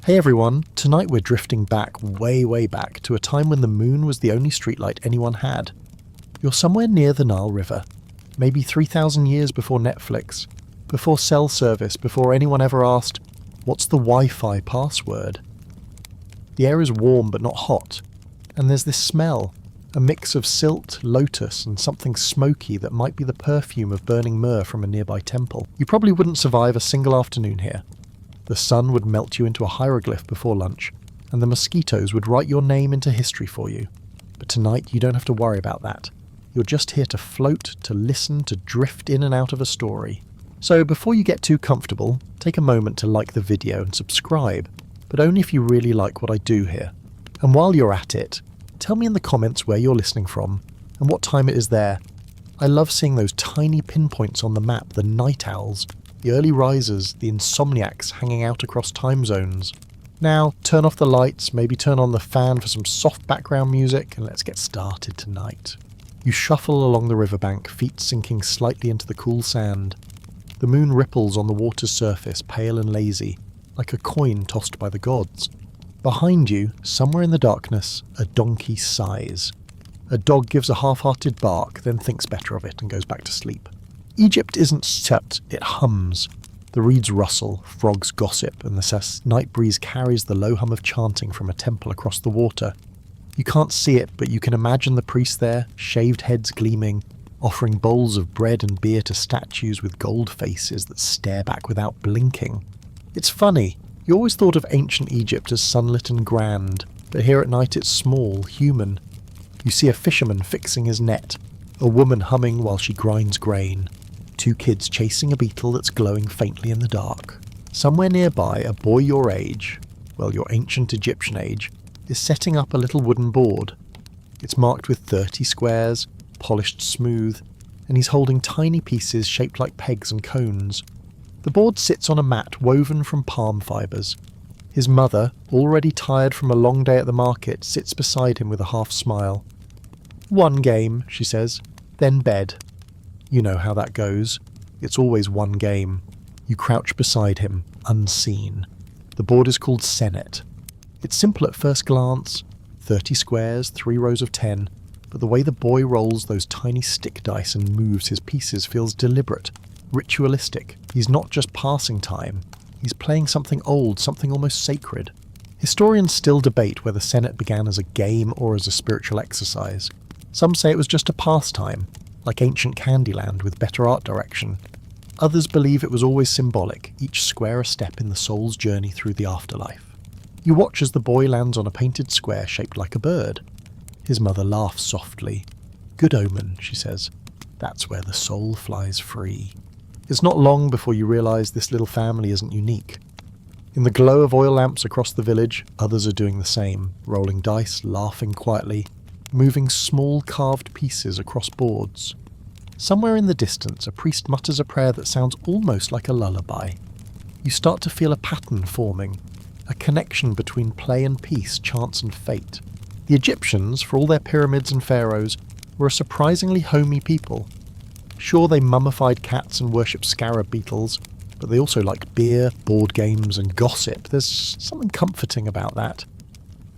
Hey everyone, tonight we're drifting back, way back, to a time when the moon was the only streetlight anyone had. You're somewhere near the Nile River, maybe 3,000 years before Netflix, before cell service, before anyone ever asked, what's the Wi-Fi password? The air is warm but not hot, and there's this smell, a mix of silt, lotus, and something smoky that might be the perfume of burning myrrh from a nearby temple. You probably wouldn't survive a single afternoon here. The sun would melt you into a hieroglyph before lunch, and the mosquitoes would write your name into history for you. But tonight you don't have to worry about that. You're just here to float, to listen, to drift in and out of a story. So before you get too comfortable, take a moment to like the video and subscribe, but only if you really like what I do here. And while you're at it, tell me in the comments where you're listening from and what time it is there. I love seeing those tiny pinpoints on the map, the night owls, the early risers, the insomniacs hanging out across time zones. Now, turn off the lights, maybe turn on the fan for some soft background music, and let's get started tonight. You shuffle along the riverbank, feet sinking slightly into the cool sand. The moon ripples on the water's surface, pale and lazy, like a coin tossed by the gods. Behind you, somewhere in the darkness, a donkey sighs. A dog gives a half-hearted bark, then thinks better of it and goes back to sleep. Egypt isn't set, it hums. The reeds rustle, frogs gossip, and the night breeze carries the low hum of chanting from a temple across the water. You can't see it, but you can imagine the priests there, shaved heads gleaming, offering bowls of bread and beer to statues with gold faces that stare back without blinking. It's funny, you always thought of ancient Egypt as sunlit and grand, but here at night it's small, human. You see a fisherman fixing his net, a woman humming while she grinds grain, two kids chasing a beetle that's glowing faintly in the dark. Somewhere nearby, a boy your age, well, your ancient Egyptian age, is setting up a little wooden board. It's marked with 30 squares, polished smooth, and he's holding tiny pieces shaped like pegs and cones. The board sits on a mat woven from palm fibres. His mother, already tired from a long day at the market, sits beside him with a half smile. "One game," she says, "then bed." You know how that goes. It's always one game. You crouch beside him, unseen. The board is called Senet. It's simple at first glance, 30 squares, 3 rows of 10, but the way the boy rolls those tiny stick dice and moves his pieces feels deliberate, ritualistic. He's not just passing time, he's playing something old, something almost sacred. Historians still debate whether Senet began as a game or as a spiritual exercise. Some say it was just a pastime, like ancient Candyland with better art direction. Others believe it was always symbolic, each square a step in the soul's journey through the afterlife. You watch as the boy lands on a painted square shaped like a bird. His mother laughs softly. "Good omen," she says. "That's where the soul flies free." It's not long before you realise this little family isn't unique. In the glow of oil lamps across the village, others are doing the same, rolling dice, laughing quietly, moving small carved pieces across boards. Somewhere in the distance, a priest mutters a prayer that sounds almost like a lullaby. You start to feel a pattern forming, a connection between play and peace, chance and fate. The Egyptians, for all their pyramids and pharaohs, were a surprisingly homey people. Sure, they mummified cats and worshipped scarab beetles, but they also liked beer, board games, and gossip. There's something comforting about that.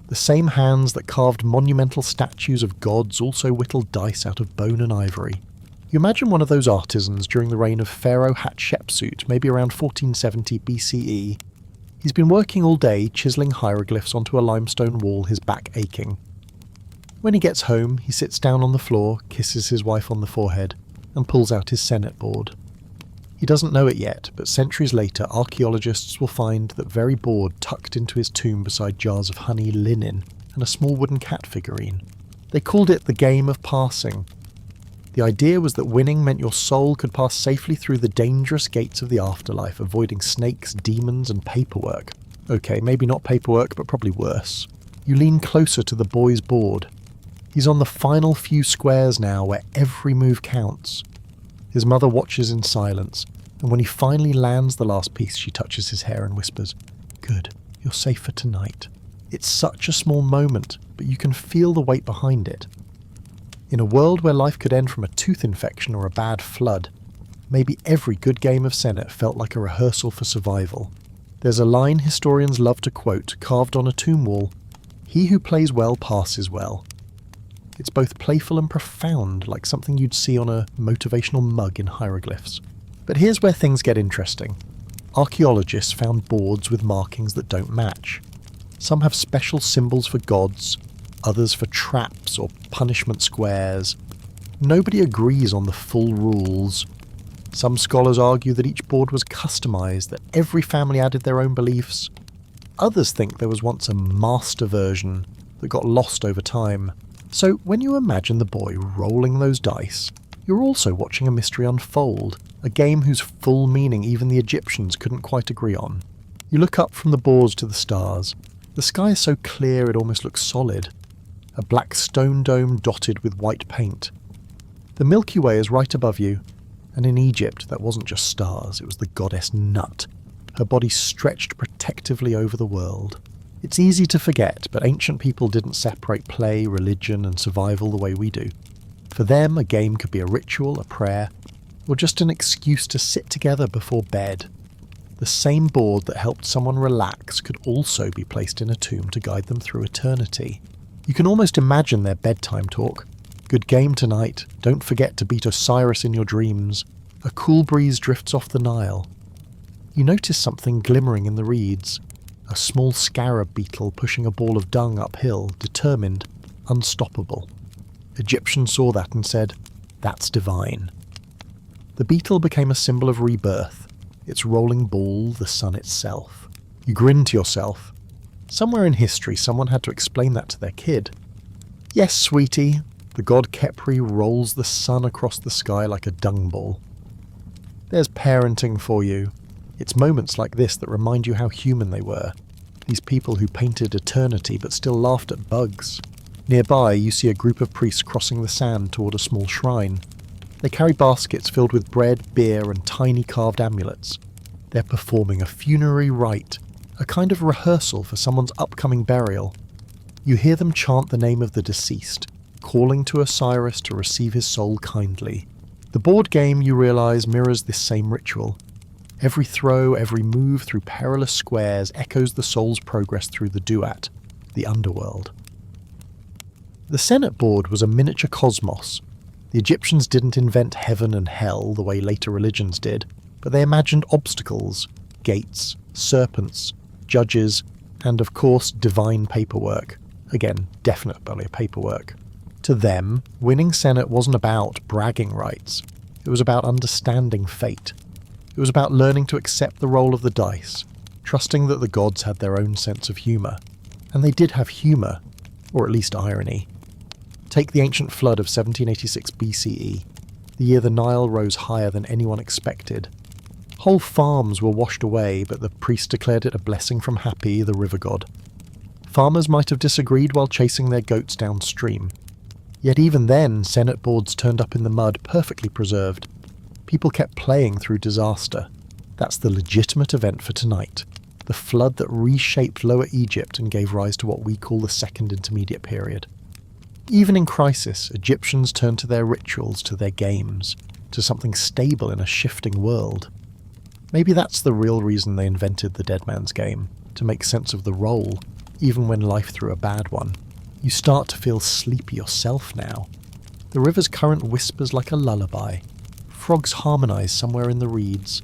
The same hands that carved monumental statues of gods also whittled dice out of bone and ivory. You imagine one of those artisans during the reign of Pharaoh Hatshepsut, maybe around 1470 BCE. He's been working all day, chiselling hieroglyphs onto a limestone wall, his back aching. When he gets home, he sits down on the floor, kisses his wife on the forehead, and pulls out his Senet board. He doesn't know it yet, but centuries later archaeologists will find that very board tucked into his tomb beside jars of honey, linen, and a small wooden cat figurine. They called it the game of passing. The idea was that winning meant your soul could pass safely through the dangerous gates of the afterlife, avoiding snakes, demons, and paperwork. Okay, maybe not paperwork, but probably worse. You lean closer to the boy's board. He's on the final few squares now, where every move counts. His mother watches in silence, and when he finally lands the last piece, she touches his hair and whispers, "Good, you're safe for tonight." It's such a small moment, but you can feel the weight behind it. In a world where life could end from a tooth infection or a bad flood, maybe every good game of Senet felt like a rehearsal for survival. There's a line historians love to quote, carved on a tomb wall: "He who plays well passes well." It's both playful and profound, like something you'd see on a motivational mug in hieroglyphs. But here's where things get interesting. Archaeologists found boards with markings that don't match. Some have special symbols for gods, others for traps or punishment squares. Nobody agrees on the full rules. Some scholars argue that each board was customized, that every family added their own beliefs. Others think there was once a master version that got lost over time. So when you imagine the boy rolling those dice, you're also watching a mystery unfold, a game whose full meaning even the Egyptians couldn't quite agree on. You look up from the boards to the stars. The sky is so clear it almost looks solid. A black stone dome dotted with white paint. The Milky Way is right above you, and in Egypt that wasn't just stars, it was the goddess Nut, her body stretched protectively over the world. It's easy to forget, but ancient people didn't separate play, religion, and survival the way we do. For them, a game could be a ritual, a prayer, or just an excuse to sit together before bed. The same board that helped someone relax could also be placed in a tomb to guide them through eternity. You can almost imagine their bedtime talk. "Good game tonight. Don't forget to beat Osiris in your dreams. A cool breeze drifts off the Nile." You notice something glimmering in the reeds. A small scarab beetle pushing a ball of dung uphill, determined, unstoppable. Egyptians saw that and said, "That's divine." The beetle became a symbol of rebirth, its rolling ball the sun itself. You grin to yourself. Somewhere in history someone had to explain that to their kid. "Yes, sweetie, the god Khepri rolls the sun across the sky like a dung ball." There's parenting for you. It's moments like this that remind you how human they were. These people who painted eternity but still laughed at bugs. Nearby, you see a group of priests crossing the sand toward a small shrine. They carry baskets filled with bread, beer, and tiny carved amulets. They're performing a funerary rite, a kind of rehearsal for someone's upcoming burial. You hear them chant the name of the deceased, calling to Osiris to receive his soul kindly. The board game, you realize, mirrors this same ritual. Every throw, every move through perilous squares echoes the soul's progress through the duat, the underworld. The Senate board was a miniature cosmos. The Egyptians didn't invent heaven and hell the way later religions did, but they imagined obstacles, gates, serpents, judges, and of course divine paperwork. Again, definitely paperwork. To them, winning Senate wasn't about bragging rights. It was about understanding fate. It was about learning to accept the roll of the dice, trusting that the gods had their own sense of humour. And they did have humour, or at least irony. Take the ancient flood of 1786 BCE, the year the Nile rose higher than anyone expected. Whole farms were washed away, but the priests declared it a blessing from Hapi, the river god. Farmers might have disagreed while chasing their goats downstream. Yet even then, Senate boards turned up in the mud perfectly preserved. People kept playing through disaster. That's the legitimate event for tonight. The flood that reshaped Lower Egypt and gave rise to what we call the Second Intermediate Period. Even in crisis, Egyptians turned to their rituals, to their games, to something stable in a shifting world. Maybe that's the real reason they invented the Dead Man's Game, to make sense of the roll, even when life threw a bad one. You start to feel sleepy yourself now. The river's current whispers like a lullaby. Frogs harmonise somewhere in the reeds,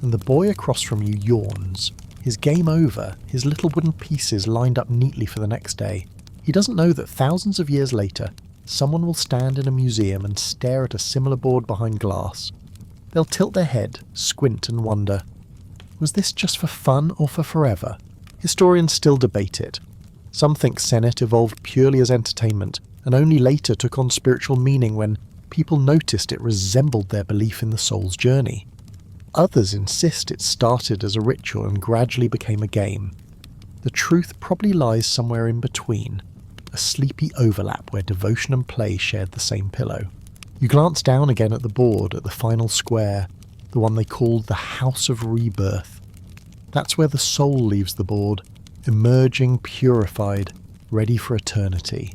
and the boy across from you yawns. His game over, his little wooden pieces lined up neatly for the next day. He doesn't know that thousands of years later, someone will stand in a museum and stare at a similar board behind glass. They'll tilt their head, squint and wonder, was this just for fun or for forever? Historians still debate it. Some think Senate evolved purely as entertainment, and only later took on spiritual meaning when people noticed it resembled their belief in the soul's journey. Others insist it started as a ritual and gradually became a game. The truth probably lies somewhere in between, a sleepy overlap where devotion and play shared the same pillow. You glance down again at the board at the final square, the one they called the House of Rebirth. That's where the soul leaves the board, emerging purified, ready for eternity.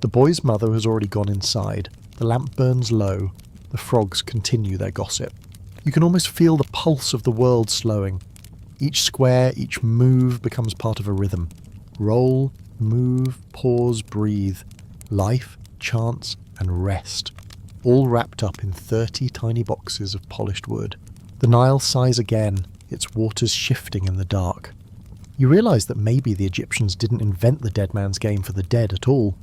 The boy's mother has already gone inside. The lamp burns low. The frogs continue their gossip. You can almost feel the pulse of the world slowing. Each square, each move becomes part of a rhythm. Roll, move, pause, breathe. Life, chants, and rest. All wrapped up in 30 tiny boxes of polished wood. The Nile sighs again, its waters shifting in the dark. You realise that maybe the Egyptians didn't invent the dead man's game for the dead at all.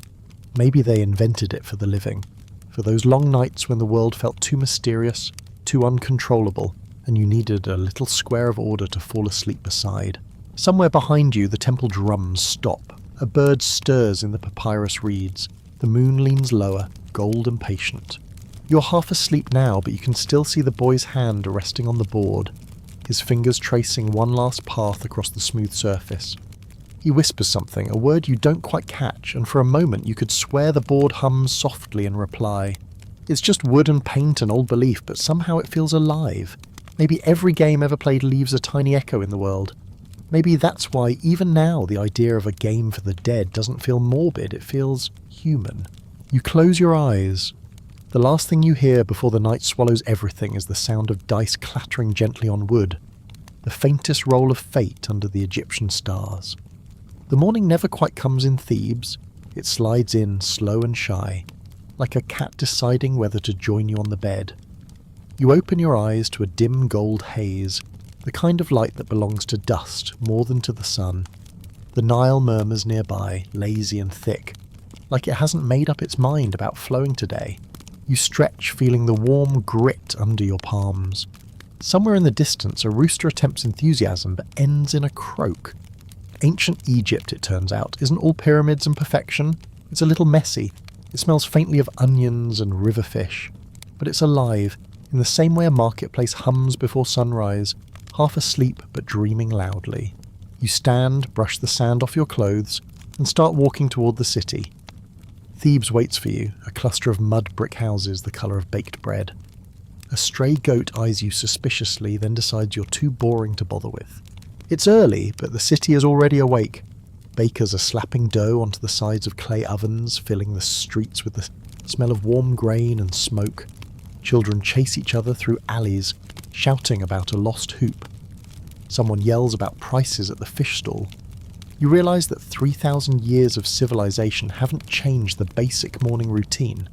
Maybe they invented it for the living. For those long nights when the world felt too mysterious, too uncontrollable, and you needed a little square of order to fall asleep beside. Somewhere behind you, the temple drums stop. A bird stirs in the papyrus reeds. The moon leans lower, gold and patient. You're half asleep now, but you can still see the boy's hand resting on the board, his fingers tracing one last path across the smooth surface. He whispers something, a word you don't quite catch, and for a moment you could swear the board hums softly in reply. It's just wood and paint and old belief, but somehow it feels alive. Maybe every game ever played leaves a tiny echo in the world. Maybe that's why, even now, the idea of a game for the dead doesn't feel morbid, it feels human. You close your eyes. The last thing you hear before the night swallows everything is the sound of dice clattering gently on wood, the faintest roll of fate under the Egyptian stars. The morning never quite comes in Thebes. It slides in slow and shy, like a cat deciding whether to join you on the bed. You open your eyes to a dim gold haze, the kind of light that belongs to dust more than to the sun. The Nile murmurs nearby, lazy and thick, like it hasn't made up its mind about flowing today. You stretch, feeling the warm grit under your palms. Somewhere in the distance, a rooster attempts enthusiasm but ends in a croak. Ancient Egypt, it turns out, isn't all pyramids and perfection. It's a little messy. It smells faintly of onions and river fish. But it's alive, in the same way a marketplace hums before sunrise, half asleep but dreaming loudly. You stand, brush the sand off your clothes, and start walking toward the city. Thebes waits for you, a cluster of mud brick houses the colour of baked bread. A stray goat eyes you suspiciously, then decides you're too boring to bother with. It's early, but the city is already awake. Bakers are slapping dough onto the sides of clay ovens, filling the streets with the smell of warm grain and smoke. Children chase each other through alleys, shouting about a lost hoop. Someone yells about prices at the fish stall. You realise that 3,000 years of civilization haven't changed the basic morning routine.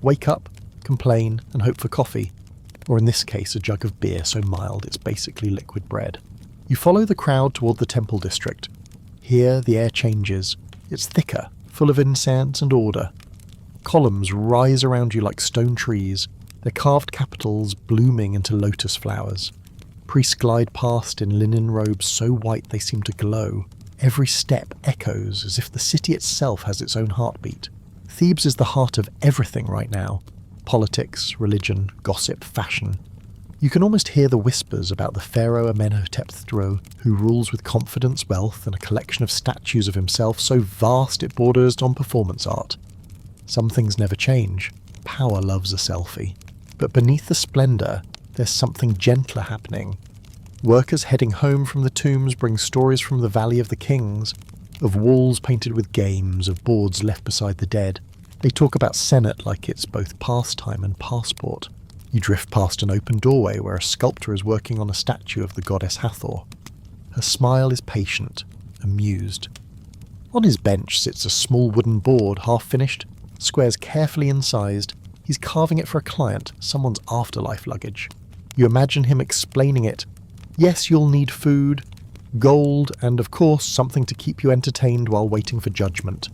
Wake up, complain, and hope for coffee. Or in this case, a jug of beer so mild it's basically liquid bread. You follow the crowd toward the temple district. Here the air changes. It's thicker, full of incense and order. Columns rise around you like stone trees, their carved capitals blooming into lotus flowers. Priests glide past in linen robes so white they seem to glow. Every step echoes as if the city itself has its own heartbeat. Thebes is the heart of everything right now. Politics, religion, gossip, fashion. You can almost hear the whispers about the Pharaoh Amenhotep III, who rules with confidence, wealth, and a collection of statues of himself so vast it borders on performance art. Some things never change. Power loves a selfie. But beneath the splendour, there's something gentler happening. Workers heading home from the tombs bring stories from the Valley of the Kings, of walls painted with games, of boards left beside the dead. They talk about Senate like it's both pastime and passport. You drift past an open doorway where a sculptor is working on a statue of the goddess Hathor. Her smile is patient, amused. On his bench sits a small wooden board, half-finished, squares carefully incised. He's carving it for a client, someone's afterlife luggage. You imagine him explaining it. Yes, you'll need food, gold, and of course something to keep you entertained while waiting for judgment.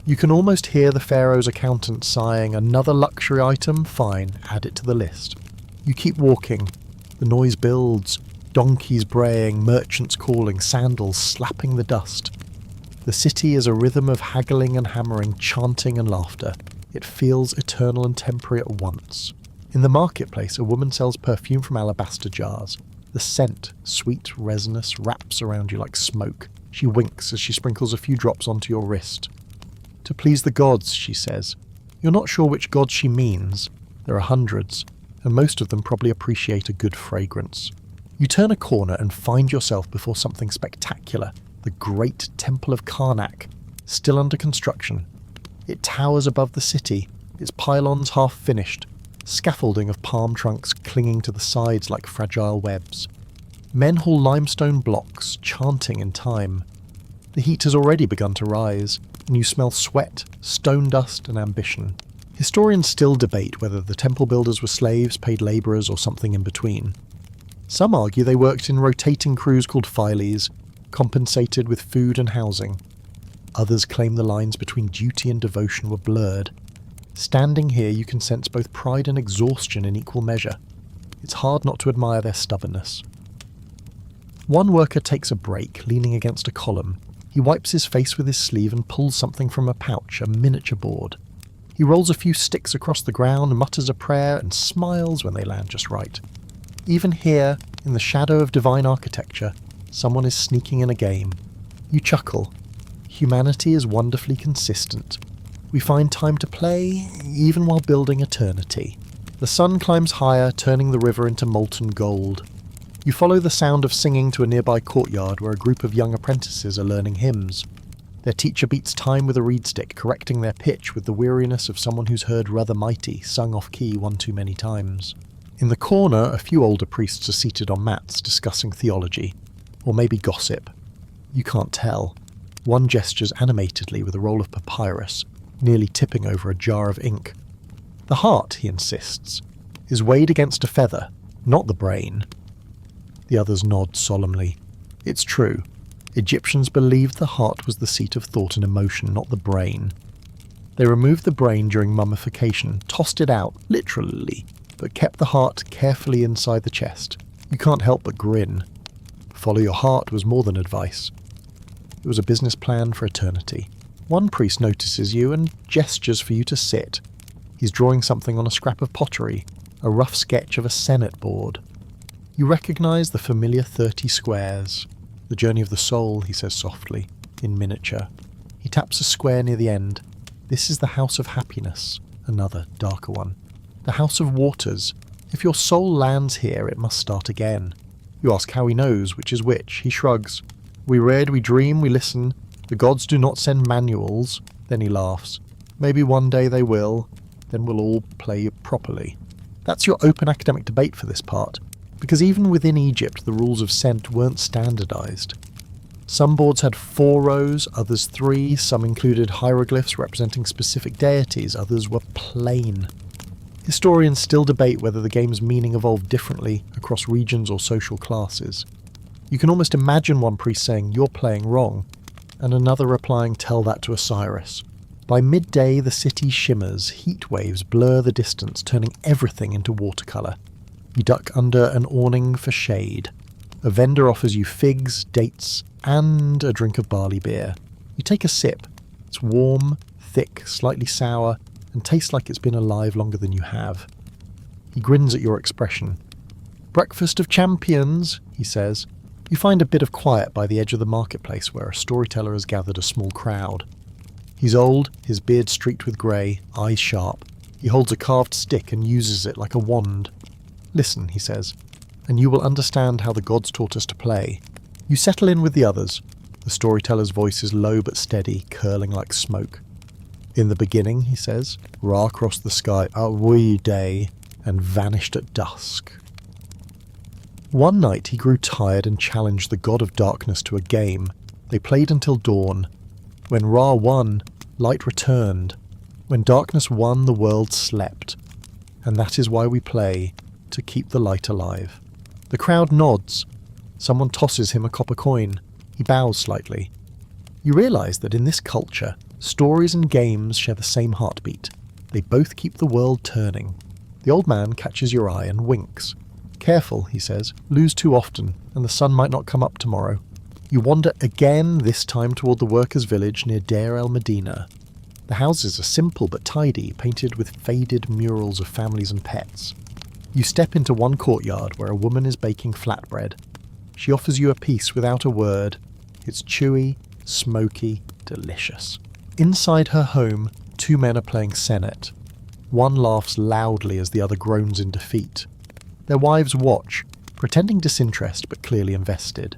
You can almost hear the Pharaoh's accountant sighing, another luxury item? Fine, add it to the list. You keep walking. The noise builds. Donkeys braying, merchants calling, sandals slapping the dust. The city is a rhythm of haggling and hammering, chanting and laughter. It feels eternal and temporary at once. In the marketplace, a woman sells perfume from alabaster jars. The scent, sweet, resinous, wraps around you like smoke. She winks as she sprinkles a few drops onto your wrist. To please the gods, she says. You're not sure which gods she means. There are hundreds, and most of them probably appreciate a good fragrance. You turn a corner and find yourself before something spectacular, the great Temple of Karnak, still under construction. It towers above the city, its pylons half finished, scaffolding of palm trunks clinging to the sides like fragile webs. Men haul limestone blocks, chanting in time. The heat has already begun to rise, and you smell sweat, stone dust, and ambition. Historians still debate whether the temple builders were slaves, paid labourers, or something in between. Some argue they worked in rotating crews called files, compensated with food and housing. Others claim the lines between duty and devotion were blurred. Standing here, you can sense both pride and exhaustion in equal measure. It's hard not to admire their stubbornness. One worker takes a break, leaning against a column. He wipes his face with his sleeve and pulls something from a pouch, a miniature board. He rolls a few sticks across the ground, mutters a prayer, and smiles when they land just right. Even here, in the shadow of divine architecture, someone is sneaking in a game. You chuckle. Humanity is wonderfully consistent. We find time to play, even while building eternity. The sun climbs higher, turning the river into molten gold. You follow the sound of singing to a nearby courtyard where a group of young apprentices are learning hymns. Their teacher beats time with a reed stick, correcting their pitch with the weariness of someone who's heard Rather Mighty sung off key one too many times. In the corner, a few older priests are seated on mats discussing theology, or maybe gossip. You can't tell. One gestures animatedly with a roll of papyrus, nearly tipping over a jar of ink. The heart, he insists, is weighed against a feather, not the brain. The others nod solemnly. It's true. Egyptians believed the heart was the seat of thought and emotion, not the brain. They removed the brain during mummification, tossed it out, literally, but kept the heart carefully inside the chest. You can't help but grin. Follow your heart was more than advice. It was a business plan for eternity. One priest notices you and gestures for you to sit. He's drawing something on a scrap of pottery, a rough sketch of a Senate board. You recognise the familiar 30 squares. The journey of the soul, he says softly, in miniature. He taps a square near the end. This is the house of happiness, another, darker one. The house of waters. If your soul lands here, it must start again. You ask how he knows which is which. He shrugs. We read, we dream, we listen. The gods do not send manuals. Then he laughs. Maybe one day they will. Then we'll all play properly. That's your open academic debate for this part. Because even within Egypt, the rules of scent weren't standardized. Some boards had 4 rows, others 3, some included hieroglyphs representing specific deities, others were plain. Historians still debate whether the game's meaning evolved differently across regions or social classes. You can almost imagine one priest saying, "You're playing wrong," and another replying, "Tell that to Osiris." By midday, the city shimmers, heat waves blur the distance, turning everything into watercolour. You duck under an awning for shade. A vendor offers you figs, dates, and a drink of barley beer. You take a sip. It's warm, thick, slightly sour, and tastes like it's been alive longer than you have. He grins at your expression. "Breakfast of champions," he says. You find a bit of quiet by the edge of the marketplace where a storyteller has gathered a small crowd. He's old, his beard streaked with grey, eyes sharp. He holds a carved stick and uses it like a wand. "Listen," he says, "and you will understand how the gods taught us to play." You settle in with the others. The storyteller's voice is low but steady, curling like smoke. "In the beginning," he says, "Ra crossed the sky a wee day and vanished at dusk." One night he grew tired and challenged the god of darkness to a game. They played until dawn. When Ra won, light returned. When darkness won, the world slept. And that is why we play, to keep the light alive. The crowd nods. Someone tosses him a copper coin. He bows slightly. You realise that in this culture, stories and games share the same heartbeat. They both keep the world turning. The old man catches your eye and winks. "Careful," he says. "Lose too often, and the sun might not come up tomorrow." You wander again, this time toward the workers' village near Deir el-Medina. The houses are simple but tidy, painted with faded murals of families and pets. You step into one courtyard where a woman is baking flatbread. She offers you a piece without a word. It's chewy, smoky, delicious. Inside her home, 2 men are playing senet. One laughs loudly as the other groans in defeat. Their wives watch, pretending disinterest but clearly invested.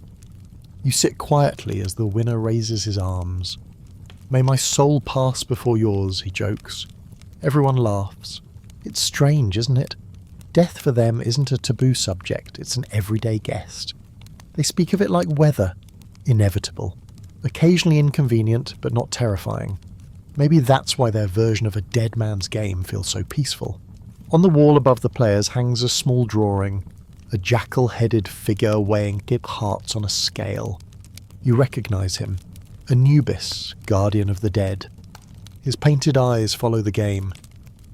You sit quietly as the winner raises his arms. "May my soul pass before yours," he jokes. Everyone laughs. It's strange, isn't it? Death for them isn't a taboo subject, it's an everyday guest. They speak of it like weather, inevitable, occasionally inconvenient but not terrifying. Maybe that's why their version of a dead man's game feels so peaceful. On the wall above the players hangs a small drawing, a jackal-headed figure weighing hearts on a scale. You recognise him, Anubis, guardian of the dead. His painted eyes follow the game.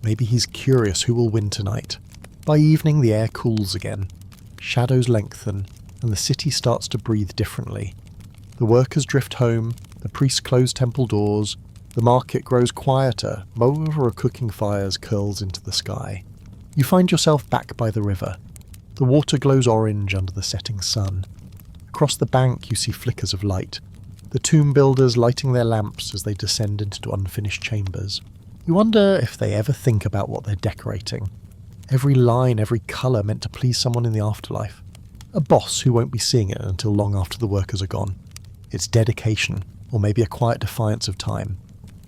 Maybe he's curious who will win tonight. By evening the air cools again, shadows lengthen, and the city starts to breathe differently. The workers drift home, the priests close temple doors, the market grows quieter, over a cooking fire curls into the sky. You find yourself back by the river. The water glows orange under the setting sun. Across the bank you see flickers of light, the tomb builders lighting their lamps as they descend into unfinished chambers. You wonder if they ever think about what they're decorating. Every line, every colour meant to please someone in the afterlife. A boss who won't be seeing it until long after the workers are gone. It's dedication, or maybe a quiet defiance of time.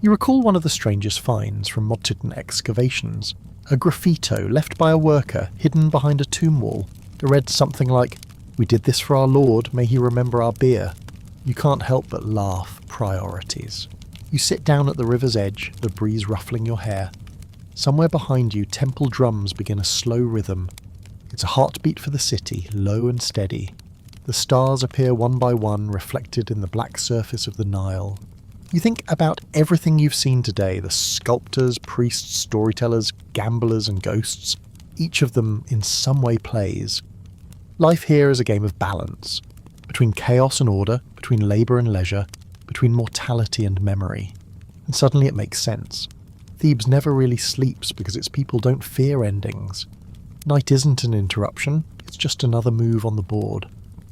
You recall one of the strangest finds from modern excavations. A graffito left by a worker hidden behind a tomb wall. It read something like, "We did this for our Lord, may he remember our beer." You can't help but laugh. Priorities. You sit down at the river's edge, the breeze ruffling your hair. Somewhere behind you, temple drums begin a slow rhythm. It's a heartbeat for the city, low and steady. The stars appear one by one, reflected in the black surface of the Nile. You think about everything you've seen today, the sculptors, priests, storytellers, gamblers and ghosts. Each of them in some way plays. Life here is a game of balance, between chaos and order, between labour and leisure, between mortality and memory. And suddenly it makes sense. Thebes never really sleeps because its people don't fear endings. Night isn't an interruption, it's just another move on the board.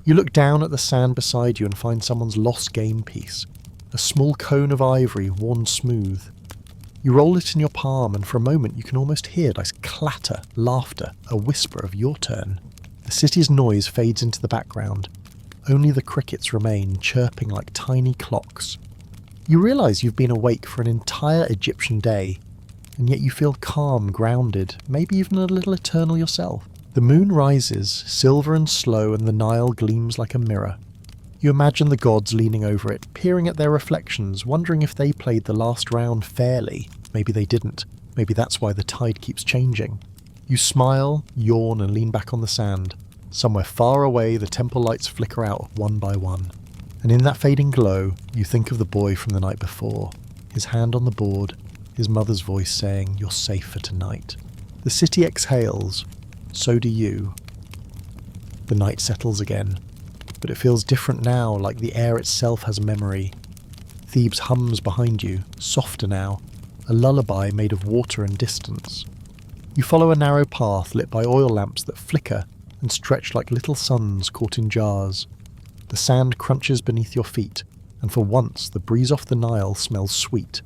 You look down at the sand beside you and find someone's lost game piece. A small cone of ivory worn smooth. You roll it in your palm and for a moment you can almost hear nice clatter, laughter, a whisper of your turn. The city's noise fades into the background. Only the crickets remain, chirping like tiny clocks. You realise you've been awake for an entire Egyptian day, and yet you feel calm, grounded, maybe even a little eternal yourself. The moon rises, silver and slow, and the Nile gleams like a mirror. You imagine the gods leaning over it, peering at their reflections, wondering if they played the last round fairly. Maybe they didn't. Maybe that's why the tide keeps changing. You smile, yawn, and lean back on the sand. Somewhere far away, the temple lights flicker out one by one. And in that fading glow, you think of the boy from the night before. His hand on the board, his mother's voice saying, "You're safe for tonight." The city exhales. So do you. The night settles again. But it feels different now, like the air itself has memory. Thebes hums behind you, softer now, a lullaby made of water and distance. You follow a narrow path lit by oil lamps that flicker and stretch like little suns caught in jars. The sand crunches beneath your feet, and for once the breeze off the Nile smells sweet.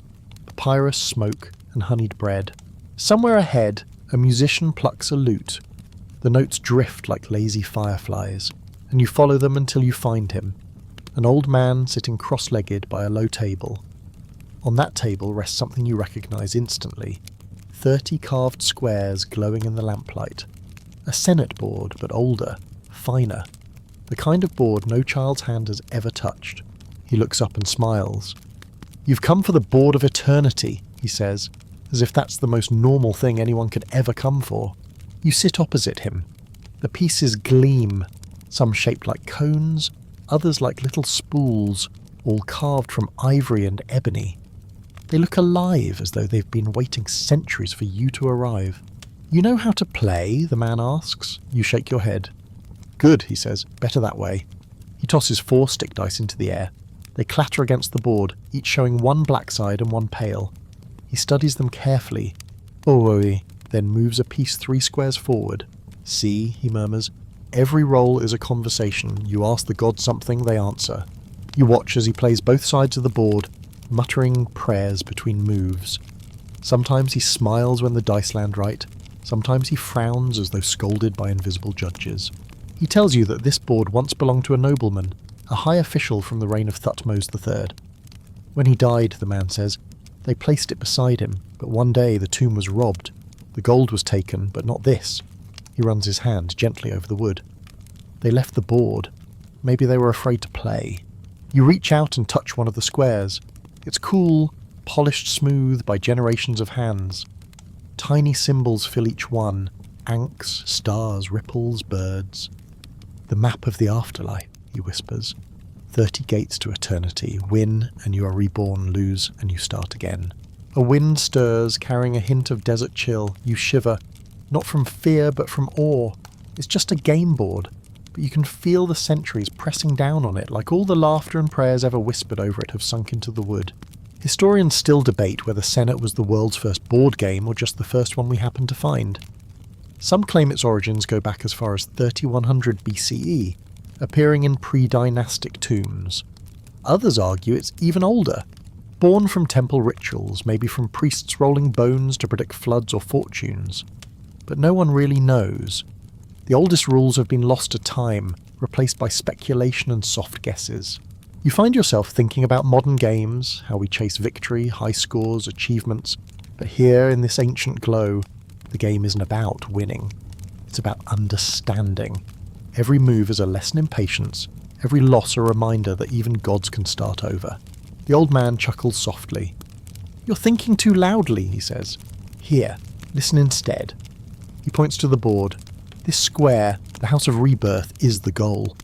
Papyrus, smoke, and honeyed bread. Somewhere ahead, a musician plucks a lute. The notes drift like lazy fireflies, and you follow them until you find him, an old man sitting cross-legged by a low table. On that table rests something you recognise instantly. 30 carved squares glowing in the lamplight. A Senate board, but older, finer. The kind of board no child's hand has ever touched. He looks up and smiles. "You've come for the board of eternity," he says, as if that's the most normal thing anyone could ever come for. You sit opposite him. The pieces gleam, some shaped like cones, others like little spools, all carved from ivory and ebony. They look alive, as though they've been waiting centuries for you to arrive. "You know how to play?" the man asks. You shake your head. "Good," he says. "Better that way." He tosses 4 stick dice into the air. They clatter against the board, each showing one black side and one pale. He studies them carefully. "Oh," then moves a piece 3 squares forward. "See," he murmurs. "Every roll is a conversation. You ask the gods something, they answer." You watch as he plays both sides of the board, muttering prayers between moves. Sometimes he smiles when the dice land right. Sometimes he frowns as though scolded by invisible judges. He tells you that this board once belonged to a nobleman, a high official from the reign of Thutmose III. When he died, the man says, they placed it beside him, but one day the tomb was robbed. The gold was taken, but not this. He runs his hand gently over the wood. They left the board. Maybe they were afraid to play. You reach out and touch one of the squares. It's cool, polished smooth by generations of hands. Tiny symbols fill each one. Anks, stars, ripples, birds. The map of the afterlife, he whispers. 30 gates to eternity. Win and you are reborn, lose and you start again. A wind stirs, carrying a hint of desert chill. You shiver, not from fear but from awe. It's just a game board, but you can feel the centuries pressing down on it like all the laughter and prayers ever whispered over it have sunk into the wood. Historians still debate whether Senet was the world's first board game or just the first one we happened to find. Some claim its origins go back as far as 3100 BCE, appearing in pre-dynastic tombs. Others argue it's even older, born from temple rituals, maybe from priests rolling bones to predict floods or fortunes. But no one really knows. The oldest rules have been lost to time, replaced by speculation and soft guesses. You find yourself thinking about modern games, how we chase victory, high scores, achievements, but here in this ancient glow, the game isn't about winning. It's about understanding. Every move is a lesson in patience, every loss a reminder that even gods can start over. The old man chuckles softly. "You're thinking too loudly," he says. "Here, listen instead." He points to the board. This square, the House of Rebirth, is the goal.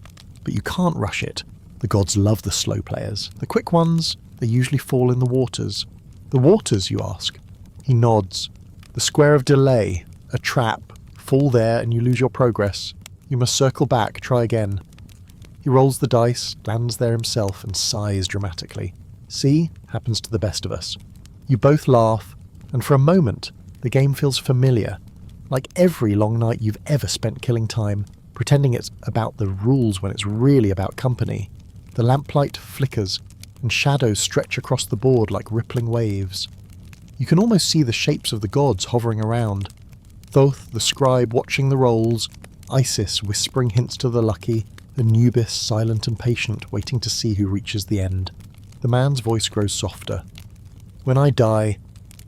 But you can't rush it. The gods love the slow players. The quick ones, they usually fall in the waters. The waters, you ask? He nods. The square of delay, a trap. Fall there and you lose your progress. You must circle back, try again. He rolls the dice, lands there himself, and sighs dramatically. See? Happens to the best of us. You both laugh, and for a moment, the game feels familiar. Like every long night you've ever spent killing time, pretending it's about the rules when it's really about company. The lamplight flickers, and shadows stretch across the board like rippling waves. You can almost see the shapes of the gods hovering around. Thoth, the scribe, watching the rolls, Isis whispering hints to the lucky, Anubis silent and patient, waiting to see who reaches the end. The man's voice grows softer. "When I die,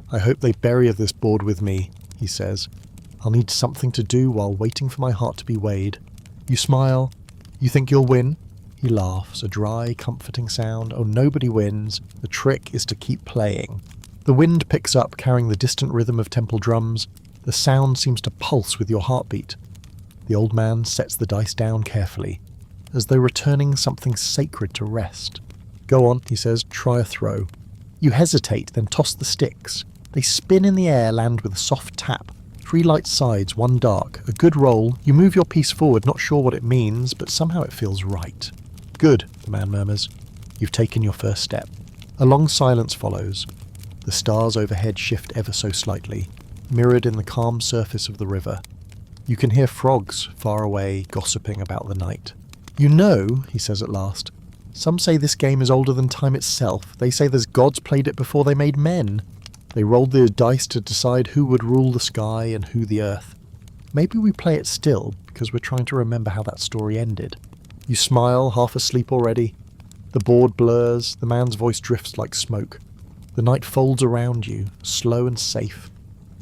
I hope they bury this board with me," he says. "I'll need something to do while waiting for my heart to be weighed." You smile. "You think you'll win?" He laughs, a dry, comforting sound. "Oh, nobody wins. The trick is to keep playing." The wind picks up, carrying the distant rhythm of temple drums. The sound seems to pulse with your heartbeat. The old man sets the dice down carefully, as though returning something sacred to rest. "Go on," he says, "try a throw." You hesitate, then toss the sticks. They spin in the air, land with a soft tap. 3 light sides, 1 dark. A good roll. You move your piece forward, not sure what it means, but somehow it feels right. "Good," the man murmurs. "You've taken your first step." A long silence follows. The stars overhead shift ever so slightly, mirrored in the calm surface of the river. You can hear frogs far away, gossiping about the night. "You know," he says at last, "some say this game is older than time itself. They say there's gods played it before they made men. They rolled the dice to decide who would rule the sky and who the earth. Maybe we play it still, because we're trying to remember how that story ended." You smile, half asleep already. The board blurs, the man's voice drifts like smoke. The night folds around you, slow and safe.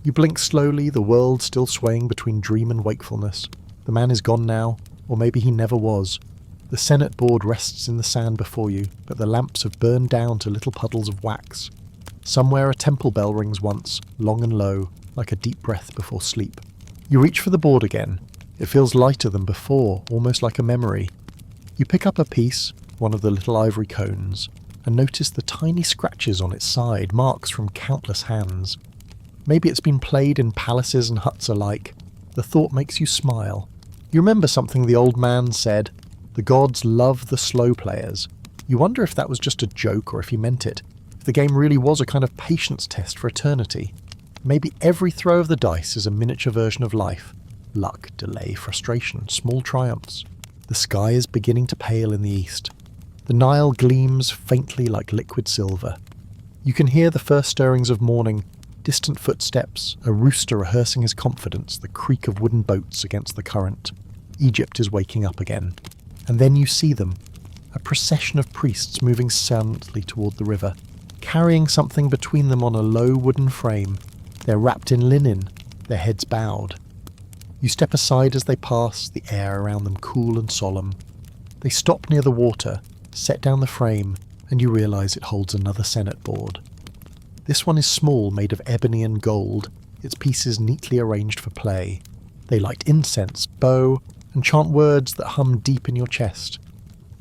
You blink slowly, the world still swaying between dream and wakefulness. The man is gone now, or maybe he never was. The Senet board rests in the sand before you, but the lamps have burned down to little puddles of wax. Somewhere a temple bell rings once, long and low, like a deep breath before sleep. You reach for the board again. It feels lighter than before, almost like a memory. You pick up a piece, one of the little ivory cones, and notice the tiny scratches on its side, marks from countless hands. Maybe it's been played in palaces and huts alike. The thought makes you smile. You remember something the old man said. The gods love the slow players. You wonder if that was just a joke or if he meant it. If the game really was a kind of patience test for eternity. Maybe every throw of the dice is a miniature version of life. Luck, delay, frustration, small triumphs. The sky is beginning to pale in the east. The Nile gleams faintly like liquid silver. You can hear the first stirrings of morning, distant footsteps, a rooster rehearsing his confidence, the creak of wooden boats against the current. Egypt is waking up again. And then you see them, a procession of priests moving silently toward the river, carrying something between them on a low wooden frame. They're wrapped in linen, their heads bowed. You step aside as they pass, the air around them cool and solemn. They stop near the water, set down the frame, and you realise it holds another Senate board. This one is small, made of ebony and gold, its pieces neatly arranged for play. They light incense, bow, and chant words that hum deep in your chest.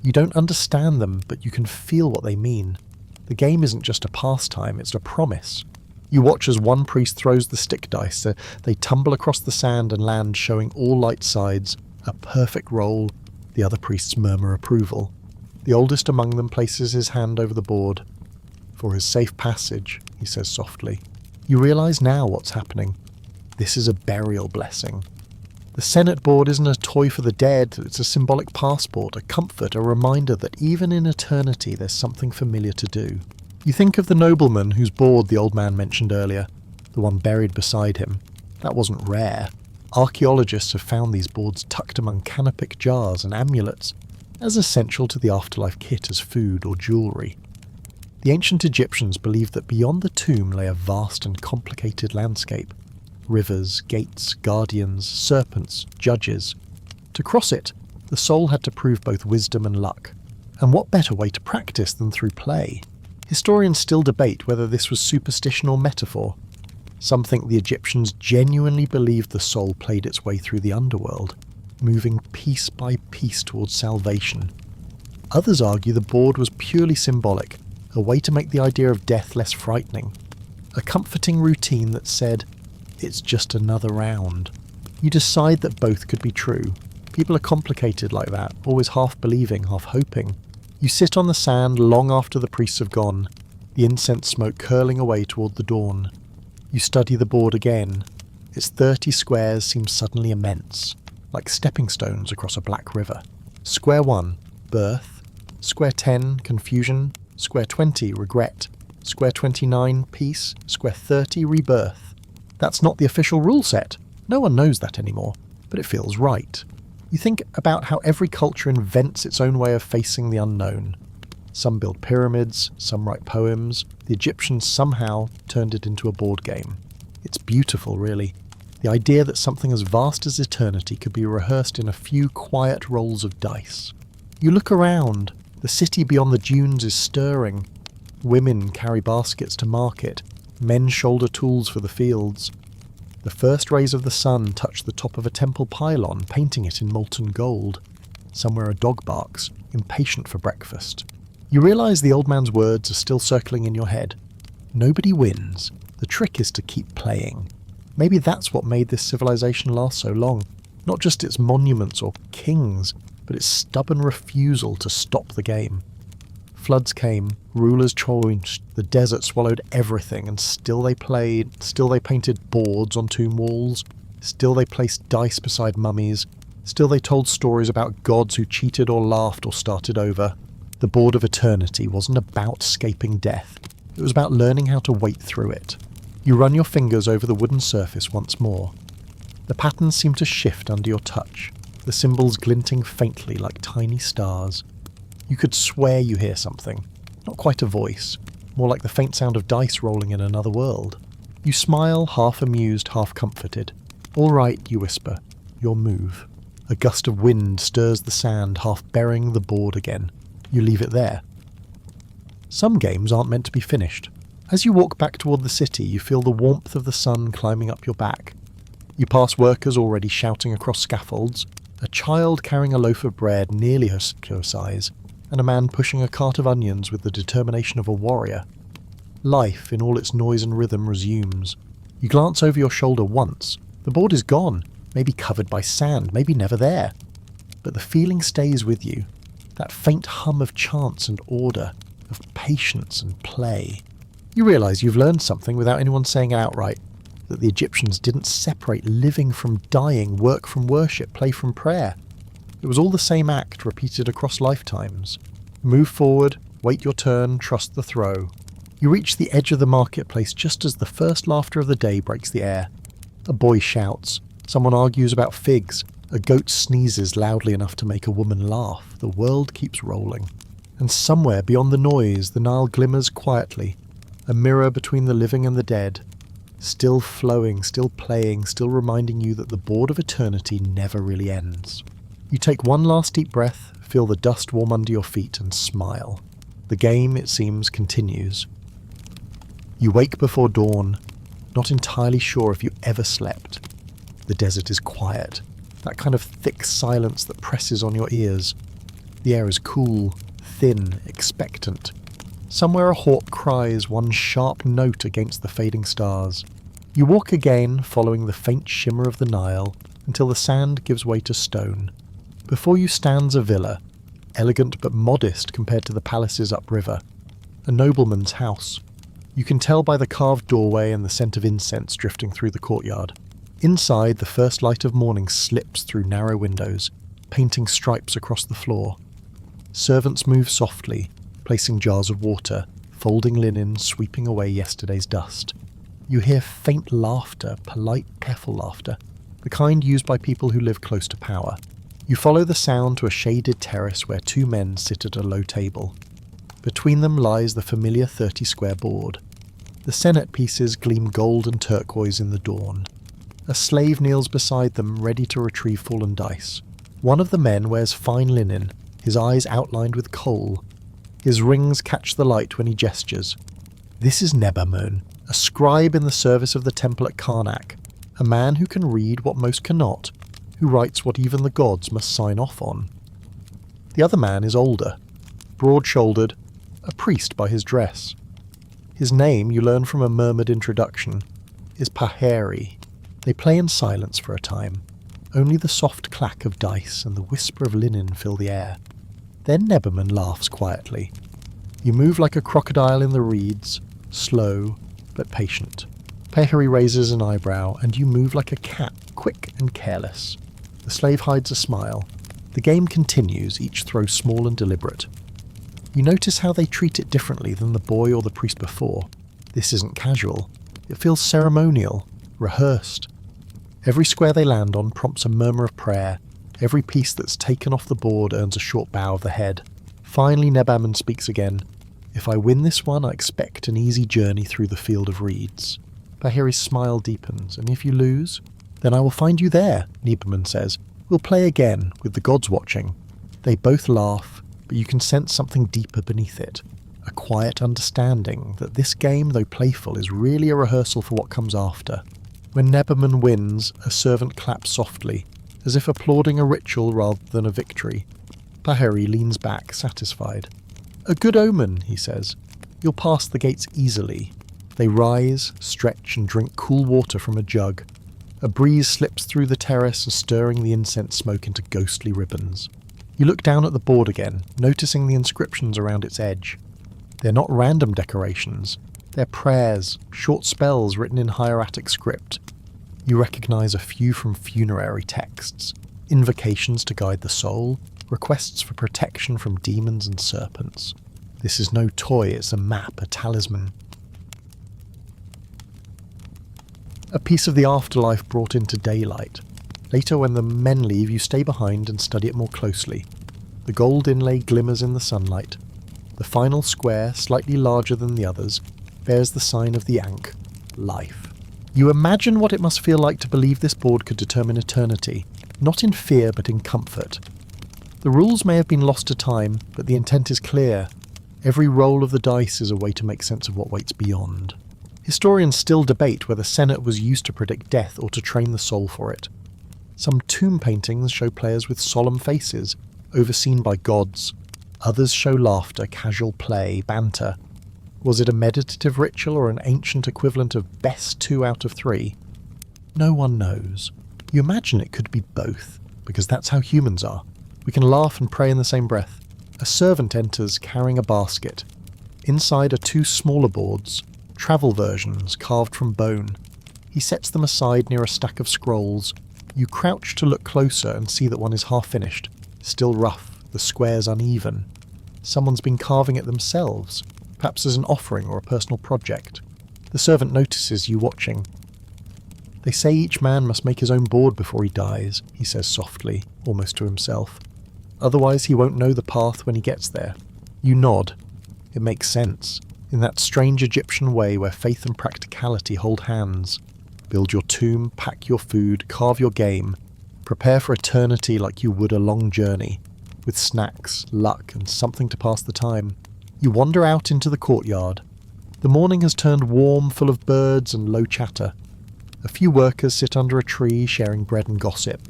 You don't understand them, but you can feel what they mean. The game isn't just a pastime, it's a promise. You watch as one priest throws the stick dice, so they tumble across the sand and land, showing all light sides, a perfect roll. The other priests murmur approval. The oldest among them places his hand over the board. For his safe passage, he says softly. You realise now what's happening. This is a burial blessing. The Senate board isn't a toy for the dead, it's a symbolic passport, a comfort, a reminder that even in eternity there's something familiar to do. You think of the nobleman whose board the old man mentioned earlier, the one buried beside him. That wasn't rare. Archaeologists have found these boards tucked among canopic jars and amulets, as essential to the afterlife kit as food or jewellery. The ancient Egyptians believed that beyond the tomb lay a vast and complicated landscape. Rivers, gates, guardians, serpents, judges. To cross it, the soul had to prove both wisdom and luck. And what better way to practice than through play? Historians still debate whether this was superstition or metaphor. Some think the Egyptians genuinely believed the soul played its way through the underworld, moving piece by piece towards salvation. Others argue the board was purely symbolic, a way to make the idea of death less frightening. A comforting routine that said, it's just another round. You decide that both could be true. People are complicated like that, always half believing, half hoping. You sit on the sand long after the priests have gone, the incense smoke curling away toward the dawn. You study the board again. Its 30 squares seem suddenly immense, like stepping stones across a black river. Square 1, birth. Square 10, confusion. Square 20, regret. Square 29, peace. Square 30, rebirth. That's not the official rule set. No one knows that anymore, but it feels right. You think about how every culture invents its own way of facing the unknown. Some build pyramids, some write poems. The Egyptians somehow turned it into a board game. It's beautiful, really. The idea that something as vast as eternity could be rehearsed in a few quiet rolls of dice. You look around. The city beyond the dunes is stirring. Women carry baskets to market. Men shoulder tools for the fields. The first rays of the sun touch the top of a temple pylon, painting it in molten gold. Somewhere a dog barks, impatient for breakfast. You realise the old man's words are still circling in your head. Nobody wins. The trick is to keep playing. Maybe that's what made this civilization last so long. Not just its monuments or kings, but its stubborn refusal to stop the game. Floods came, rulers changed, the desert swallowed everything, and still they played, still they painted boards on tomb walls, still they placed dice beside mummies, still they told stories about gods who cheated or laughed or started over. The board of eternity wasn't about escaping death, it was about learning how to wait through it. You run your fingers over the wooden surface once more. The patterns seem to shift under your touch, the symbols glinting faintly like tiny stars. You could swear you hear something. Not quite a voice, more like the faint sound of dice rolling in another world. You smile, half amused, half comforted. All right, you whisper. Your move. A gust of wind stirs the sand, half burying the board again. You leave it there. Some games aren't meant to be finished. As you walk back toward the city, you feel the warmth of the sun climbing up your back. You pass workers already shouting across scaffolds, a child carrying a loaf of bread nearly her size, and a man pushing a cart of onions with the determination of a warrior. Life, in all its noise and rhythm, resumes. You glance over your shoulder once. The board is gone, maybe covered by sand, maybe never there. But the feeling stays with you. That faint hum of chants and order, of patience and play. You realise you've learned something without anyone saying it outright, that the Egyptians didn't separate living from dying, work from worship, play from prayer. It was all the same act repeated across lifetimes. Move forward, wait your turn, trust the throw. You reach the edge of the marketplace just as the first laughter of the day breaks the air. A boy shouts. Someone argues about figs. A goat sneezes loudly enough to make a woman laugh. The world keeps rolling. And somewhere beyond the noise, the Nile glimmers quietly, a mirror between the living and the dead. Still flowing, still playing, still reminding you that the board of eternity never really ends. You take one last deep breath, feel the dust warm under your feet, and smile. The game, it seems, continues. You wake before dawn, not entirely sure if you ever slept. The desert is quiet, that kind of thick silence that presses on your ears. The air is cool, thin, expectant. Somewhere a hawk cries one sharp note against the fading stars. You walk again, following the faint shimmer of the Nile, until the sand gives way to stone. Before you stands a villa, elegant but modest compared to the palaces upriver. A nobleman's house. You can tell by the carved doorway and the scent of incense drifting through the courtyard. Inside, the first light of morning slips through narrow windows, painting stripes across the floor. Servants move softly, placing jars of water, folding linen, sweeping away yesterday's dust. You hear faint laughter, polite, careful laughter, the kind used by people who live close to power. You follow the sound to a shaded terrace where two men sit at a low table. Between them lies the familiar 30-square board. The Senate pieces gleam gold and turquoise in the dawn. A slave kneels beside them, ready to retrieve fallen dice. One of the men wears fine linen, his eyes outlined with kohl. His rings catch the light when he gestures. This is Nebamun, a scribe in the service of the temple at Karnak, a man who can read what most cannot, who writes what even the gods must sign off on. The other man is older, broad-shouldered, a priest by his dress. His name, you learn from a murmured introduction, is Paheri. They play in silence for a time. Only the soft clack of dice and the whisper of linen fill the air. Then Nebamun laughs quietly. You move like a crocodile in the reeds, slow but patient. Paheri raises an eyebrow, and you move like a cat, quick and careless. The slave hides a smile. The game continues, each throw small and deliberate. You notice how they treat it differently than the boy or the priest before. This isn't casual. It feels ceremonial, rehearsed. Every square they land on prompts a murmur of prayer. Every piece that's taken off the board earns a short bow of the head. Finally Nebamun speaks again. If I win this one, I expect an easy journey through the field of reeds. Paheri's smile deepens, and if you lose, then I will find you there, Nebamun says. We'll play again, with the gods watching. They both laugh, but you can sense something deeper beneath it. A quiet understanding that this game, though playful, is really a rehearsal for what comes after. When Nebamun wins, a servant claps softly, as if applauding a ritual rather than a victory. Paheri leans back, satisfied. A good omen, he says. You'll pass the gates easily. They rise, stretch, and drink cool water from a jug. A breeze slips through the terrace, stirring the incense smoke into ghostly ribbons. You look down at the board again, noticing the inscriptions around its edge. They're not random decorations. They're prayers, short spells written in hieratic script. You recognize a few from funerary texts, invocations to guide the soul, requests for protection from demons and serpents. This is no toy, it's a map, a talisman. A piece of the afterlife brought into daylight. Later, when the men leave, you stay behind and study it more closely. The gold inlay glimmers in the sunlight. The final square, slightly larger than the others, bears the sign of the Ankh, life. You imagine what it must feel like to believe this board could determine eternity, not in fear but in comfort. The rules may have been lost to time, but the intent is clear. Every roll of the dice is a way to make sense of what waits beyond. Historians still debate whether Senate was used to predict death or to train the soul for it. Some tomb paintings show players with solemn faces, overseen by gods. Others show laughter, casual play, banter. Was it a meditative ritual or an ancient equivalent of best 2 out of 3? No one knows. You imagine it could be both, because that's how humans are. We can laugh and pray in the same breath. A servant enters carrying a basket. Inside are 2 smaller boards, travel versions carved from bone. He sets them aside near a stack of scrolls. You crouch to look closer and see that one is half finished, still rough, the squares uneven. Someone's been carving it themselves, perhaps as an offering or a personal project. The servant notices you watching. They say each man must make his own board before he dies, he says softly, almost to himself. Otherwise he won't know the path when he gets there. You nod. It makes sense. In that strange Egyptian way where faith and practicality hold hands. Build your tomb, pack your food, carve your game. Prepare for eternity like you would a long journey, with snacks, luck, and something to pass the time. You wander out into the courtyard. The morning has turned warm, full of birds and low chatter. A few workers sit under a tree sharing bread and gossip.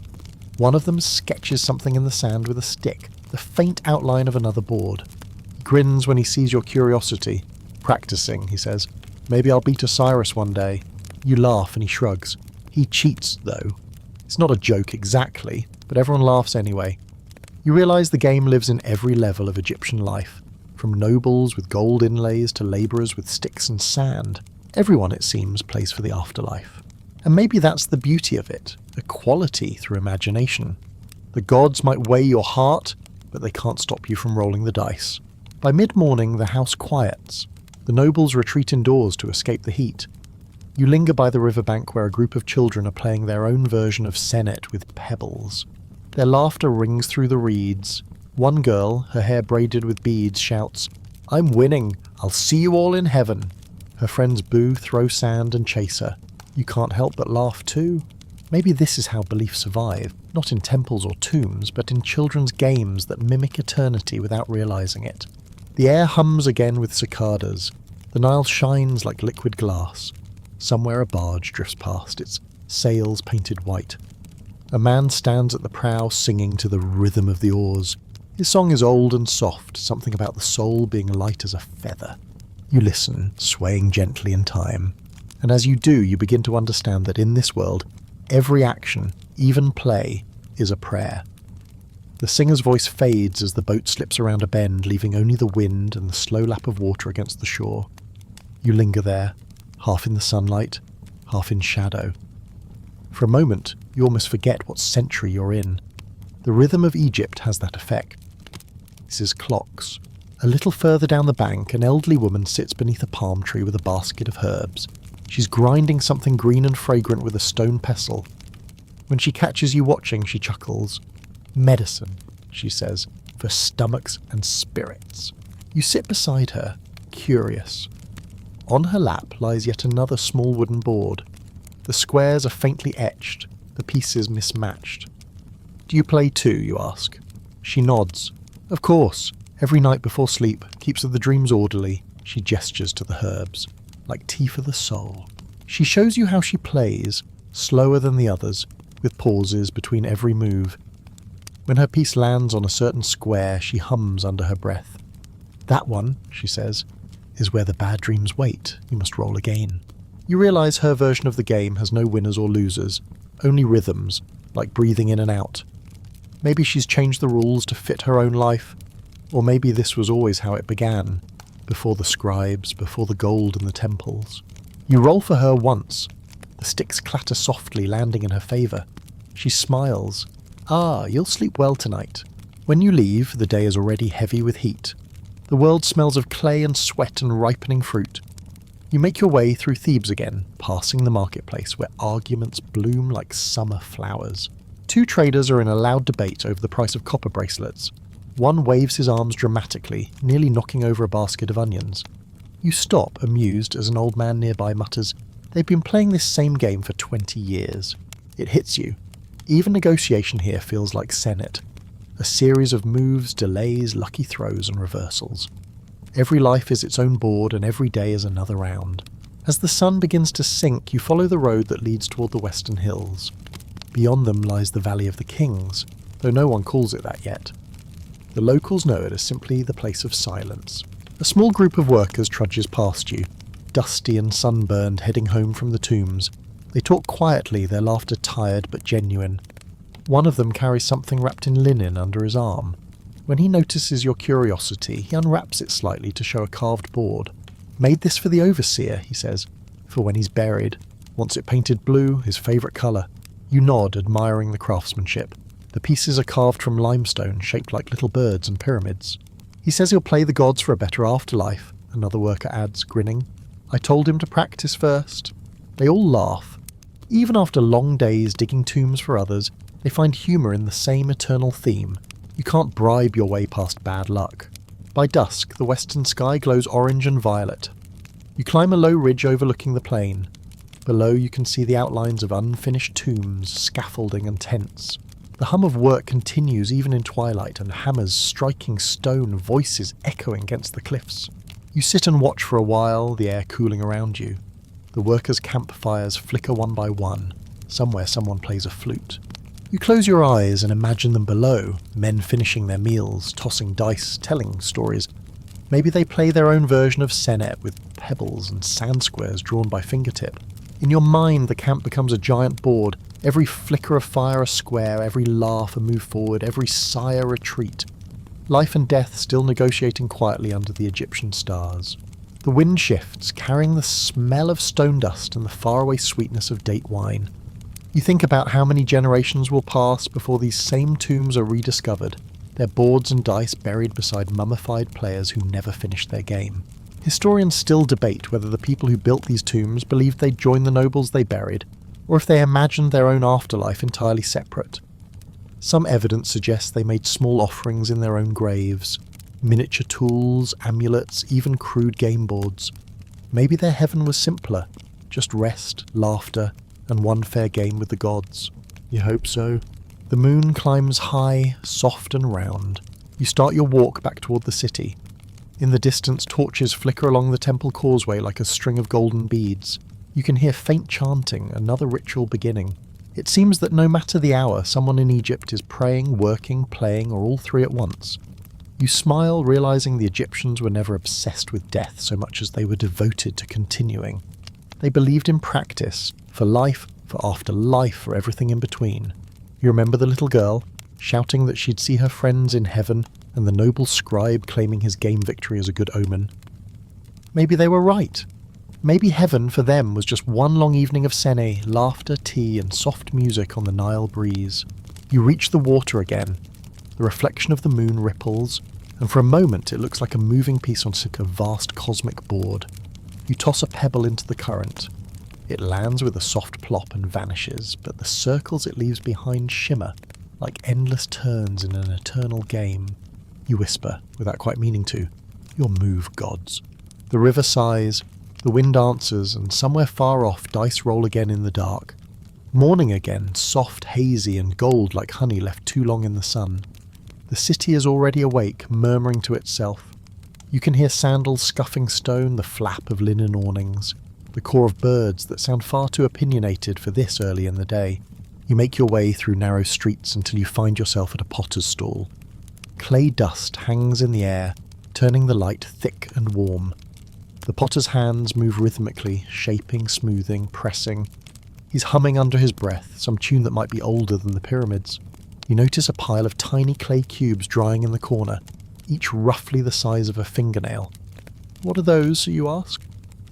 One of them sketches something in the sand with a stick, the faint outline of another board. He grins when he sees your curiosity. Practicing, he says. Maybe I'll beat Osiris one day. You laugh and he shrugs. He cheats, though. It's not a joke exactly, but everyone laughs anyway. You realise the game lives in every level of Egyptian life, from nobles with gold inlays to labourers with sticks and sand. Everyone, it seems, plays for the afterlife. And maybe that's the beauty of it, equality through imagination. The gods might weigh your heart, but they can't stop you from rolling the dice. By mid-morning, the house quiets. The nobles retreat indoors to escape the heat. You linger by the riverbank where a group of children are playing their own version of Senet with pebbles. Their laughter rings through the reeds. One girl, her hair braided with beads, shouts, "I'm winning! I'll see you all in heaven!" Her friends boo, throw sand and chase her. You can't help but laugh too. Maybe this is how beliefs survive, not in temples or tombs, but in children's games that mimic eternity without realising it. The air hums again with cicadas. The Nile shines like liquid glass. Somewhere a barge drifts past, its sails painted white. A man stands at the prow singing to the rhythm of the oars. His song is old and soft, something about the soul being light as a feather. You listen, swaying gently in time. And as you do, you begin to understand that in this world, every action, even play, is a prayer. The singer's voice fades as the boat slips around a bend, leaving only the wind and the slow lap of water against the shore. You linger there, half in the sunlight, half in shadow. For a moment, you almost forget what century you're in. The rhythm of Egypt has that effect. This is clocks. A little further down the bank, an elderly woman sits beneath a palm tree with a basket of herbs. She's grinding something green and fragrant with a stone pestle. When she catches you watching, she chuckles. "Medicine," she says, "for stomachs and spirits." You sit beside her, curious. On her lap lies yet another small wooden board. The squares are faintly etched, the pieces mismatched. "Do you play too?" you ask. She nods. "Of course. Every night before sleep, keeps the dreams orderly." She gestures to the herbs. "Like tea for the soul." She shows you how she plays, slower than the others, with pauses between every move. When her piece lands on a certain square, she hums under her breath. "That one," she says, "is where the bad dreams wait. You must roll again." You realise her version of the game has no winners or losers, only rhythms, like breathing in and out. Maybe she's changed the rules to fit her own life, or maybe this was always how it began, before the scribes, before the gold and the temples. You roll for her once. The sticks clatter softly, landing in her favour. She smiles. "Ah, you'll sleep well tonight." When you leave, the day is already heavy with heat. The world smells of clay and sweat and ripening fruit. You make your way through Thebes again, passing the marketplace where arguments bloom like summer flowers. Two traders are in a loud debate over the price of copper bracelets. One waves his arms dramatically, nearly knocking over a basket of onions. You stop, amused, as an old man nearby mutters, "They've been playing this same game for 20 years. It hits you. Even negotiation here feels like Senet. A series of moves, delays, lucky throws and reversals. Every life is its own board and every day is another round. As the sun begins to sink, you follow the road that leads toward the western hills. Beyond them lies the Valley of the Kings, though no one calls it that yet. The locals know it as simply the place of silence. A small group of workers trudges past you, dusty and sunburned, heading home from the tombs. They talk quietly, their laughter tired but genuine. One of them carries something wrapped in linen under his arm. When he notices your curiosity, he unwraps it slightly to show a carved board. "Made this for the overseer," he says, "for when he's buried. Wants it painted blue, his favourite colour." You nod, admiring the craftsmanship. The pieces are carved from limestone, shaped like little birds and pyramids. "He says he'll play the gods for a better afterlife," another worker adds, grinning. "I told him to practice first." They all laugh. Even after long days digging tombs for others, they find humour in the same eternal theme. You can't bribe your way past bad luck. By dusk, the western sky glows orange and violet. You climb a low ridge overlooking the plain. Below you can see the outlines of unfinished tombs, scaffolding and tents. The hum of work continues even in twilight, and hammers striking stone, voices echoing against the cliffs. You sit and watch for a while, the air cooling around you. The workers' campfires flicker one by one. Somewhere someone plays a flute. You close your eyes and imagine them below, men finishing their meals, tossing dice, telling stories. Maybe they play their own version of senet with pebbles and sand squares drawn by fingertip. In your mind, the camp becomes a giant board, every flicker of fire a square, every laugh a move forward, every sigh a retreat. Life and death still negotiating quietly under the Egyptian stars. The wind shifts, carrying the smell of stone dust and the faraway sweetness of date wine. You think about how many generations will pass before these same tombs are rediscovered, their boards and dice buried beside mummified players who never finished their game. Historians still debate whether the people who built these tombs believed they'd join the nobles they buried, or if they imagined their own afterlife entirely separate. Some evidence suggests they made small offerings in their own graves, miniature tools, amulets, even crude game boards. Maybe their heaven was simpler, just rest, laughter, and one fair game with the gods. You hope so. The moon climbs high, soft and round. You start your walk back toward the city. In the distance, torches flicker along the temple causeway like a string of golden beads. You can hear faint chanting, another ritual beginning. It seems that no matter the hour, someone in Egypt is praying, working, playing, or all three at once. You smile, realizing the Egyptians were never obsessed with death so much as they were devoted to continuing. They believed in practice, for life, for afterlife, for everything in between. You remember the little girl, shouting that she'd see her friends in heaven, and the noble scribe claiming his game victory as a good omen. Maybe they were right. Maybe heaven for them was just one long evening of sene, laughter, tea, and soft music on the Nile breeze. You reach the water again. The reflection of the moon ripples, and for a moment it looks like a moving piece on a vast cosmic board. You toss a pebble into the current. It lands with a soft plop and vanishes, but the circles it leaves behind shimmer, like endless turns in an eternal game. You whisper, without quite meaning to, "Your move, gods." The river sighs, the wind answers, and somewhere far off dice roll again in the dark. Morning again, soft, hazy, and gold like honey left too long in the sun. The city is already awake, murmuring to itself. You can hear sandals scuffing stone, the flap of linen awnings, the caw of birds that sound far too opinionated for this early in the day. You make your way through narrow streets until you find yourself at a potter's stall. Clay dust hangs in the air, turning the light thick and warm. The potter's hands move rhythmically, shaping, smoothing, pressing. He's humming under his breath, some tune that might be older than the pyramids. You notice a pile of tiny clay cubes drying in the corner, each roughly the size of a fingernail. "What are those?" you ask.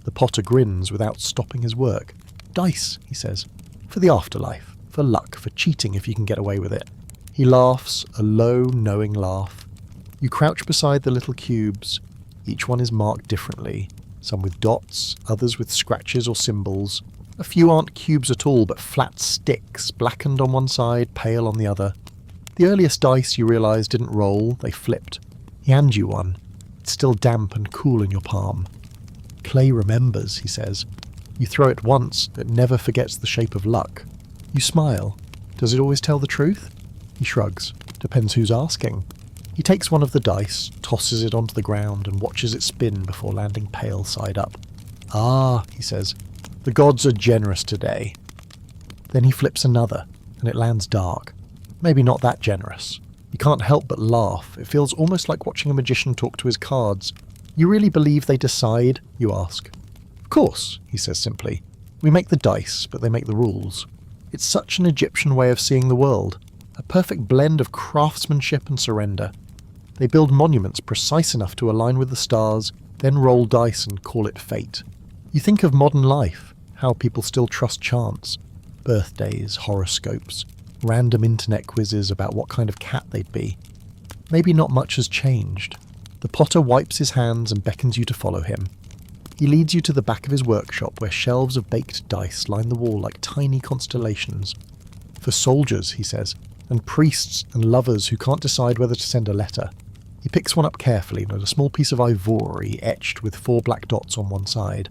The potter grins without stopping his work. "Dice," he says. "For the afterlife, for luck, for cheating if you can get away with it." He laughs, a low, knowing laugh. You crouch beside the little cubes. Each one is marked differently, some with dots, others with scratches or symbols. A few aren't cubes at all, but flat sticks, blackened on one side, pale on the other. The earliest dice, you realise, didn't roll, they flipped. He hands you one. It's still damp and cool in your palm. "Clay remembers," he says. You throw it once, it never forgets the shape of luck. You smile. Does it always tell the truth? He shrugs. Depends who's asking. He takes one of the dice, tosses it onto the ground, and watches it spin before landing pale side up. "Ah," he says, "the gods are generous today." Then he flips another, and it lands dark. Maybe not that generous. You can't help but laugh. It feels almost like watching a magician talk to his cards. "You really believe they decide?" you ask. "Of course," he says simply. "We make the dice, but they make the rules." It's such an Egyptian way of seeing the world. A perfect blend of craftsmanship and surrender. They build monuments precise enough to align with the stars, then roll dice and call it fate. You think of modern life, how people still trust chants. Birthdays, horoscopes, random internet quizzes about what kind of cat they'd be. Maybe not much has changed. The potter wipes his hands and beckons you to follow him. He leads you to the back of his workshop where shelves of baked dice line the wall like tiny constellations. "For soldiers," he says, "and priests and lovers who can't decide whether to send a letter." He picks one up carefully, and a small piece of ivory etched with 4 black dots on one side.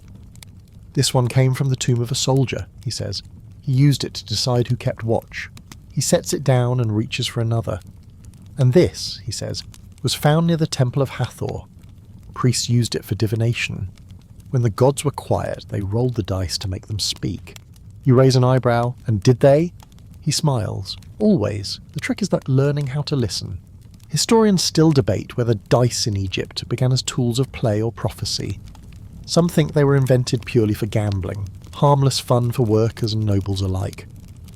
"This one came from the tomb of a soldier," he says. "He used it to decide who kept watch." He sets it down and reaches for another. And this, he says, was found near the Temple of Hathor. Priests used it for divination. When the gods were quiet, they rolled the dice to make them speak. You raise an eyebrow, and did they? He smiles. Always. The trick is that learning how to listen. Historians still debate whether dice in Egypt began as tools of play or prophecy. Some think they were invented purely for gambling, harmless fun for workers and nobles alike.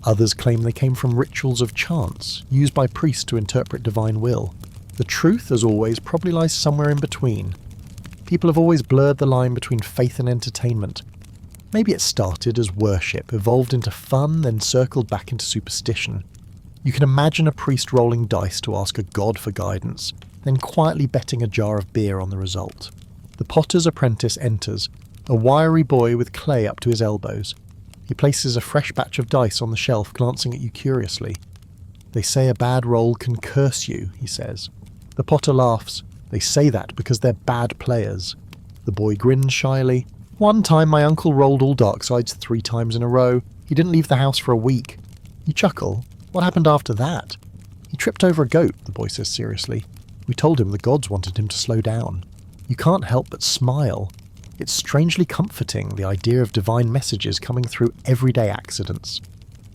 Others claim they came from rituals of chants, used by priests to interpret divine will. The truth, as always, probably lies somewhere in between. People have always blurred the line between faith and entertainment. Maybe it started as worship, evolved into fun, then circled back into superstition. You can imagine a priest rolling dice to ask a god for guidance, then quietly betting a jar of beer on the result. The potter's apprentice enters, a wiry boy with clay up to his elbows. He places a fresh batch of dice on the shelf, glancing at you curiously. They say a bad roll can curse you, he says. The potter laughs. They say that because they're bad players. The boy grins shyly. One time my uncle rolled all dark sides 3 times in a row. He didn't leave the house for a week. You chuckle. What happened after that? He tripped over a goat, the boy says seriously. We told him the gods wanted him to slow down. You can't help but smile. It's strangely comforting, the idea of divine messages coming through everyday accidents.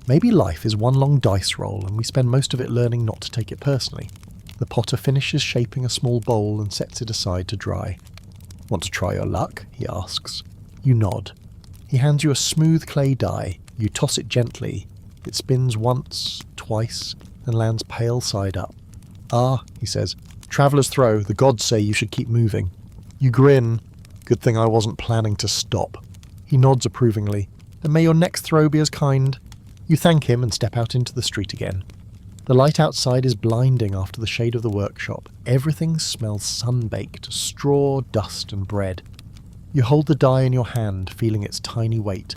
Maybe life is one long dice roll and we spend most of it learning not to take it personally. The potter finishes shaping a small bowl and sets it aside to dry. Want to try your luck? He asks. You nod. He hands you a smooth clay die. You toss it gently. It spins once, twice, and lands pale side up. Ah, he says, traveller's throw, the gods say you should keep moving. You grin. Good thing I wasn't planning to stop. He nods approvingly. And may your next throw be as kind. You thank him and step out into the street again. The light outside is blinding after the shade of the workshop. Everything smells sun-baked, straw, dust and bread. You hold the die in your hand, feeling its tiny weight.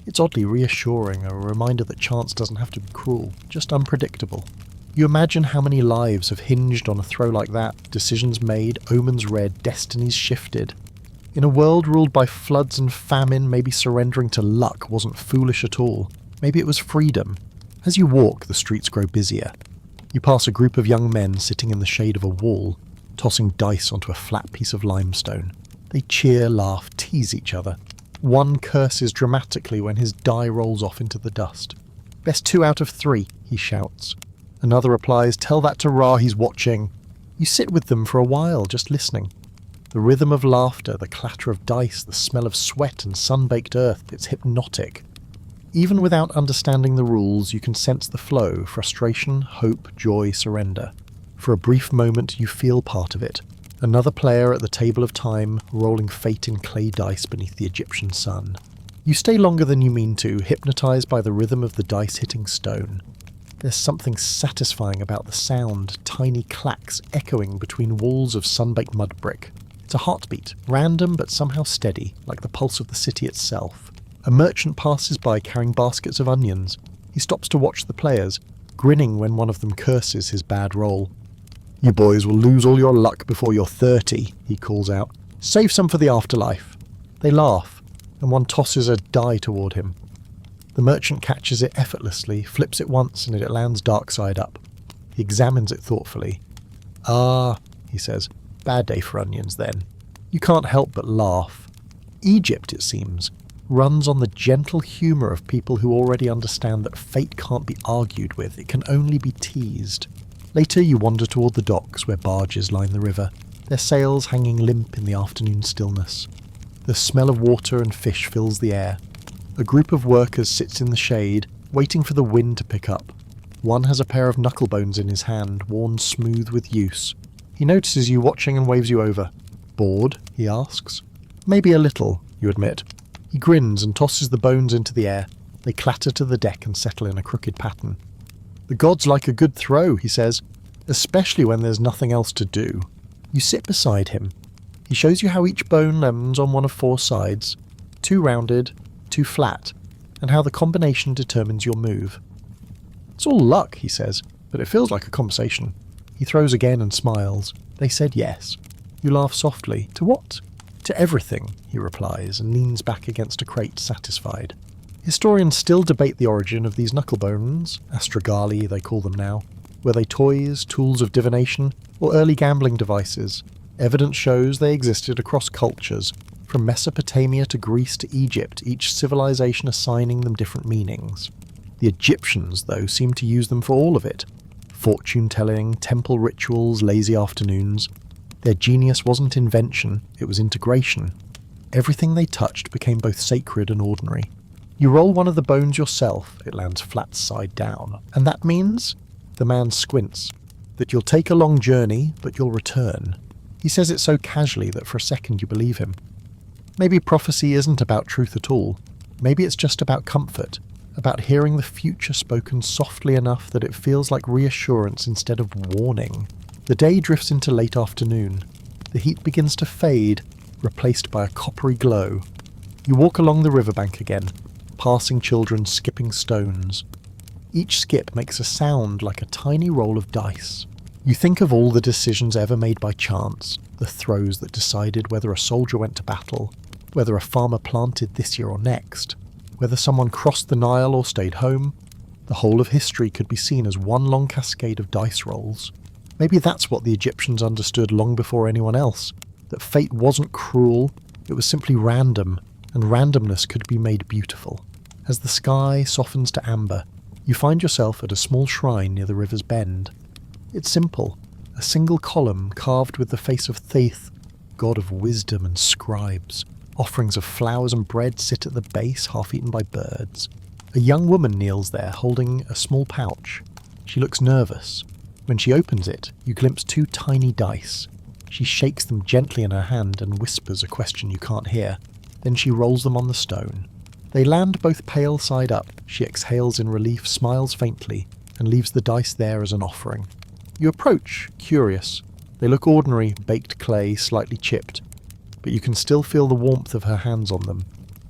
It's oddly reassuring, a reminder that chance doesn't have to be cruel, just unpredictable. You imagine how many lives have hinged on a throw like that, decisions made, omens read, destinies shifted. In a world ruled by floods and famine, maybe surrendering to luck wasn't foolish at all. Maybe it was freedom. As you walk, the streets grow busier. You pass a group of young men sitting in the shade of a wall, tossing dice onto a flat piece of limestone. They cheer, laugh, tease each other. One curses dramatically when his die rolls off into the dust. Best 2 out of 3, he shouts. Another replies, tell that to Ra, he's watching. You sit with them for a while, just listening. The rhythm of laughter, the clatter of dice, the smell of sweat and sun-baked earth, it's hypnotic. Even without understanding the rules, you can sense the flow, frustration, hope, joy, surrender. For a brief moment, you feel part of it. Another player at the table of time, rolling fate in clay dice beneath the Egyptian sun. You stay longer than you mean to, hypnotized by the rhythm of the dice hitting stone. There's something satisfying about the sound, tiny clacks echoing between walls of sun-baked mud brick. It's a heartbeat, random but somehow steady, like the pulse of the city itself. A merchant passes by carrying baskets of onions. He stops to watch the players, grinning when one of them curses his bad roll. You boys will lose all your luck before you're 30, he calls out. Save some for the afterlife. They laugh, and one tosses a die toward him. The merchant catches it effortlessly, flips it once, and it lands dark side up. He examines it thoughtfully. Ah, he says, bad day for onions then. You can't help but laugh. Egypt, it seems, runs on the gentle humour of people who already understand that fate can't be argued with, it can only be teased. Later you wander toward the docks where barges line the river, their sails hanging limp in the afternoon stillness. The smell of water and fish fills the air. A group of workers sits in the shade, waiting for the wind to pick up. One has a pair of knucklebones in his hand, worn smooth with use. He notices you watching and waves you over. Bored? He asks. Maybe a little, you admit. He grins and tosses the bones into the air. They clatter to the deck and settle in a crooked pattern. The gods like a good throw, he says, especially when there's nothing else to do. You sit beside him. He shows you how each bone lands on one of 4 sides, 2 rounded, 2 flat, and how the combination determines your move. It's all luck, he says, but it feels like a conversation. He throws again and smiles. They said yes. You laugh softly. To what? To everything, he replies, and leans back against a crate, satisfied. Historians still debate the origin of these knucklebones, astragali they call them now. Were they toys, tools of divination, or early gambling devices? Evidence shows they existed across cultures, from Mesopotamia to Greece to Egypt, each civilization assigning them different meanings. The Egyptians, though, seemed to use them for all of it. Fortune-telling, temple rituals, lazy afternoons. Their genius wasn't invention, it was integration. Everything they touched became both sacred and ordinary. You roll one of the bones yourself, it lands flat side down. And that means, the man squints, that you'll take a long journey, but you'll return. He says it so casually that for a second you believe him. Maybe prophecy isn't about truth at all. Maybe it's just about comfort, about hearing the future spoken softly enough that it feels like reassurance instead of warning. The day drifts into late afternoon. The heat begins to fade, replaced by a coppery glow. You walk along the riverbank again, passing children skipping stones. Each skip makes a sound like a tiny roll of dice. You think of all the decisions ever made by chance, the throws that decided whether a soldier went to battle, whether a farmer planted this year or next, whether someone crossed the Nile or stayed home. The whole of history could be seen as one long cascade of dice rolls. Maybe that's what the Egyptians understood long before anyone else, that fate wasn't cruel, it was simply random, and randomness could be made beautiful. As the sky softens to amber, you find yourself at a small shrine near the river's bend. It's simple, a single column carved with the face of Theith, god of wisdom and scribes. Offerings of flowers and bread sit at the base, half eaten by birds. A young woman kneels there, holding a small pouch. She looks nervous. When she opens it, you glimpse 2 tiny dice. She shakes them gently in her hand and whispers a question you can't hear. Then she rolls them on the stone. They land both pale side up. She exhales in relief, smiles faintly, and leaves the dice there as an offering. You approach, curious. They look ordinary, baked clay, slightly chipped, but you can still feel the warmth of her hands on them.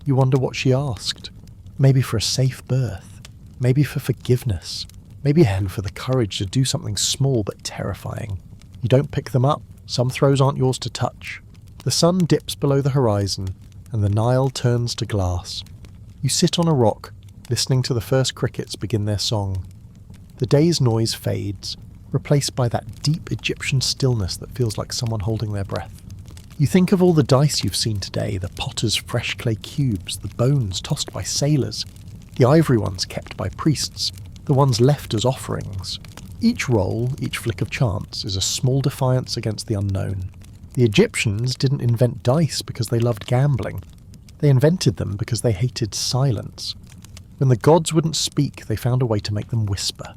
You wonder what she asked. Maybe for a safe birth. Maybe for forgiveness. Maybe for the courage to do something small but terrifying. You don't pick them up. Some throws aren't yours to touch. The sun dips below the horizon, and the Nile turns to glass. You sit on a rock, listening to the first crickets begin their song. The day's noise fades, replaced by that deep Egyptian stillness that feels like someone holding their breath. You think of all the dice you've seen today, the potter's fresh clay cubes, the bones tossed by sailors, the ivory ones kept by priests, the ones left as offerings. Each roll, each flick of chance, is a small defiance against the unknown. The Egyptians didn't invent dice because they loved gambling. They invented them because they hated silence. When the gods wouldn't speak, they found a way to make them whisper.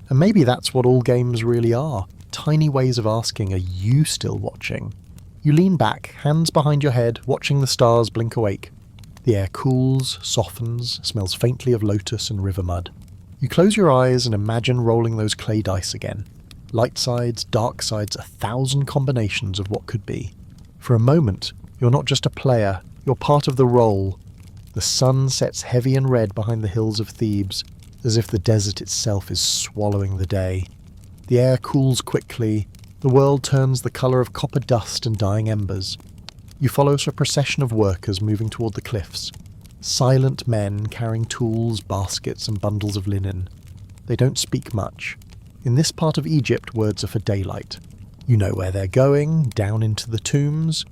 And maybe that's what all games really are, tiny ways of asking, are you still watching? You lean back, hands behind your head, watching the stars blink awake. The air cools, softens, smells faintly of lotus and river mud. You close your eyes and imagine rolling those clay dice again. Light sides, dark sides, 1,000 combinations of what could be. For a moment, you're not just a player, you're part of the roll. The sun sets heavy and red behind the hills of Thebes, as if the desert itself is swallowing the day. The air cools quickly, the world turns the colour of copper dust and dying embers. You follow a procession of workers moving toward the cliffs. Silent men carrying tools, baskets and bundles of linen. They don't speak much. In this part of Egypt, words are for daylight. You know where they're going, down into the tombs.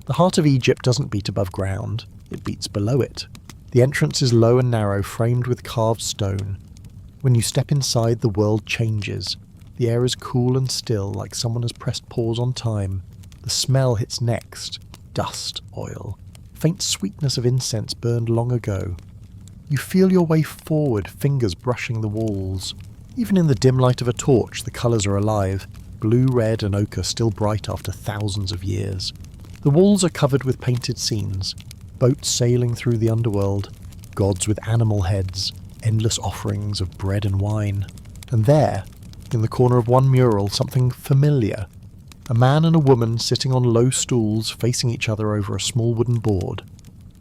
The heart of Egypt doesn't beat above ground, it beats below it. The entrance is low and narrow, framed with carved stone. When you step inside, the world changes. The air is cool and still, like someone has pressed pause on time. The smell hits next. Dust, oil. Faint sweetness of incense burned long ago. You feel your way forward, fingers brushing the walls. Even in the dim light of a torch, the colours are alive. Blue, red and ochre still bright after thousands of years. The walls are covered with painted scenes. Boats sailing through the underworld. Gods with animal heads. Endless offerings of bread and wine. And there, in the corner of one mural, something familiar. A man and a woman sitting on low stools facing each other over a small wooden board.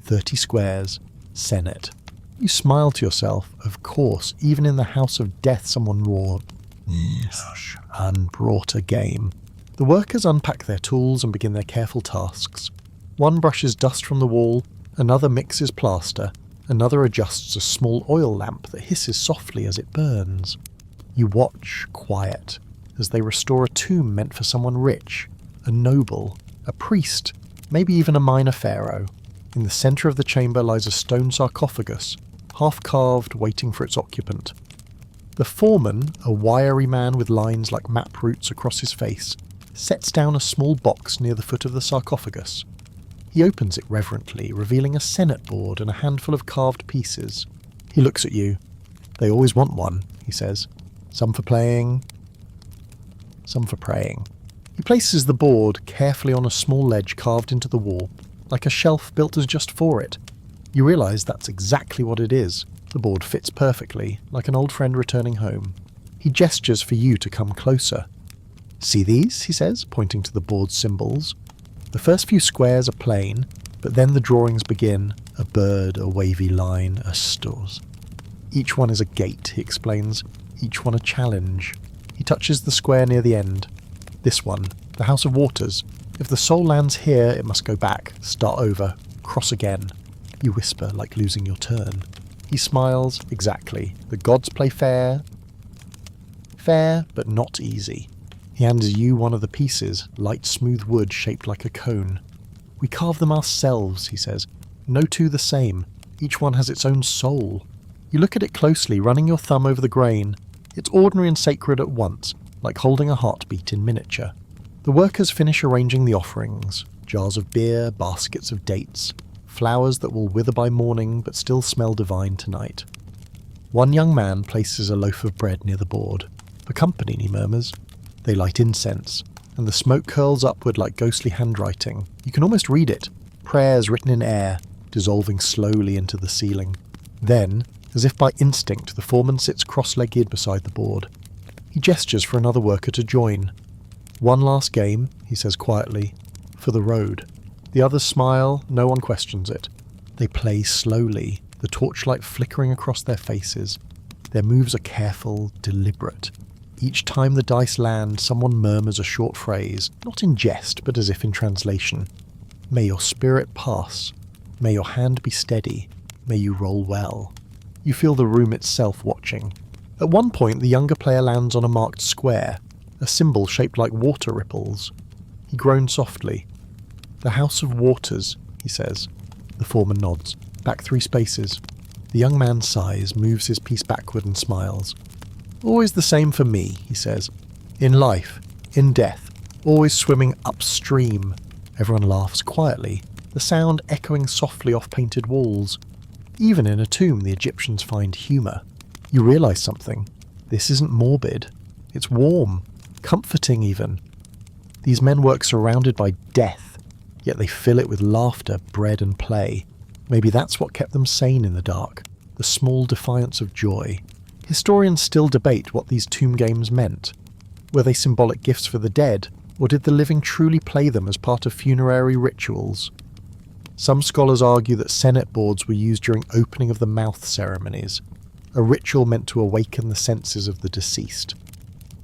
30 squares. Senate. You smile to yourself. Of course, even in the house of death someone roared, "Yes," and brought a game. The workers unpack their tools and begin their careful tasks. One brushes dust from the wall, another mixes plaster, Another adjusts a small oil lamp that hisses softly as it burns. You watch, quiet, as they restore a tomb meant for someone rich, a noble, a priest, maybe even a minor pharaoh. In the centre of the chamber lies a stone sarcophagus, half-carved, waiting for its occupant. The foreman, a wiry man with lines like map routes across his face, sets down a small box near the foot of the sarcophagus. He opens it reverently, revealing a senate board and a handful of carved pieces. He looks at you. "They always want one," he says. "Some for playing, some for praying." He places the board carefully on a small ledge carved into the wall, like a shelf built as just for it. You realise that's exactly what it is. The board fits perfectly, like an old friend returning home. He gestures for you to come closer. "See these?" he says, pointing to the board's symbols. The first few squares are plain, but then the drawings begin. A bird, a wavy line, a stars. Each one is a gate, he explains. Each one a challenge. He touches the square near the end. This one, the House of Waters. If the soul lands here, it must go back, start over, cross again. You whisper, like losing your turn. He smiles. Exactly. The gods play fair. Fair, but not easy. He hands you one of the pieces, light smooth wood shaped like a cone. "We carve them ourselves," he says. "No two the same. Each one has its own soul." You look at it closely, running your thumb over the grain. It's ordinary and sacred at once, like holding a heartbeat in miniature. The workers finish arranging the offerings. Jars of beer, baskets of dates, flowers that will wither by morning but still smell divine tonight. One young man places a loaf of bread near the board. "For company," he murmurs. They light incense, and the smoke curls upward like ghostly handwriting. You can almost read it. Prayers written in air, dissolving slowly into the ceiling. Then, as if by instinct, the foreman sits cross-legged beside the board. He gestures for another worker to join. "One last game," he says quietly, "for the road." The others smile, no one questions it. They play slowly, the torchlight flickering across their faces. Their moves are careful, deliberate. Each time the dice land, someone murmurs a short phrase, not in jest, but as if in translation. "May your spirit pass. May your hand be steady. May you roll well." You feel the room itself watching. At one point, the younger player lands on a marked square, a symbol shaped like water ripples. He groans softly. "The House of Waters," he says. The foreman nods. "Back 3 spaces." The young man sighs, moves his piece backward and smiles. "Always the same for me," he says. "In life, in death, always swimming upstream." Everyone laughs quietly, the sound echoing softly off painted walls. Even in a tomb, the Egyptians find humour. You realise something. This isn't morbid. It's warm, comforting even. These men work surrounded by death, yet they fill it with laughter, bread and play. Maybe that's what kept them sane in the dark, the small defiance of joy. Historians still debate what these tomb games meant. Were they symbolic gifts for the dead, or did the living truly play them as part of funerary rituals? Some scholars argue that senate boards were used during opening of the mouth ceremonies, a ritual meant to awaken the senses of the deceased.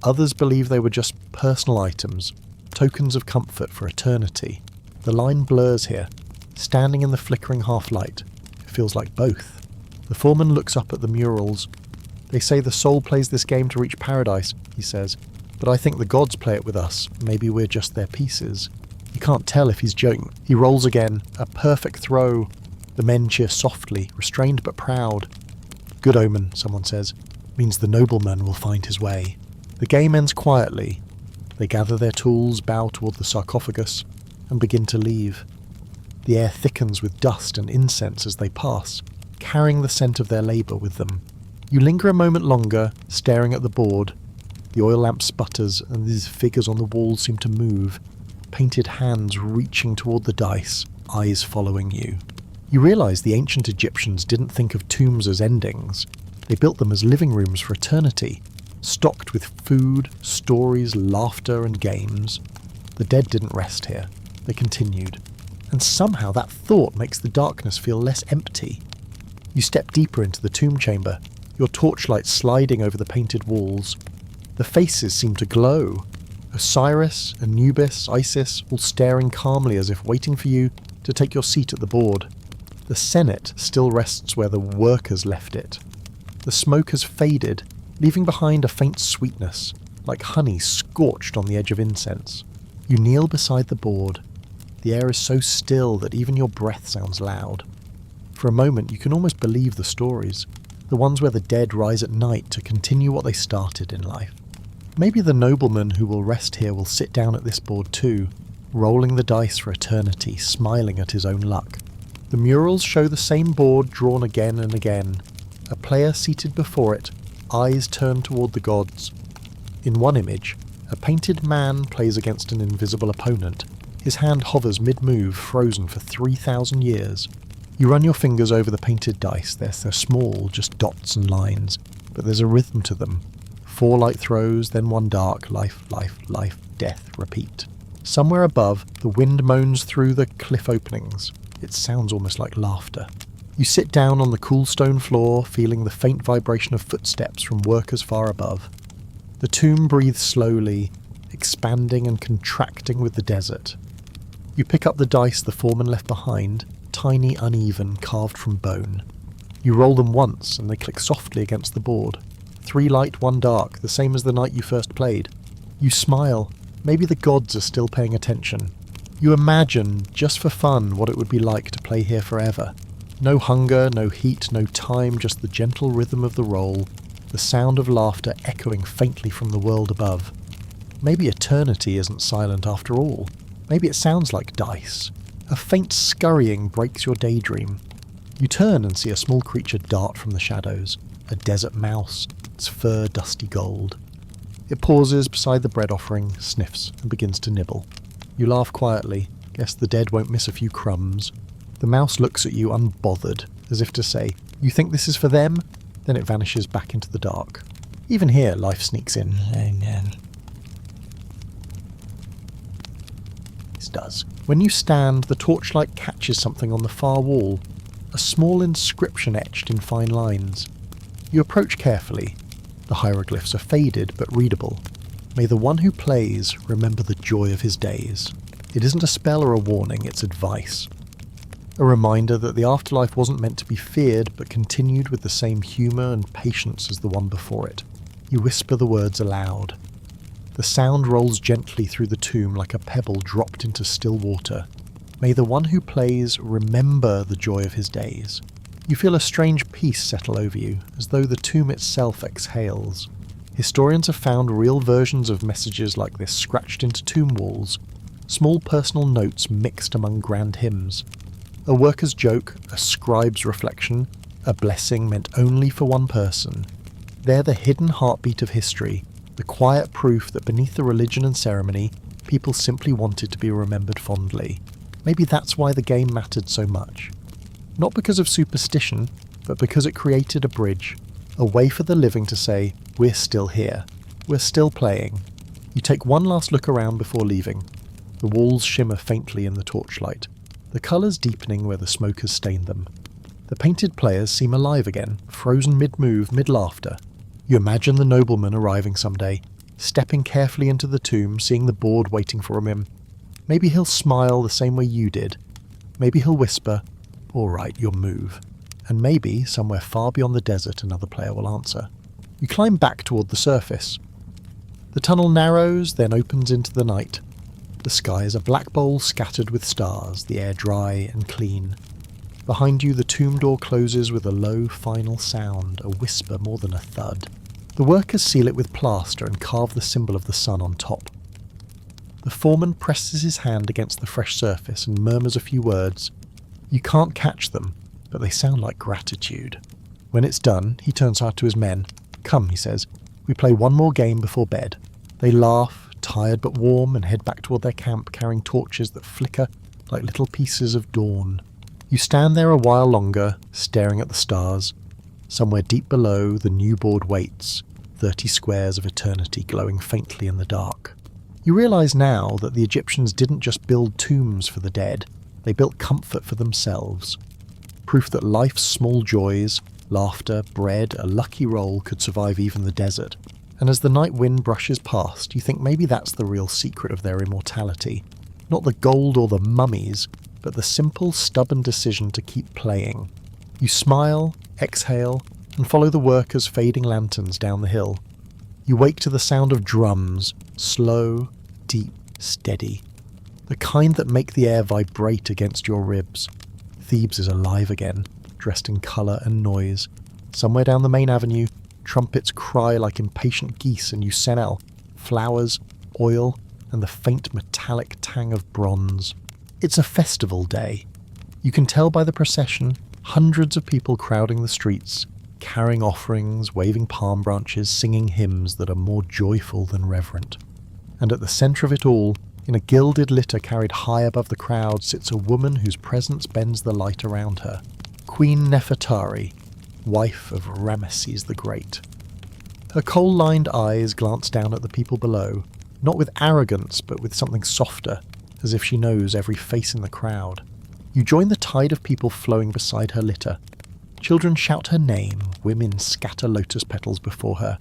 Others believe they were just personal items, tokens of comfort for eternity. The line blurs here. Standing in the flickering half-light, it feels like both. The foreman looks up at the murals. "They say the soul plays this game to reach paradise," he says, "but I think the gods play it with us. Maybe we're just their pieces." You can't tell if he's joking. He rolls again. A perfect throw. The men cheer softly, restrained but proud. "Good omen," someone says. "Means the nobleman will find his way." The game ends quietly. They gather their tools, bow toward the sarcophagus, and begin to leave. The air thickens with dust and incense as they pass, carrying the scent of their labour with them. You linger a moment longer, staring at the board. The oil lamp sputters, and these figures on the wall seem to move. Painted hands reaching toward the dice, eyes following you. You realise the ancient Egyptians didn't think of tombs as endings. They built them as living rooms for eternity, stocked with food, stories, laughter and games. The dead didn't rest here. They continued. And somehow that thought makes the darkness feel less empty. You step deeper into the tomb chamber, your torchlight sliding over the painted walls. The faces seem to glow. Osiris, Anubis, Isis, all staring calmly as if waiting for you to take your seat at the board. The Senate still rests where the workers left it. The smoke has faded, leaving behind a faint sweetness, like honey scorched on the edge of incense. You kneel beside the board. The air is so still that even your breath sounds loud. For a moment you can almost believe the stories, the ones where the dead rise at night to continue what they started in life. Maybe the nobleman who will rest here will sit down at this board too, rolling the dice for eternity, smiling at his own luck. The murals show the same board drawn again and again, a player seated before it, eyes turned toward the gods. In one image, a painted man plays against an invisible opponent. His hand hovers mid-move, frozen for 3,000 years. You run your fingers over the painted dice. They're so small, just dots and lines, but there's a rhythm to them. 4 light throws, then 1 dark, life, life, life, death, repeat. Somewhere above, the wind moans through the cliff openings. It sounds almost like laughter. You sit down on the cool stone floor, feeling the faint vibration of footsteps from workers far above. The tomb breathes slowly, expanding and contracting with the desert. You pick up the dice the foreman left behind, tiny, uneven, carved from bone. You roll them once and they click softly against the board. 3 light, 1 dark, the same as the night you first played. You smile. Maybe the gods are still paying attention. You imagine, just for fun, what it would be like to play here forever. No hunger, no heat, no time, just the gentle rhythm of the roll, the sound of laughter echoing faintly from the world above. Maybe eternity isn't silent after all. Maybe it sounds like dice. A faint scurrying breaks your daydream. You turn and see a small creature dart from the shadows, a desert mouse, its fur dusty gold. It pauses beside the bread offering, sniffs, and begins to nibble. You laugh quietly, guess the dead won't miss a few crumbs. The mouse looks at you unbothered, as if to say, "You think this is for them?" Then it vanishes back into the dark. Even here, life sneaks in. It does. When you stand, the torchlight catches something on the far wall, a small inscription etched in fine lines. You approach carefully. The hieroglyphs are faded but readable. May the one who plays remember the joy of his days. It isn't a spell or a warning, it's advice. A reminder that the afterlife wasn't meant to be feared, but continued with the same humour and patience as the one before it. You whisper the words aloud. The sound rolls gently through the tomb like a pebble dropped into still water. May the one who plays remember the joy of his days. You feel a strange peace settle over you, as though the tomb itself exhales. Historians have found real versions of messages like this scratched into tomb walls, small personal notes mixed among grand hymns. A worker's joke, a scribe's reflection, a blessing meant only for one person. They're the hidden heartbeat of history, the quiet proof that beneath the religion and ceremony, people simply wanted to be remembered fondly. Maybe that's why the game mattered so much. Not because of superstition, but because it created a bridge, a way for the living to say, "We're still here. We're still playing." You take one last look around before leaving. The walls shimmer faintly in the torchlight, the colours deepening where the smoke has stained them. The painted players seem alive again, frozen mid-move, mid-laughter. You imagine the nobleman arriving someday, stepping carefully into the tomb, seeing the board waiting for him. Maybe he'll smile the same way you did. Maybe he'll whisper, "All right, your move." And maybe, somewhere far beyond the desert, another player will answer. You climb back toward the surface. The tunnel narrows, then opens into the night. The sky is a black bowl scattered with stars, the air dry and clean. Behind you, the tomb door closes with a low, final sound, a whisper more than a thud. The workers seal it with plaster and carve the symbol of the sun on top. The foreman presses his hand against the fresh surface and murmurs a few words. You can't catch them, but they sound like gratitude. When it's done, he turns out to his men. "Come," he says, "we play one more game before bed." They laugh, tired but warm, and head back toward their camp carrying torches that flicker like little pieces of dawn. You stand there a while longer, staring at the stars. Somewhere deep below, the new board waits, 30 squares of eternity glowing faintly in the dark. You realise now that the Egyptians didn't just build tombs for the dead, they built comfort for themselves. Proof that life's small joys, laughter, bread, a lucky roll could survive even the desert. And as the night wind brushes past, you think maybe that's the real secret of their immortality. Not the gold or the mummies, but the simple, stubborn decision to keep playing. You smile, exhale, and follow the workers' fading lanterns down the hill. You wake to the sound of drums, slow, deep, steady. The kind that make the air vibrate against your ribs. Thebes is alive again, dressed in colour and noise. Somewhere down the main avenue, trumpets cry like impatient geese in Usenel, flowers, oil, and the faint metallic tang of bronze. It's a festival day. You can tell by the procession, hundreds of people crowding the streets, carrying offerings, waving palm branches, singing hymns that are more joyful than reverent. And at the centre of it all, in a gilded litter carried high above the crowd, sits a woman whose presence bends the light around her. Queen Nefertari, wife of Ramesses the Great. Her coal-lined eyes glance down at the people below, not with arrogance but with something softer, as if she knows every face in the crowd. You join the tide of people flowing beside her litter. Children shout her name, women scatter lotus petals before her.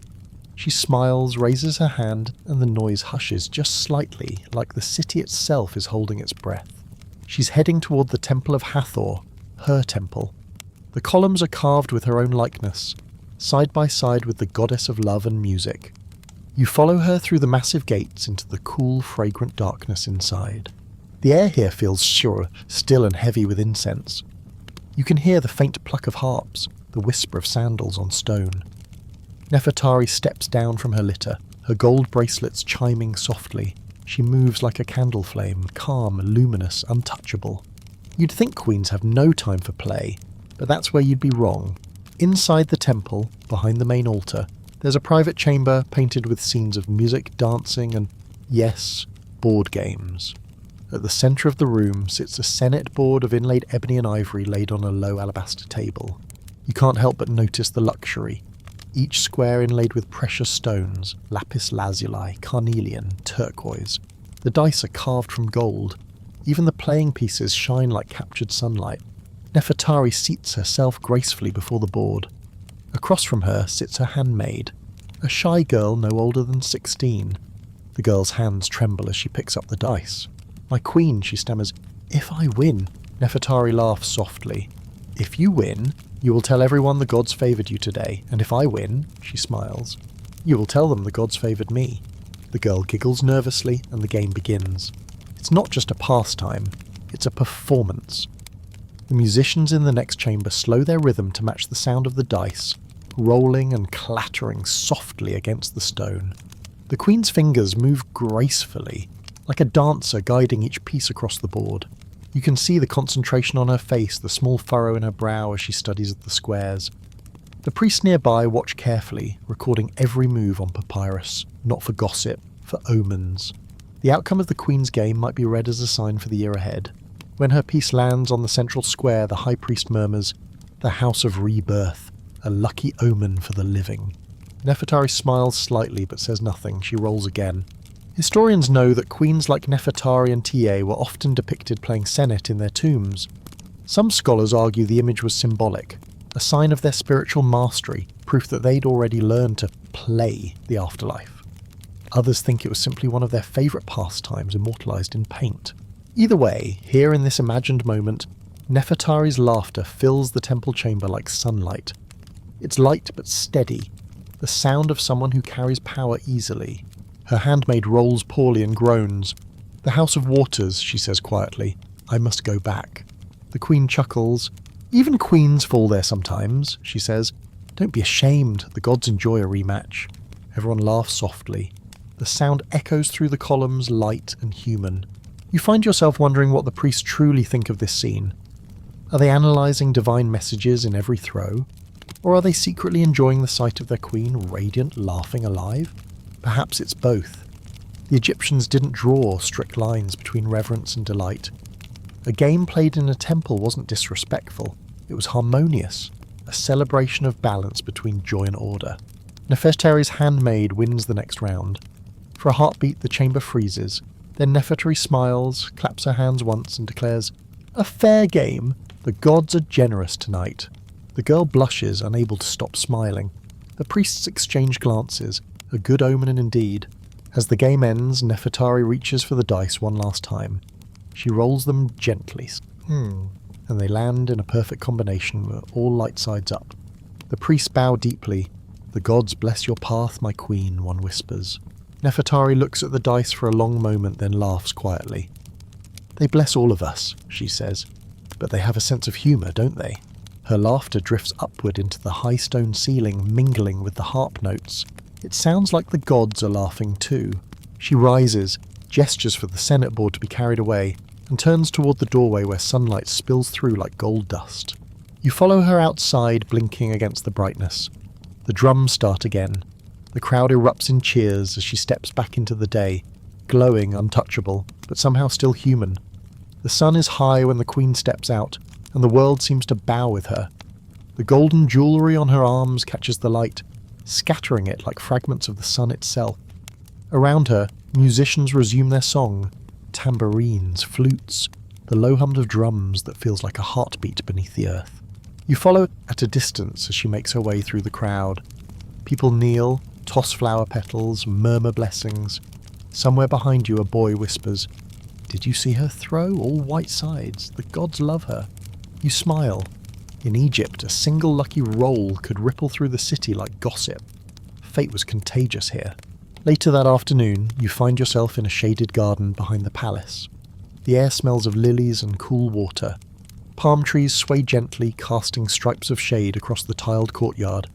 She smiles, raises her hand, and the noise hushes just slightly, like the city itself is holding its breath. She's heading toward the Temple of Hathor, her temple. The columns are carved with her own likeness, side by side with the goddess of love and music. You follow her through the massive gates into the cool, fragrant darkness inside. The air here feels still and heavy with incense. You can hear the faint pluck of harps, the whisper of sandals on stone. Nefertari steps down from her litter, her gold bracelets chiming softly. She moves like a candle flame, calm, luminous, untouchable. You'd think queens have no time for play, but that's where you'd be wrong. Inside the temple, behind the main altar, there's a private chamber painted with scenes of music, dancing, and, yes, board games. At the centre of the room sits a senate board of inlaid ebony and ivory laid on a low alabaster table. You can't help but notice the luxury. Each square inlaid with precious stones, lapis lazuli, carnelian, turquoise. The dice are carved from gold. Even the playing pieces shine like captured sunlight. Nefertari seats herself gracefully before the board. Across from her sits her handmaid, a shy girl no older than 16. The girl's hands tremble as she picks up the dice. "My queen," she stammers. "If I win..." Nefertari laughs softly. "If you win, you will tell everyone the gods favoured you today, and if I win," she smiles, "you will tell them the gods favoured me." The girl giggles nervously, and the game begins. It's not just a pastime, it's a performance. The musicians in the next chamber slow their rhythm to match the sound of the dice, rolling and clattering softly against the stone. The queen's fingers move gracefully, like a dancer guiding each piece across the board. You can see the concentration on her face, the small furrow in her brow as she studies the squares. The priests nearby watch carefully, recording every move on papyrus, not for gossip, for omens. The outcome of the queen's game might be read as a sign for the year ahead. When her piece lands on the central square, the high priest murmurs, "The house of rebirth, a lucky omen for the living." Nefertari smiles slightly but says nothing. She rolls again. Historians know that queens like Nefertari and Ta were often depicted playing senet in their tombs. Some scholars argue the image was symbolic, a sign of their spiritual mastery, proof that they'd already learned to play the afterlife. Others think it was simply one of their favourite pastimes immortalised in paint. Either way, here in this imagined moment, Nefertari's laughter fills the temple chamber like sunlight. It's light but steady, the sound of someone who carries power easily. Her handmaid rolls poorly and groans. "The House of Waters," she says quietly. "I must go back." The queen chuckles. "Even queens fall there sometimes," she says. "Don't be ashamed, the gods enjoy a rematch." Everyone laughs softly. The sound echoes through the columns, light and human. You find yourself wondering what the priests truly think of this scene. Are they analysing divine messages in every throw? Or are they secretly enjoying the sight of their queen radiant, laughing alive? Perhaps it's both. The Egyptians didn't draw strict lines between reverence and delight. A game played in a temple wasn't disrespectful. It was harmonious, a celebration of balance between joy and order. Nefertari's handmaid wins the next round. For a heartbeat, the chamber freezes. Then Nefertari smiles, claps her hands once, and declares, "A fair game. The gods are generous tonight." The girl blushes, unable to stop smiling. The priests exchange glances, a good omen indeed. As the game ends, Nefertari reaches for the dice one last time. She rolls them gently, And they land in a perfect combination where all light sides up. The priests bow deeply. "The gods bless your path, my queen," one whispers. Nefertari looks at the dice for a long moment, then laughs quietly. "They bless all of us," she says. "But they have a sense of humour, don't they?" Her laughter drifts upward into the high stone ceiling, mingling with the harp notes. It sounds like the gods are laughing too. She rises, gestures for the Senate board to be carried away, and turns toward the doorway where sunlight spills through like gold dust. You follow her outside, blinking against the brightness. The drums start again. The crowd erupts in cheers as she steps back into the day, glowing, untouchable, but somehow still human. The sun is high when the queen steps out, and the world seems to bow with her. The golden jewellery on her arms catches the light, scattering it like fragments of the sun itself. Around her, musicians resume their song. Tambourines, flutes, the low hum of drums that feels like a heartbeat beneath the earth. You follow at a distance as she makes her way through the crowd. People kneel, toss flower petals, murmur blessings. Somewhere behind you a boy whispers, "Did you see her throw? All white sides. The gods love her." You smile. In Egypt, a single lucky roll could ripple through the city like gossip. Fate was contagious here. Later that afternoon, you find yourself in a shaded garden behind the palace. The air smells of lilies and cool water. Palm trees sway gently, casting stripes of shade across the tiled courtyard.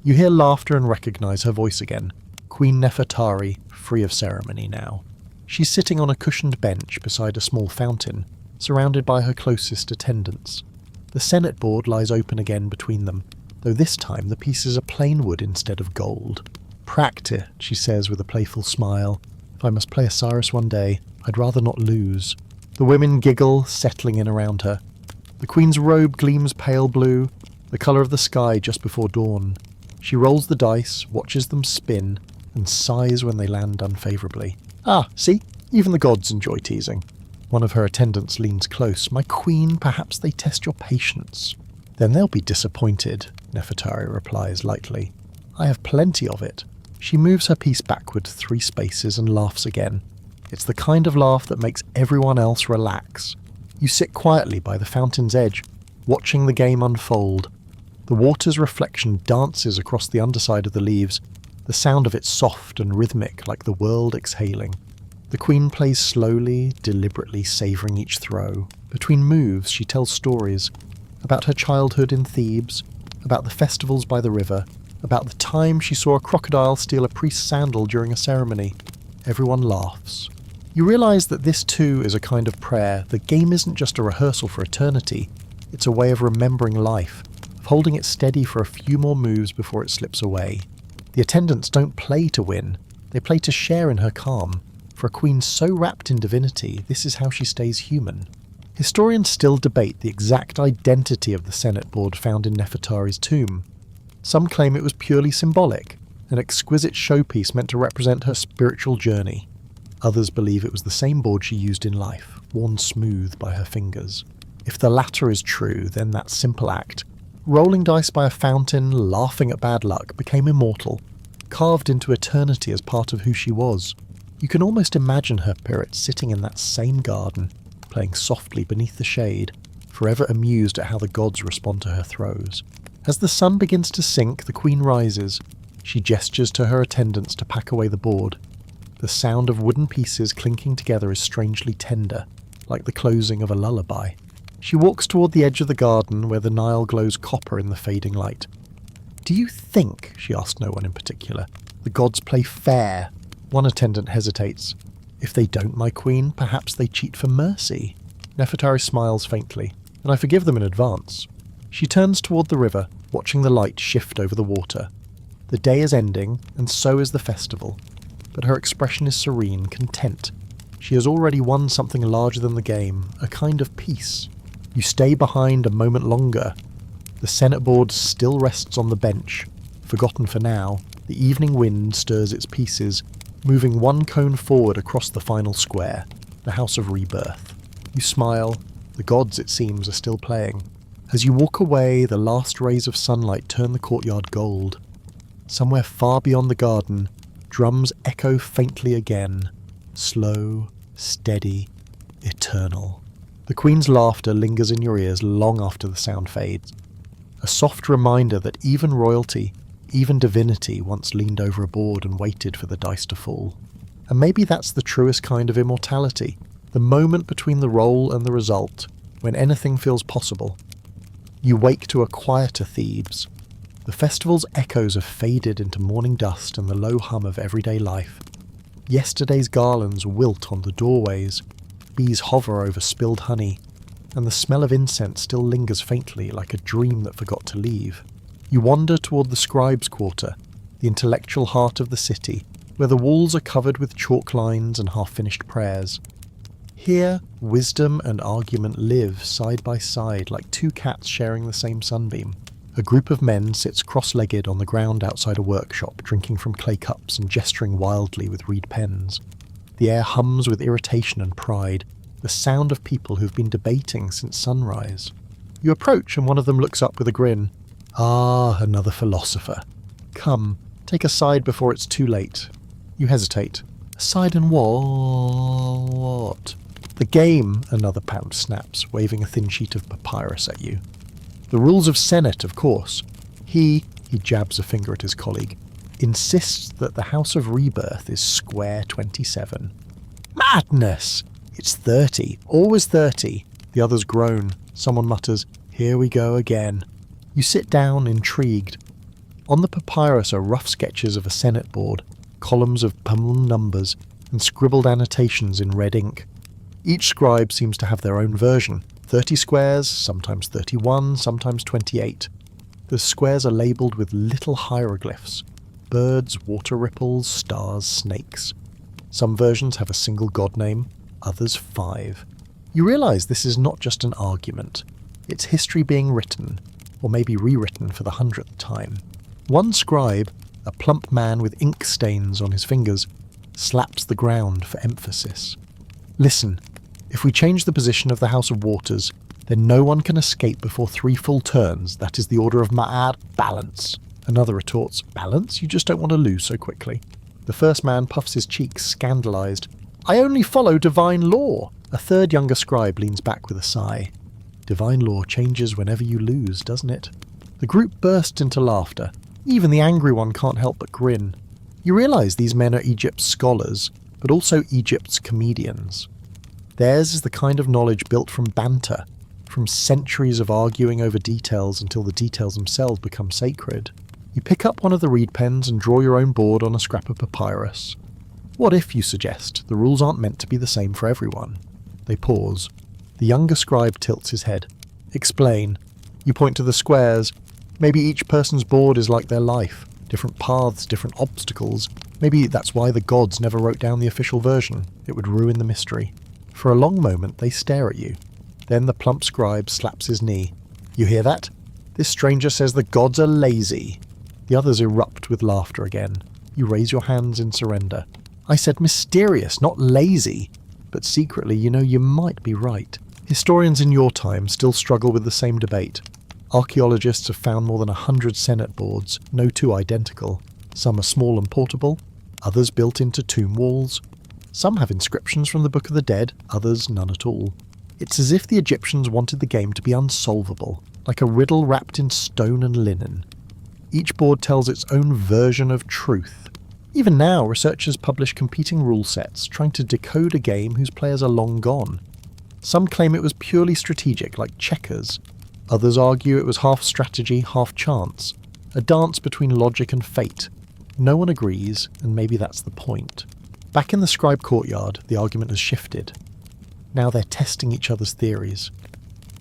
You hear laughter and recognize her voice again. Queen Nefertari, free of ceremony now. She's sitting on a cushioned bench beside a small fountain, surrounded by her closest attendants. The Senate board lies open again between them, though this time the pieces are plain wood instead of gold. "Practice," she says with a playful smile. "If I must play Osiris one day, I'd rather not lose." The women giggle, settling in around her. The queen's robe gleams pale blue, the colour of the sky just before dawn. She rolls the dice, watches them spin, and sighs when they land unfavourably. "Ah, see? Even the gods enjoy teasing." One of her attendants leans close. "My queen, perhaps they test your patience." "Then they'll be disappointed," Nefertari replies lightly. "I have plenty of it." She moves her piece backward 3 spaces and laughs again. It's the kind of laugh that makes everyone else relax. You sit quietly by the fountain's edge, watching the game unfold. The water's reflection dances across the underside of the leaves, the sound of it soft and rhythmic like the world exhaling. The queen plays slowly, deliberately savouring each throw. Between moves, she tells stories about her childhood in Thebes, about the festivals by the river, about the time she saw a crocodile steal a priest's sandal during a ceremony. Everyone laughs. You realise that this too is a kind of prayer. The game isn't just a rehearsal for eternity, it's a way of remembering life, of holding it steady for a few more moves before it slips away. The attendants don't play to win, they play to share in her calm. For a queen so wrapped in divinity, this is how she stays human. Historians still debate the exact identity of the Senate board found in Nefertari's tomb. Some claim it was purely symbolic, an exquisite showpiece meant to represent her spiritual journey. Others believe it was the same board she used in life, worn smooth by her fingers. If the latter is true, then that simple act, rolling dice by a fountain, laughing at bad luck, became immortal, carved into eternity as part of who she was. You can almost imagine her spirit sitting in that same garden, playing softly beneath the shade, forever amused at how the gods respond to her throws. As the sun begins to sink, the queen rises. She gestures to her attendants to pack away the board. The sound of wooden pieces clinking together is strangely tender, like the closing of a lullaby. She walks toward the edge of the garden where the Nile glows copper in the fading light. "Do you think," she asks no one in particular, "the gods play fair?" One attendant hesitates. "If they don't, my queen, perhaps they cheat for mercy." Nefertari smiles faintly, and I forgive them in advance. She turns toward the river, watching the light shift over the water. The day is ending, and so is the festival, but her expression is serene, content. She has already won something larger than the game, a kind of peace. You stay behind a moment longer. The Senate board still rests on the bench. Forgotten for now, the evening wind stirs its pieces, moving one cone forward across the final square, the House of Rebirth. You smile. The gods, it seems, are still playing. As you walk away, the last rays of sunlight turn the courtyard gold. Somewhere far beyond the garden, drums echo faintly again, slow, steady, eternal. The The Queen's laughter lingers in your ears long after the sound fades. A soft reminder that even royalty, even divinity once leaned over a board and waited for the dice to fall. And maybe that's the truest kind of immortality, the moment between the roll and the result, when anything feels possible. You wake to a quieter Thebes. The festival's echoes have faded into morning dust and the low hum of everyday life. Yesterday's garlands wilt on the doorways, bees hover over spilled honey, and the smell of incense still lingers faintly like a dream that forgot to leave. You wander toward the scribes' quarter, the intellectual heart of the city, where the walls are covered with chalk lines and half-finished prayers. Here, wisdom and argument live side by side like two cats sharing the same sunbeam. A group of men sits cross-legged on the ground outside a workshop, drinking from clay cups and gesturing wildly with reed pens. The air hums with irritation and pride, the sound of people who've been debating since sunrise. You approach and one of them looks up with a grin. Ah, another philosopher. Come, take a side before it's too late. You hesitate. A side in what? The game, another pound snaps, waving a thin sheet of papyrus at you. The rules of Senate, of course. He jabs a finger at his colleague, insists that the House of Rebirth is square 27. Madness! It's 30, always 30. The others groan. Someone mutters, "Here we go again." You sit down, intrigued. On the papyrus are rough sketches of a Senate board, columns of pummeled numbers, and scribbled annotations in red ink. Each scribe seems to have their own version. 30 squares, sometimes 31, sometimes 28. The squares are labelled with little hieroglyphs. Birds, water ripples, stars, snakes. Some versions have a single god name, others 5. You realise this is not just an argument. It's history being written, or maybe rewritten for the 100th time. One scribe, a plump man with ink stains on his fingers, slaps the ground for emphasis. Listen, if we change the position of the House of Waters, then no one can escape before 3 full turns. That is the order of Ma'ad. Balance. Another retorts, balance? You just don't want to lose so quickly. The first man puffs his cheeks, scandalised. I only follow divine law. A third younger scribe leans back with a sigh. Divine law changes whenever you lose, doesn't it? The group bursts into laughter. Even the angry one can't help but grin. You realise these men are Egypt's scholars, but also Egypt's comedians. Theirs is the kind of knowledge built from banter, from centuries of arguing over details until the details themselves become sacred. You pick up one of the reed pens and draw your own board on a scrap of papyrus. What if, you suggest, the rules aren't meant to be the same for everyone? They pause. The younger scribe tilts his head. Explain. You point to the squares. Maybe each person's board is like their life. Different paths, different obstacles. Maybe that's why the gods never wrote down the official version. It would ruin the mystery. For a long moment they stare at you. Then the plump scribe slaps his knee. You hear that? This stranger says the gods are lazy. The others erupt with laughter again. You raise your hands in surrender. I said mysterious, not lazy. But secretly, you know, you might be right. Historians in your time still struggle with the same debate. Archaeologists have found more than 100 Senate boards, no two identical. Some are small and portable, others built into tomb walls. Some have inscriptions from the Book of the Dead, others none at all. It's as if the Egyptians wanted the game to be unsolvable, like a riddle wrapped in stone and linen. Each board tells its own version of truth. Even now, researchers publish competing rule sets, trying to decode a game whose players are long gone. Some claim it was purely strategic, like checkers. Others argue it was half strategy, half chance. A dance between logic and fate. No one agrees, and maybe that's the point. Back in the scribe courtyard, the argument has shifted. Now they're testing each other's theories.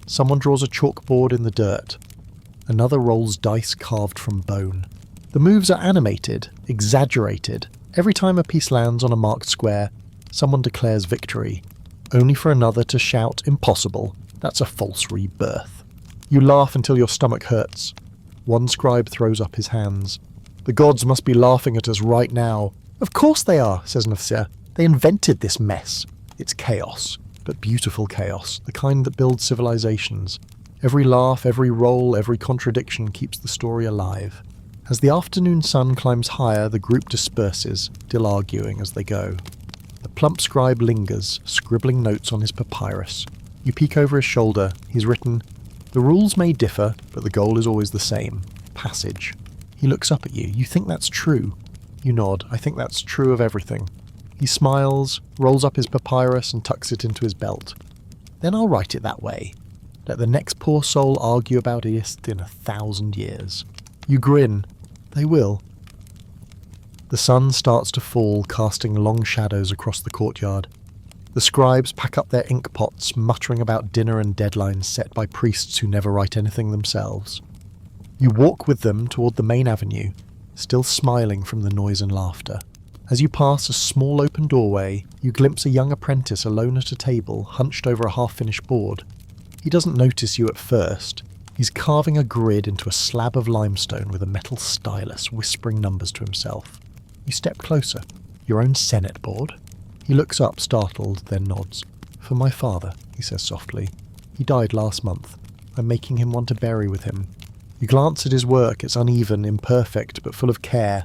Someone draws a chalkboard in the dirt. Another rolls dice carved from bone. The moves are animated, exaggerated. Every time a piece lands on a marked square, someone declares victory, only for another to shout, impossible, that's a false rebirth. You laugh until your stomach hurts. One scribe throws up his hands. The gods must be laughing at us right now. Of course they are, says Nafsia. They invented this mess. It's chaos, but beautiful chaos, the kind that builds civilizations. Every laugh, every roll, every contradiction keeps the story alive. As the afternoon sun climbs higher, the group disperses, still arguing as they go. The plump scribe lingers, scribbling notes on his papyrus. You peek over his shoulder. He's written, "The rules may differ, but the goal is always the same. Passage." He looks up at you. You think that's true. You nod. "I think that's true of everything." He smiles, rolls up his papyrus and tucks it into his belt. "Then I'll write it that way. Let the next poor soul argue about it in 1,000 years. You grin. They will. The sun starts to fall, casting long shadows across the courtyard. The scribes pack up their ink pots, muttering about dinner and deadlines set by priests who never write anything themselves. You walk with them toward the main avenue, still smiling from the noise and laughter. As you pass a small open doorway, you glimpse a young apprentice alone at a table, hunched over a half-finished board. He doesn't notice you at first. He's carving a grid into a slab of limestone with a metal stylus, whispering numbers to himself. You step closer. Your own Senate board? He looks up, startled, then nods. "For my father," he says softly. "He died last month. I'm making him one to bury with him." You glance at his work. It's uneven, imperfect, but full of care.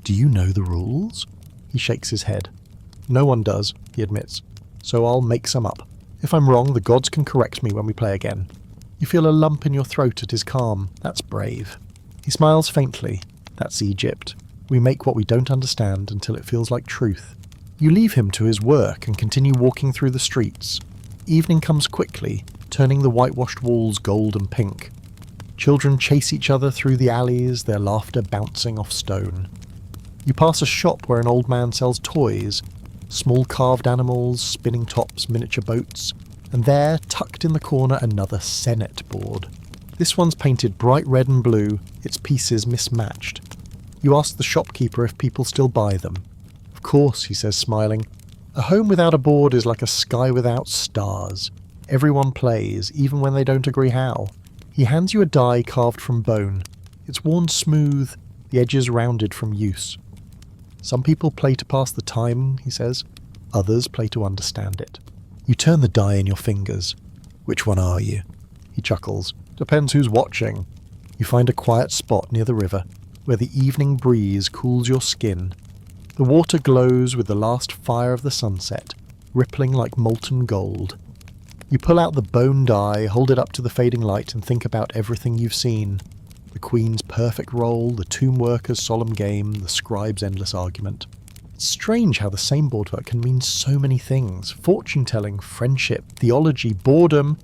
"Do you know the rules?" He shakes his head. "No one does," he admits. "So I'll make some up. If I'm wrong, the gods can correct me when we play again." You feel a lump in your throat at his calm. That's brave. He smiles faintly. That's Egypt. We make what we don't understand until it feels like truth. You leave him to his work and continue walking through the streets. Evening comes quickly, turning the whitewashed walls gold and pink. Children chase each other through the alleys, their laughter bouncing off stone. You pass a shop where an old man sells toys, small carved animals, spinning tops, miniature boats, and there, tucked in the corner, another Senate board. This one's painted bright red and blue, its pieces mismatched. You ask the shopkeeper if people still buy them. "Of course," he says, smiling. "A home without a board is like a sky without stars. Everyone plays, even when they don't agree how." He hands you a die carved from bone. It's worn smooth, the edges rounded from use. "Some people play to pass the time," he says. "Others play to understand it." You turn the die in your fingers. "Which one are you?" He chuckles. "Depends who's watching." You find a quiet spot near the river, where the evening breeze cools your skin. The water glows with the last fire of the sunset, rippling like molten gold. You pull out the bone die, hold it up to the fading light, and think about everything you've seen. The queen's perfect roll, the tomb worker's solemn game, the scribe's endless argument. It's strange how the same boardwork can mean so many things. Fortune-telling, friendship, theology, boredom.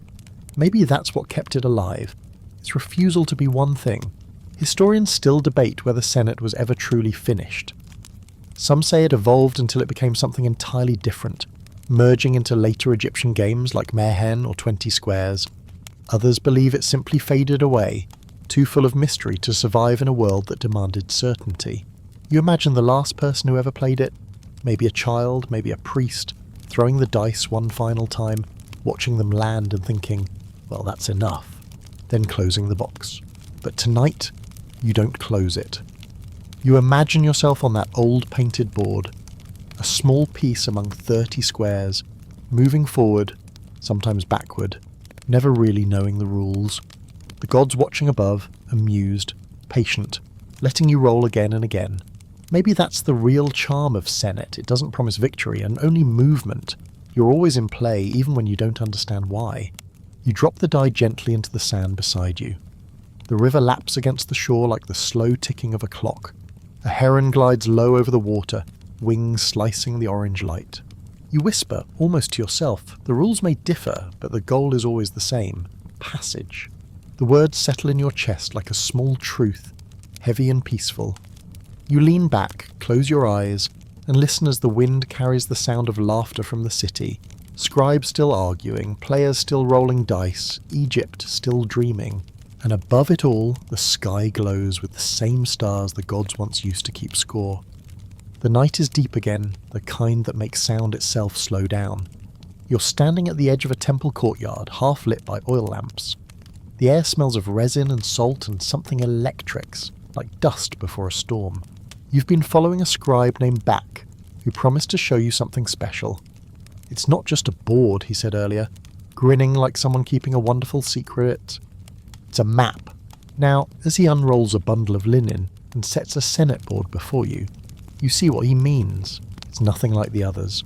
Maybe that's what kept it alive. Its refusal to be one thing. Historians still debate whether Senate was ever truly finished. Some say it evolved until it became something entirely different, merging into later Egyptian games like Mayhen or 20 Squares. Others believe it simply faded away, too full of mystery to survive in a world that demanded certainty. You imagine the last person who ever played it, maybe a child, maybe a priest, throwing the dice one final time, watching them land and thinking, well, that's enough, then closing the box. But tonight, you don't close it. You imagine yourself on that old painted board, a small piece among 30 squares, moving forward, sometimes backward, never really knowing the rules. The gods watching above, amused, patient, letting you roll again and again. Maybe that's the real charm of Senate. It doesn't promise victory, and only movement. You're always in play, even when you don't understand why. You drop the die gently into the sand beside you. The river laps against the shore like the slow ticking of a clock. A heron glides low over the water, wings slicing the orange light. You whisper, almost to yourself, the rules may differ, but the goal is always the same. Passage. The words settle in your chest like a small truth, heavy and peaceful. You lean back, close your eyes, and listen as the wind carries the sound of laughter from the city. Scribes still arguing, players still rolling dice, Egypt still dreaming. And above it all, the sky glows with the same stars the gods once used to keep score. The night is deep again, the kind that makes sound itself slow down. You're standing at the edge of a temple courtyard, half lit by oil lamps. The air smells of resin and salt and something electrics, like dust before a storm. You've been following a scribe named Bak, who promised to show you something special. "It's not just a board," he said earlier, grinning like someone keeping a wonderful secret. "It's a map." Now, as he unrolls a bundle of linen and sets a Senate board before you, you see what he means. It's nothing like the others.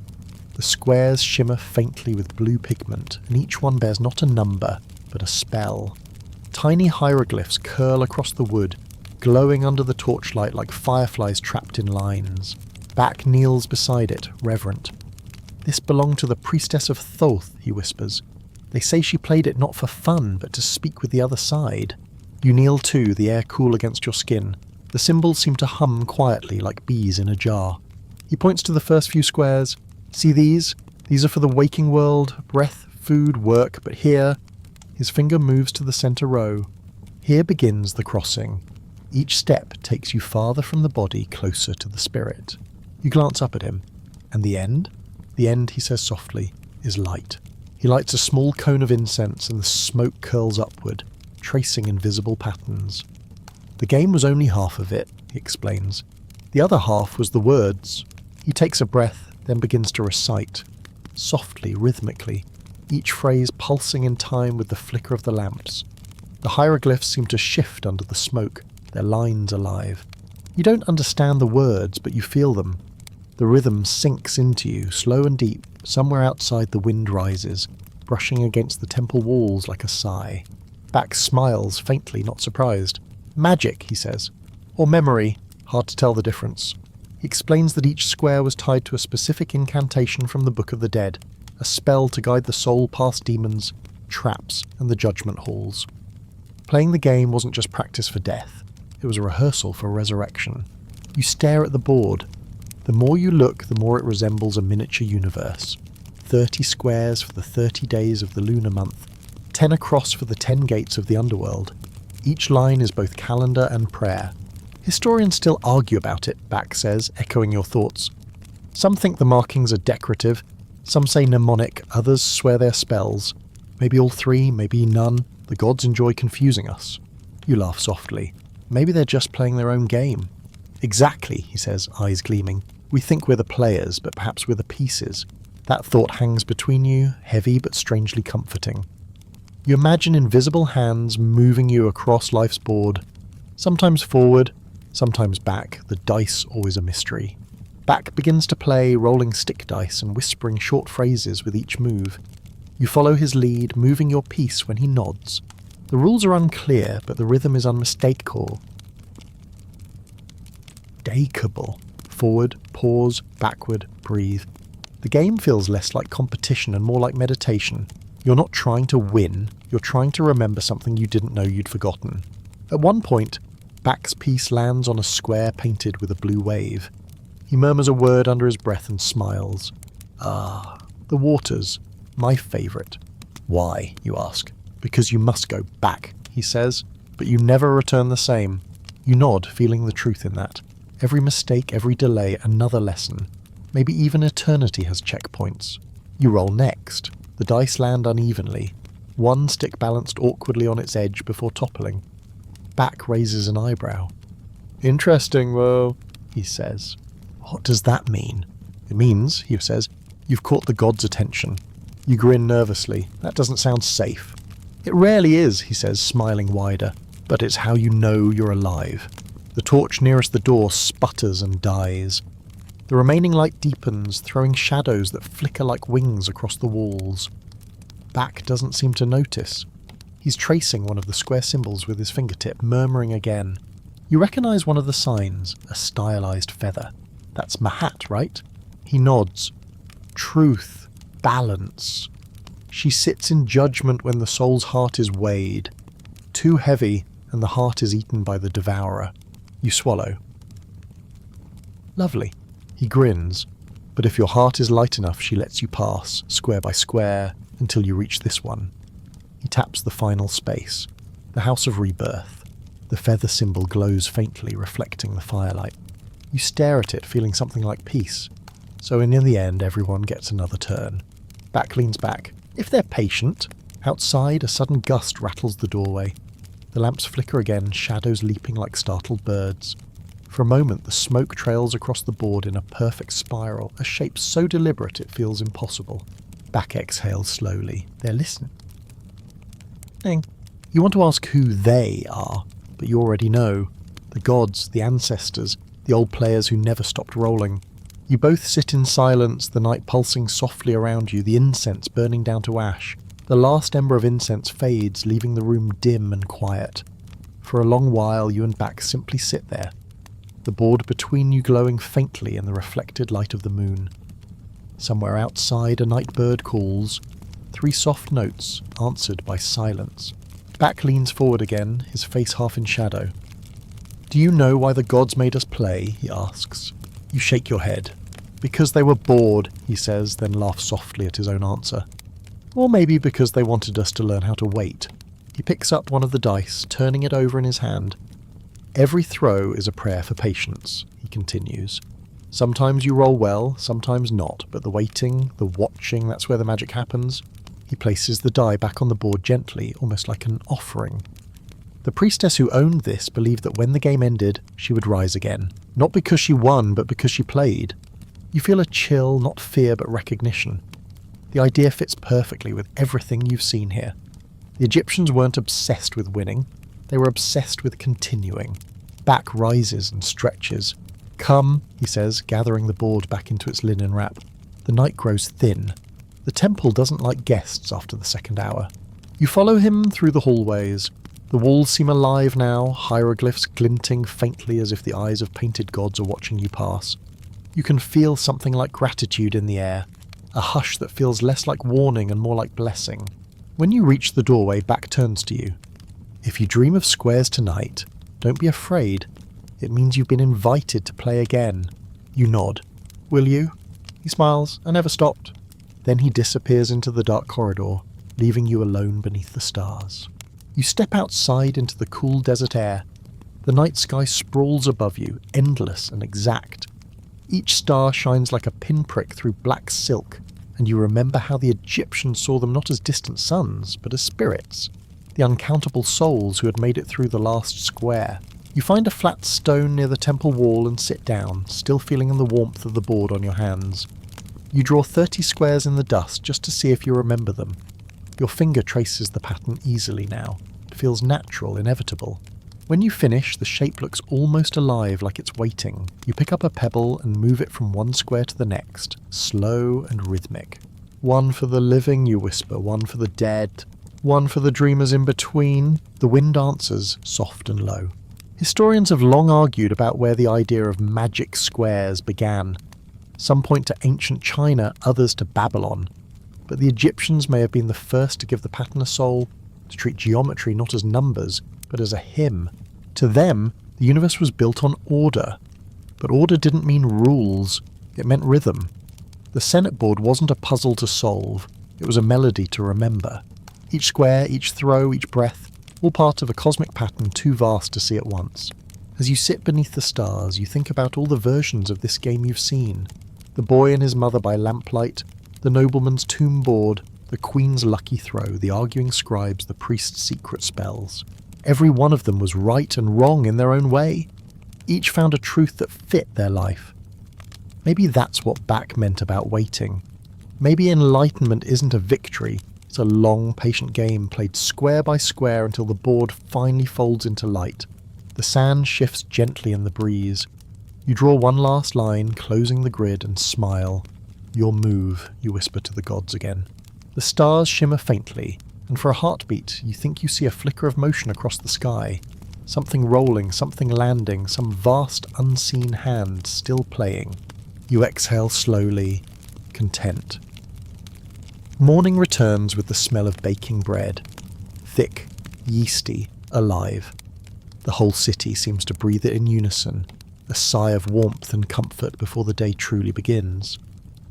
The squares shimmer faintly with blue pigment, and each one bears not a number, but a spell. Tiny hieroglyphs curl across the wood, glowing under the torchlight like fireflies trapped in lines. Back kneels beside it, reverent. "This belonged to the priestess of Thoth," he whispers. "They say she played it not for fun, but to speak with the other side." You kneel too, the air cool against your skin. The symbols seem to hum quietly like bees in a jar. He points to the first few squares. "See these? These are for the waking world, breath, food, work, but here..." His finger moves to the centre row. Here begins the crossing. Each step takes you farther from the body, closer to the spirit. You glance up at him. And the end? The end, he says softly, is light. He lights a small cone of incense and the smoke curls upward, tracing invisible patterns. "The game was only half of it," he explains. "The other half was the words." He takes a breath, then begins to recite. Softly, rhythmically, each phrase pulsing in time with the flicker of the lamps. The hieroglyphs seem to shift under the smoke, their lines alive. You don't understand the words, but you feel them. The rhythm sinks into you, slow and deep. Somewhere outside the wind rises, brushing against the temple walls like a sigh. Back smiles, faintly, not surprised. "Magic," he says. "Or memory, hard to tell the difference." He explains that each square was tied to a specific incantation from the Book of the Dead, a spell to guide the soul past demons, traps, and the judgment halls. Playing the game wasn't just practice for death, it was a rehearsal for resurrection. You stare at the board. The more you look, the more it resembles a miniature universe. 30 squares for the 30 days of the lunar month, 10 across for the 10 gates of the underworld. Each line is both calendar and prayer. Historians still argue about it, Back says, echoing your thoughts. Some think the markings are decorative, some say mnemonic, others swear they're spells. Maybe all three, maybe none. The gods enjoy confusing us. You laugh softly. Maybe they're just playing their own game. "Exactly," he says, eyes gleaming. "We think we're the players, but perhaps we're the pieces." That thought hangs between you, heavy but strangely comforting. You imagine invisible hands moving you across life's board, sometimes forward, sometimes back, the dice always a mystery. Back begins to play, rolling stick dice and whispering short phrases with each move. You follow his lead, moving your piece when he nods. The rules are unclear, but the rhythm is unmistakable. Dakeable. Forward, pause, backward, breathe. The game feels less like competition and more like meditation. You're not trying to win, you're trying to remember something you didn't know you'd forgotten. At one point, Back's piece lands on a square painted with a blue wave. He murmurs a word under his breath and smiles. "Ah, the waters, my favourite." "Why?" you ask. "Because you must go back," he says, "but you never return the same." You nod, feeling the truth in that. Every mistake, every delay, another lesson. Maybe even eternity has checkpoints. You roll next. The dice land unevenly. One stick balanced awkwardly on its edge before toppling. Back raises an eyebrow. "Interesting, though," he says. "What does that mean?" "It means," he says, "you've caught the god's attention." You grin nervously. "That doesn't sound safe." "It rarely is," he says, smiling wider. "But it's how you know you're alive." The torch nearest the door sputters and dies. The remaining light deepens, throwing shadows that flicker like wings across the walls. Back doesn't seem to notice. He's tracing one of the square symbols with his fingertip, murmuring again. You recognize one of the signs, a stylized feather. That's Mahat, right? He nods. Truth. Balance. She sits in judgment when the soul's heart is weighed. Too heavy, and the heart is eaten by the devourer. You swallow. Lovely. He grins. But if your heart is light enough, she lets you pass, square by square, until you reach this one. He taps the final space. The House of Rebirth. The feather symbol glows faintly, reflecting the firelight. You stare at it, feeling something like peace. So in the end, everyone gets another turn. Back leans back. If they're patient. Outside, a sudden gust rattles the doorway. The lamps flicker again, shadows leaping like startled birds. For a moment, the smoke trails across the board in a perfect spiral, a shape so deliberate it feels impossible. Back exhales slowly. They're listening. You want to ask who they are, but you already know. The gods, the ancestors, the old players who never stopped rolling. You both sit in silence, the night pulsing softly around you, the incense burning down to ash. The last ember of incense fades, leaving the room dim and quiet. For a long while, you and Back simply sit there, the board between you glowing faintly in the reflected light of the moon. Somewhere outside, a night bird calls, 3 soft notes answered by silence. Back leans forward again, his face half in shadow. "Do you know why the gods made us play?" he asks. You shake your head. "Because they were bored," he says, then laughs softly at his own answer. "Or maybe because they wanted us to learn how to wait." He picks up one of the dice, turning it over in his hand. "Every throw is a prayer for patience," he continues. "Sometimes you roll well, sometimes not, but the waiting, the watching, that's where the magic happens." He places the die back on the board gently, almost like an offering. The priestess who owned this believed that when the game ended, she would rise again. Not because she won, but because she played. You feel a chill, not fear, but recognition. The idea fits perfectly with everything you've seen here. The Egyptians weren't obsessed with winning. They were obsessed with continuing. Back rises and stretches. "Come," he says, gathering the board back into its linen wrap. The night grows thin. The temple doesn't like guests after the second hour. You follow him through the hallways. The walls seem alive now, hieroglyphs glinting faintly as if the eyes of painted gods are watching you pass. You can feel something like gratitude in the air, a hush that feels less like warning and more like blessing. When you reach the doorway, Back turns to you. "If you dream of squares tonight, don't be afraid. It means you've been invited to play again." You nod. "Will you?" He smiles. "I never stopped." Then he disappears into the dark corridor, leaving you alone beneath the stars. You step outside into the cool desert air. The night sky sprawls above you, endless and exact. Each star shines like a pinprick through black silk, and you remember how the Egyptians saw them not as distant suns, but as spirits, the uncountable souls who had made it through the last square. You find a flat stone near the temple wall and sit down, still feeling the warmth of the board on your hands. You draw 30 squares in the dust just to see if you remember them. Your finger traces the pattern easily now. It feels natural, inevitable. When you finish, the shape looks almost alive, like it's waiting. You pick up a pebble and move it from one square to the next, slow and rhythmic. "One for the living," you whisper, "one for the dead, one for the dreamers in between." The wind answers, soft and low. Historians have long argued about where the idea of magic squares began. Some point to ancient China, others to Babylon. But the Egyptians may have been the first to give the pattern a soul, to treat geometry not as numbers, but as a hymn. To them, the universe was built on order. But order didn't mean rules, it meant rhythm. The Senate board wasn't a puzzle to solve, it was a melody to remember. Each square, each throw, each breath, all part of a cosmic pattern too vast to see at once. As you sit beneath the stars, you think about all the versions of this game you've seen. The boy and his mother by lamplight, the nobleman's tomb board, the queen's lucky throw, the arguing scribes, the priest's secret spells. Every one of them was right and wrong in their own way. Each found a truth that fit their life. Maybe that's what Back meant about waiting. Maybe enlightenment isn't a victory, it's a long, patient game played square by square until the board finally folds into light. The sand shifts gently in the breeze. You draw one last line, closing the grid, and smile. "Your move," you whisper to the gods again. The stars shimmer faintly, and for a heartbeat you think you see a flicker of motion across the sky. Something rolling, something landing, some vast unseen hand still playing. You exhale slowly, content. Morning returns with the smell of baking bread. Thick, yeasty, alive. The whole city seems to breathe it in unison, a sigh of warmth and comfort before the day truly begins.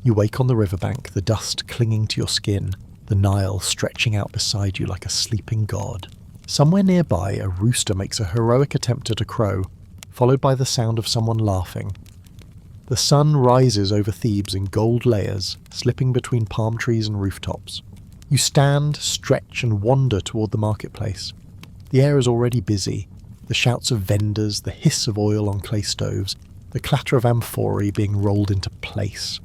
You wake on the riverbank, the dust clinging to your skin, the Nile stretching out beside you like a sleeping god. Somewhere nearby, a rooster makes a heroic attempt at a crow, followed by the sound of someone laughing. The sun rises over Thebes in gold layers, slipping between palm trees and rooftops. You stand, stretch, and wander toward the marketplace. The air is already busy. The shouts of vendors, the hiss of oil on clay stoves, the clatter of amphorae being rolled into place.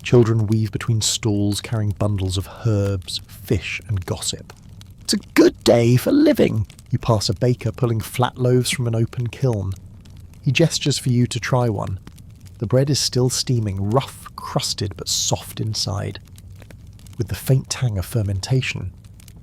Children weave between stalls carrying bundles of herbs, fish, and gossip. "It's a good day for living." You pass a baker pulling flat loaves from an open kiln. He gestures for you to try one. The bread is still steaming, rough, crusted, but soft inside, with the faint tang of fermentation.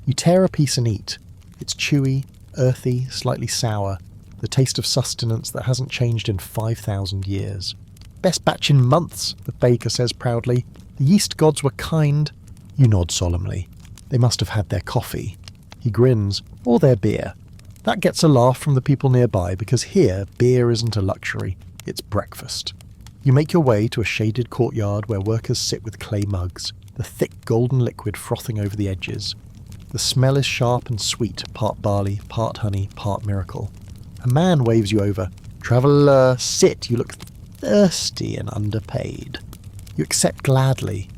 You tear a piece and eat. It's chewy, earthy, slightly sour, the taste of sustenance that hasn't changed in 5,000 years. Best batch in months, the baker says proudly. The yeast gods were kind. You nod solemnly. They must have had their coffee. He grins. Or their beer. That gets a laugh from the people nearby because here, beer isn't a luxury. It's breakfast. You make your way to a shaded courtyard where workers sit with clay mugs, the thick golden liquid frothing over the edges. The smell is sharp and sweet, part barley, part honey, part miracle. A man waves you over. Traveller, sit. You look thirsty and underpaid. You accept gladly.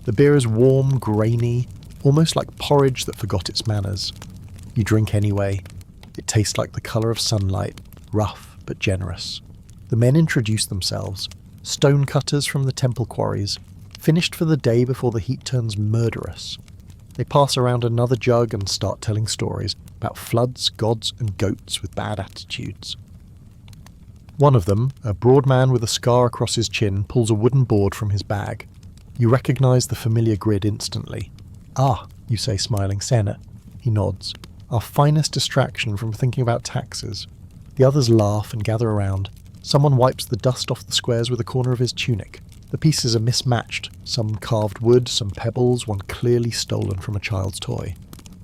The beer is warm, grainy, almost like porridge that forgot its manners. You drink anyway. It tastes like the colour of sunlight, rough but generous. The men introduce themselves. Stonecutters from the temple quarries, finished for the day before the heat turns murderous. They pass around another jug and start telling stories about floods, gods and goats with bad attitudes. One of them, a broad man with a scar across his chin, pulls a wooden board from his bag. You recognise the familiar grid instantly. Ah, you say smiling, Senna. He nods. Our finest distraction from thinking about taxes. The others laugh and gather around. Someone wipes the dust off the squares with a corner of his tunic. The pieces are mismatched, some carved wood, some pebbles, one clearly stolen from a child's toy.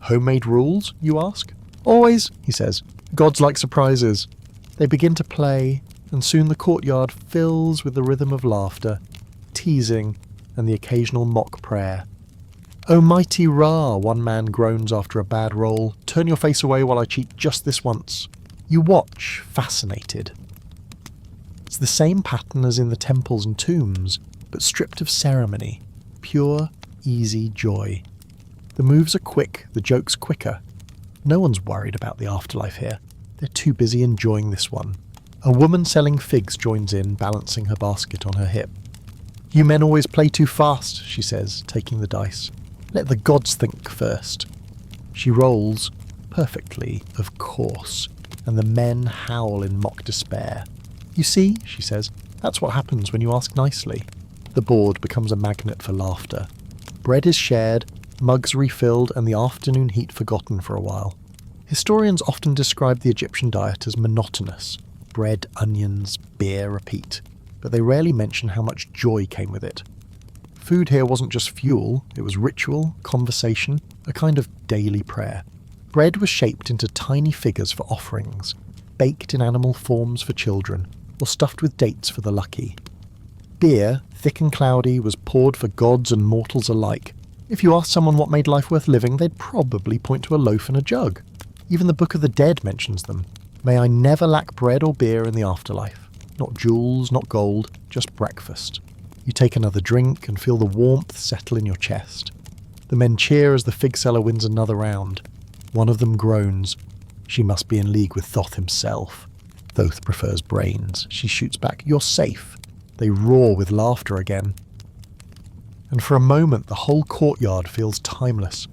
Homemade rules, you ask? Always, he says. Gods like surprises. They begin to play, and soon the courtyard fills with the rhythm of laughter, teasing, and the occasional mock prayer. "O mighty Ra," one man groans after a bad roll, "turn your face away while I cheat just this once." You watch, fascinated. It's the same pattern as in the temples and tombs, but stripped of ceremony. Pure, easy joy. The moves are quick, the jokes quicker. No one's worried about the afterlife here. They're too busy enjoying this one. A woman selling figs joins in, balancing her basket on her hip. "You men always play too fast," she says, taking the dice. "Let the gods think first." She rolls, perfectly, of course, and the men howl in mock despair. "You see," she says, "that's what happens when you ask nicely." The board becomes a magnet for laughter. Bread is shared, mugs refilled, and the afternoon heat forgotten for a while. Historians often describe the Egyptian diet as monotonous. Bread, onions, beer, repeat. But they rarely mention how much joy came with it. Food here wasn't just fuel, it was ritual, conversation, a kind of daily prayer. Bread was shaped into tiny figures for offerings, baked in animal forms for children, or stuffed with dates for the lucky. Beer, thick and cloudy, was poured for gods and mortals alike. If you asked someone what made life worth living, they'd probably point to a loaf and a jug. Even the Book of the Dead mentions them. May I never lack bread or beer in the afterlife. Not jewels, not gold, just breakfast. You take another drink and feel the warmth settle in your chest. The men cheer as the fig seller wins another round. One of them groans. She must be in league with Thoth himself. Thoth prefers brains. She shoots back, "You're safe." They roar with laughter again. And for a moment the whole courtyard feels timeless.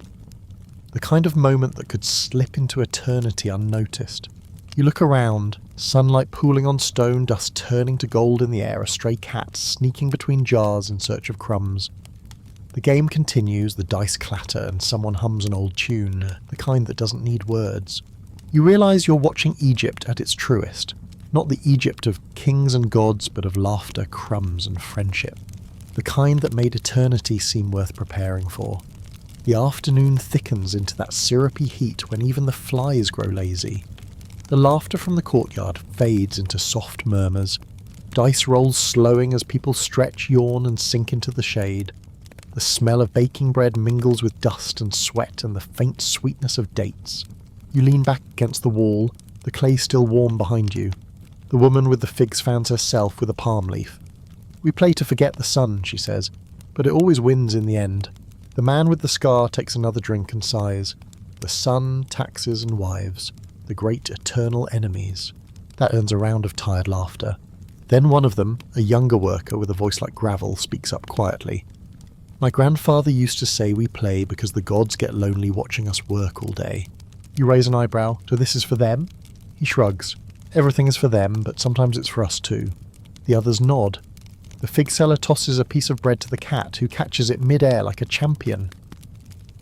The kind of moment that could slip into eternity unnoticed. You look around, sunlight pooling on stone, dust turning to gold in the air, a stray cat sneaking between jars in search of crumbs. The game continues, the dice clatter, and someone hums an old tune, the kind that doesn't need words. You realise you're watching Egypt at its truest. Not the Egypt of kings and gods, but of laughter, crumbs, and friendship. The kind that made eternity seem worth preparing for. The afternoon thickens into that syrupy heat when even the flies grow lazy. The laughter from the courtyard fades into soft murmurs. Dice rolls slowing as people stretch, yawn, and sink into the shade. The smell of baking bread mingles with dust and sweat and the faint sweetness of dates. You lean back against the wall, the clay still warm behind you. The woman with the figs fans herself with a palm leaf. "We play to forget the sun," she says, "but it always wins in the end." The man with the scar takes another drink and sighs. The sun, taxes, and wives. The great eternal enemies. That earns a round of tired laughter. Then one of them, a younger worker with a voice like gravel, speaks up quietly. "My grandfather used to say we play because the gods get lonely watching us work all day." You raise an eyebrow. "So this is for them?" He shrugs. "Everything is for them, but sometimes it's for us too." The others nod. The fig seller tosses a piece of bread to the cat, who catches it mid-air like a champion.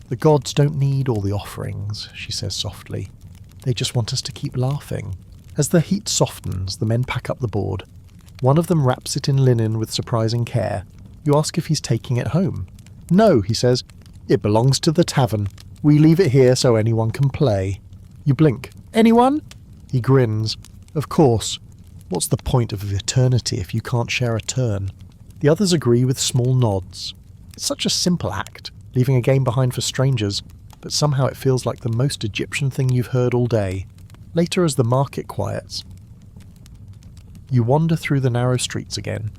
"The gods don't need all the offerings," she says softly. "They just want us to keep laughing." As the heat softens, the men pack up the board. One of them wraps it in linen with surprising care. You ask if he's taking it home. "No," he says. "It belongs to the tavern. We leave it here so anyone can play." You blink. "Anyone?" He grins. "Of course. What's the point of eternity if you can't share a turn?" The others agree with small nods. It's such a simple act, leaving a game behind for strangers, but somehow it feels like the most Egyptian thing you've heard all day. Later, as the market quiets, you wander through the narrow streets again.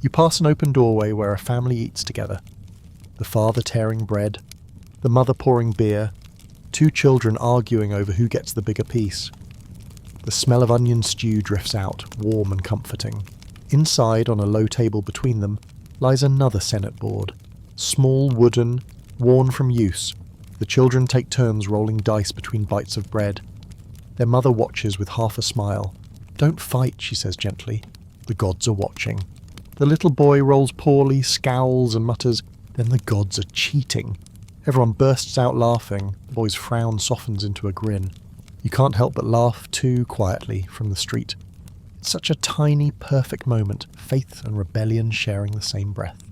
You pass an open doorway where a family eats together. The father tearing bread, the mother pouring beer, two children arguing over who gets the bigger piece. The smell of onion stew drifts out, warm and comforting. Inside, on a low table between them, lies another Senate board. Small, wooden, worn from use. The children take turns rolling dice between bites of bread. Their mother watches with half a smile. "Don't fight," she says gently. "The gods are watching." The little boy rolls poorly, scowls and mutters, "Then the gods are cheating." Everyone bursts out laughing. The boy's frown softens into a grin. You can't help but laugh too, quietly, from the street. It's such a tiny, perfect moment, faith and rebellion sharing the same breath.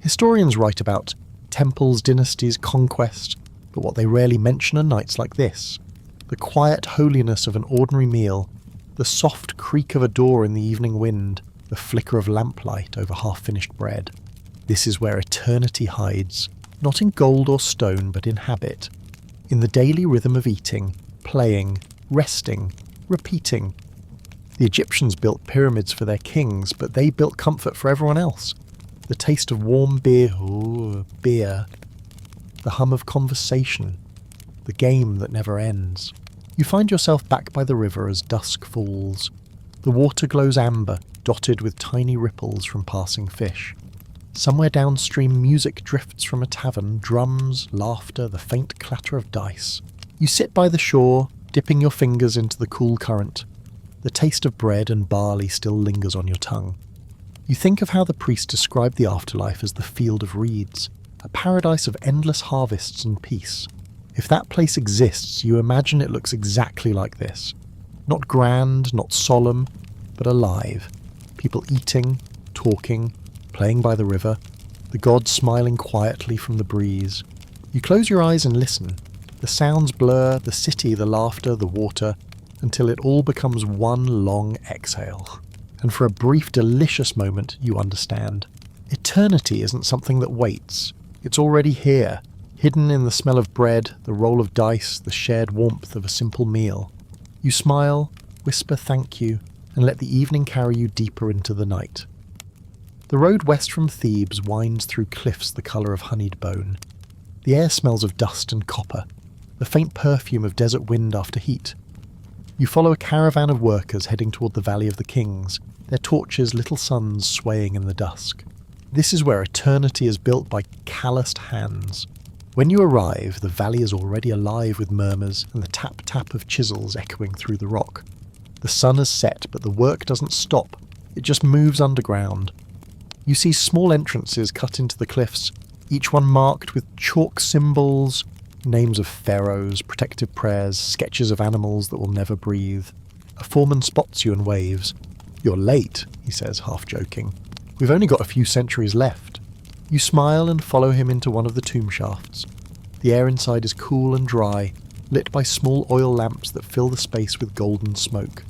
Historians write about temples, dynasties, conquest, but what they rarely mention are nights like this. The quiet holiness of an ordinary meal, the soft creak of a door in the evening wind, the flicker of lamplight over half-finished bread. This is where eternity hides, not in gold or stone, but in habit, in the daily rhythm of eating, playing, resting, repeating. The Egyptians built pyramids for their kings, but they built comfort for everyone else. The taste of warm beer, beer, the hum of conversation, the game that never ends. You find yourself back by the river as dusk falls. The water glows amber, dotted with tiny ripples from passing fish. Somewhere downstream, music drifts from a tavern, drums, laughter, the faint clatter of dice. You sit by the shore, dipping your fingers into the cool current. The taste of bread and barley still lingers on your tongue. You think of how the priest described the afterlife as the field of reeds, a paradise of endless harvests and peace. If that place exists, you imagine it looks exactly like this. Not grand, not solemn, but alive. People eating, talking, playing by the river, the gods smiling quietly from the breeze. You close your eyes and listen. The sounds blur, the city, the laughter, the water, until it all becomes one long exhale. And for a brief, delicious moment, you understand. Eternity isn't something that waits. It's already here, hidden in the smell of bread, the roll of dice, the shared warmth of a simple meal. You smile, whisper thank you, and let the evening carry you deeper into the night. The road west from Thebes winds through cliffs the colour of honeyed bone. The air smells of dust and copper, the faint perfume of desert wind after heat. You follow a caravan of workers heading toward the Valley of the Kings, their torches' little suns swaying in the dusk. This is where eternity is built by calloused hands. When you arrive, the valley is already alive with murmurs and the tap-tap of chisels echoing through the rock. The sun has set, but the work doesn't stop. It just moves underground. You see small entrances cut into the cliffs, each one marked with chalk symbols, names of pharaohs, protective prayers, sketches of animals that will never breathe. A foreman spots you and waves. "You're late," he says, half joking. "We've only got a few centuries left." You smile and follow him into one of the tomb shafts. The air inside is cool and dry, lit by small oil lamps that fill the space with golden smoke.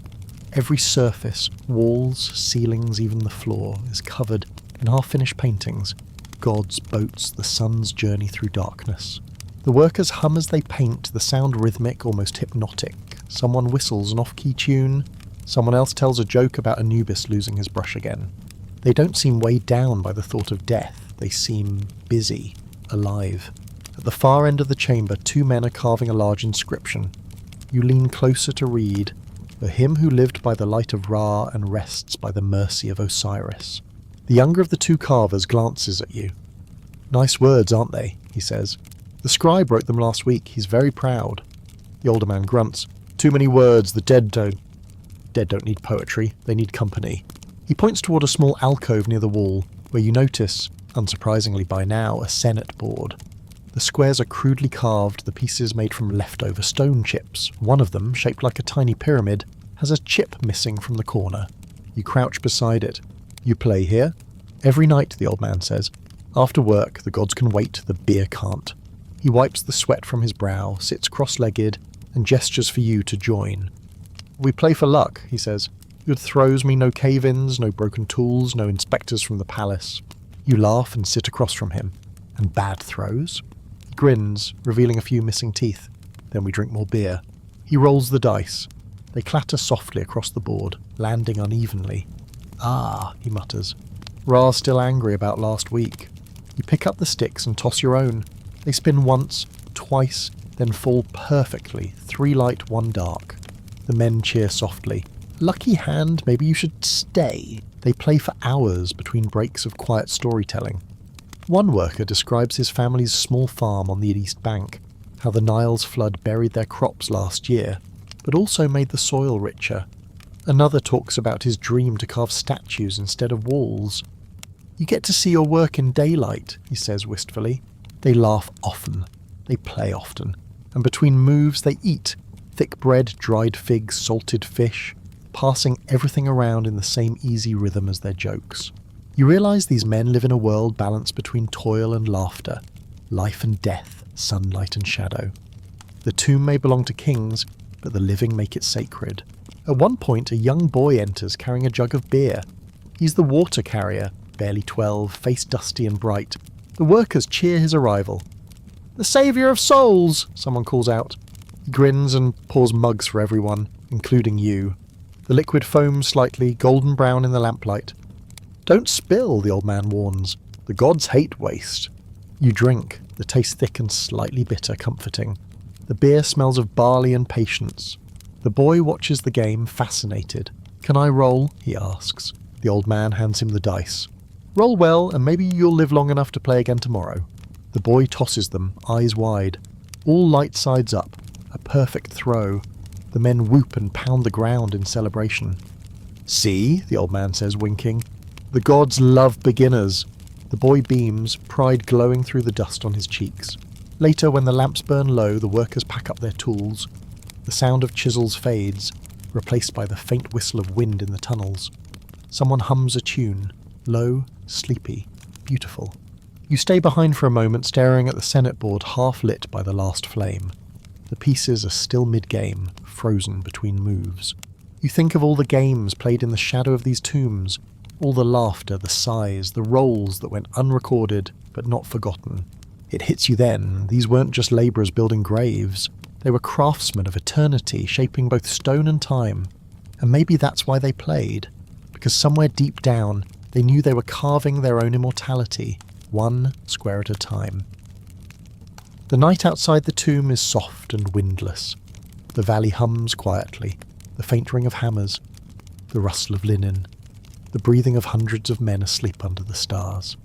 Every surface, walls, ceilings, even the floor, is covered in half-finished paintings. Gods, boats, the sun's journey through darkness. The workers hum as they paint, the sound rhythmic, almost hypnotic. Someone whistles an off-key tune. Someone else tells a joke about Anubis losing his brush again. They don't seem weighed down by the thought of death. They seem busy, alive. At the far end of the chamber, two men are carving a large inscription. You lean closer to read, "For him who lived by the light of Ra and rests by the mercy of Osiris." The younger of the two carvers glances at you. "Nice words, aren't they?" he says. "The scribe wrote them last week. He's very proud." The older man grunts. "Too many words. The dead don't need poetry. They need company." He points toward a small alcove near the wall, where you notice, unsurprisingly by now, a Senate board. The squares are crudely carved, the pieces made from leftover stone chips. One of them, shaped like a tiny pyramid, has a chip missing from the corner. You crouch beside it. You play here? Every night, the old man says. After work, the gods can wait, the beer can't. He wipes the sweat from his brow, sits cross-legged, and gestures for you to join. We play for luck, he says. Good throws mean no cave-ins, no broken tools, no inspectors from the palace. You laugh and sit across from him. And bad throws? He grins, revealing a few missing teeth. Then we drink more beer. He rolls the dice. They clatter softly across the board, landing unevenly. Ah, he mutters. Ra's still angry about last week. You pick up the sticks and toss your own. They spin once, twice, then fall perfectly, 3 light, 1 dark. The men cheer softly. Lucky hand, maybe you should stay. They play for hours between breaks of quiet storytelling. One worker describes his family's small farm on the east bank, how the Nile's flood buried their crops last year, but also made the soil richer. Another talks about his dream to carve statues instead of walls. You get to see your work in daylight, he says wistfully. They laugh often. They play often. And between moves they eat. Thick bread, dried figs, salted fish, passing everything around in the same easy rhythm as their jokes. You realise these men live in a world balanced between toil and laughter, life and death, sunlight and shadow. The tomb may belong to kings, but the living make it sacred. At one point, a young boy enters carrying a jug of beer. He's the water carrier, barely 12, face dusty and bright. The workers cheer his arrival. "The saviour of souls!" someone calls out. He grins and pours mugs for everyone, including you. The liquid foams slightly, golden brown in the lamplight. "Don't spill," the old man warns. "The gods hate waste." You drink, the taste thick and slightly bitter, comforting. The beer smells of barley and patience. The boy watches the game, fascinated. "Can I roll?" he asks. The old man hands him the dice. "Roll well, and maybe you'll live long enough to play again tomorrow." The boy tosses them, eyes wide. All light sides up. A perfect throw. The men whoop and pound the ground in celebration. "See," the old man says, winking. "The gods love beginners." The boy beams, pride glowing through the dust on his cheeks. Later, when the lamps burn low, the workers pack up their tools. The sound of chisels fades, replaced by the faint whistle of wind in the tunnels. Someone hums a tune, low, sleepy, beautiful. You stay behind for a moment, staring at the Senate board half lit by the last flame. The pieces are still mid-game, frozen between moves. You think of all the games played in the shadow of these tombs, all the laughter, the sighs, the rolls that went unrecorded but not forgotten. It hits you then, these weren't just labourers building graves. They were craftsmen of eternity, shaping both stone and time. And maybe that's why they played, because somewhere deep down they knew they were carving their own immortality, one square at a time. The night outside the tomb is soft and windless. The valley hums quietly, the faint ring of hammers, the rustle of linen, the breathing of hundreds of men asleep under the stars.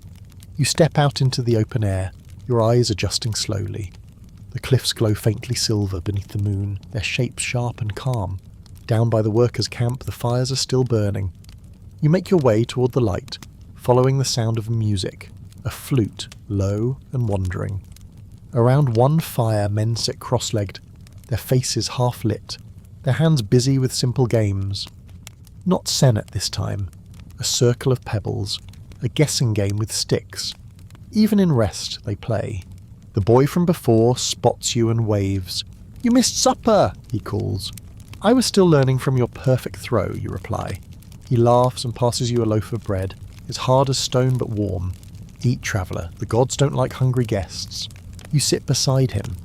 You step out into the open air, your eyes adjusting slowly. The cliffs glow faintly silver beneath the moon, their shapes sharp and calm. Down by the workers' camp, the fires are still burning. You make your way toward the light, following the sound of music, a flute, low and wandering. Around one fire, men sit cross-legged, their faces half-lit, their hands busy with simple games. Not Senate this time. A circle of pebbles, a guessing game with sticks. Even in rest, they play. The boy from before spots you and waves. "You missed supper," he calls. "I was still learning from your perfect throw," you reply. He laughs and passes you a loaf of bread. It's hard as stone but warm. "Eat, traveller. The gods don't like hungry guests." You sit beside him.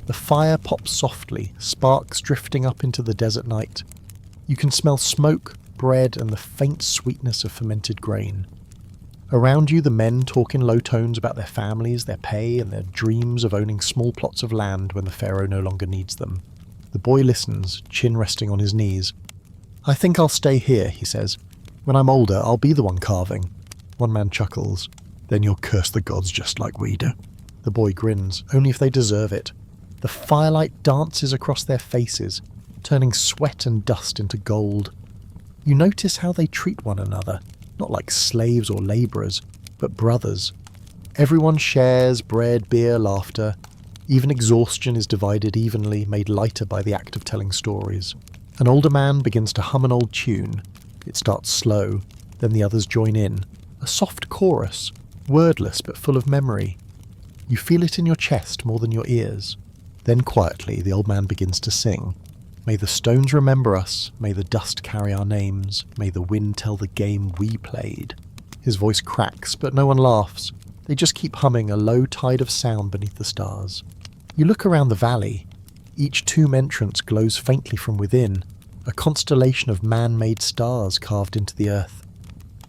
The fire pops softly, sparks drifting up into the desert night. You can smell smoke, bread, and the faint sweetness of fermented grain. Around you, the men talk in low tones about their families, their pay, and their dreams of owning small plots of land when the pharaoh no longer needs them. The boy listens, chin resting on his knees. "I think I'll stay here," he says. "When I'm older, I'll be the one carving." One man chuckles. "Then you'll curse the gods just like we do." The boy grins, only if they deserve it. The firelight dances across their faces, turning sweat and dust into gold. You notice how they treat one another, not like slaves or labourers, but brothers. Everyone shares bread, beer, laughter. Even exhaustion is divided evenly, made lighter by the act of telling stories. An older man begins to hum an old tune. It starts slow, then the others join in. A soft chorus, wordless but full of memory. You feel it in your chest more than your ears. Then quietly the old man begins to sing. May the stones remember us, may the dust carry our names, may the wind tell the game we played. His voice cracks, but no one laughs. They just keep humming a low tide of sound beneath the stars. You look around the valley. Each tomb entrance glows faintly from within, a constellation of man-made stars carved into the earth.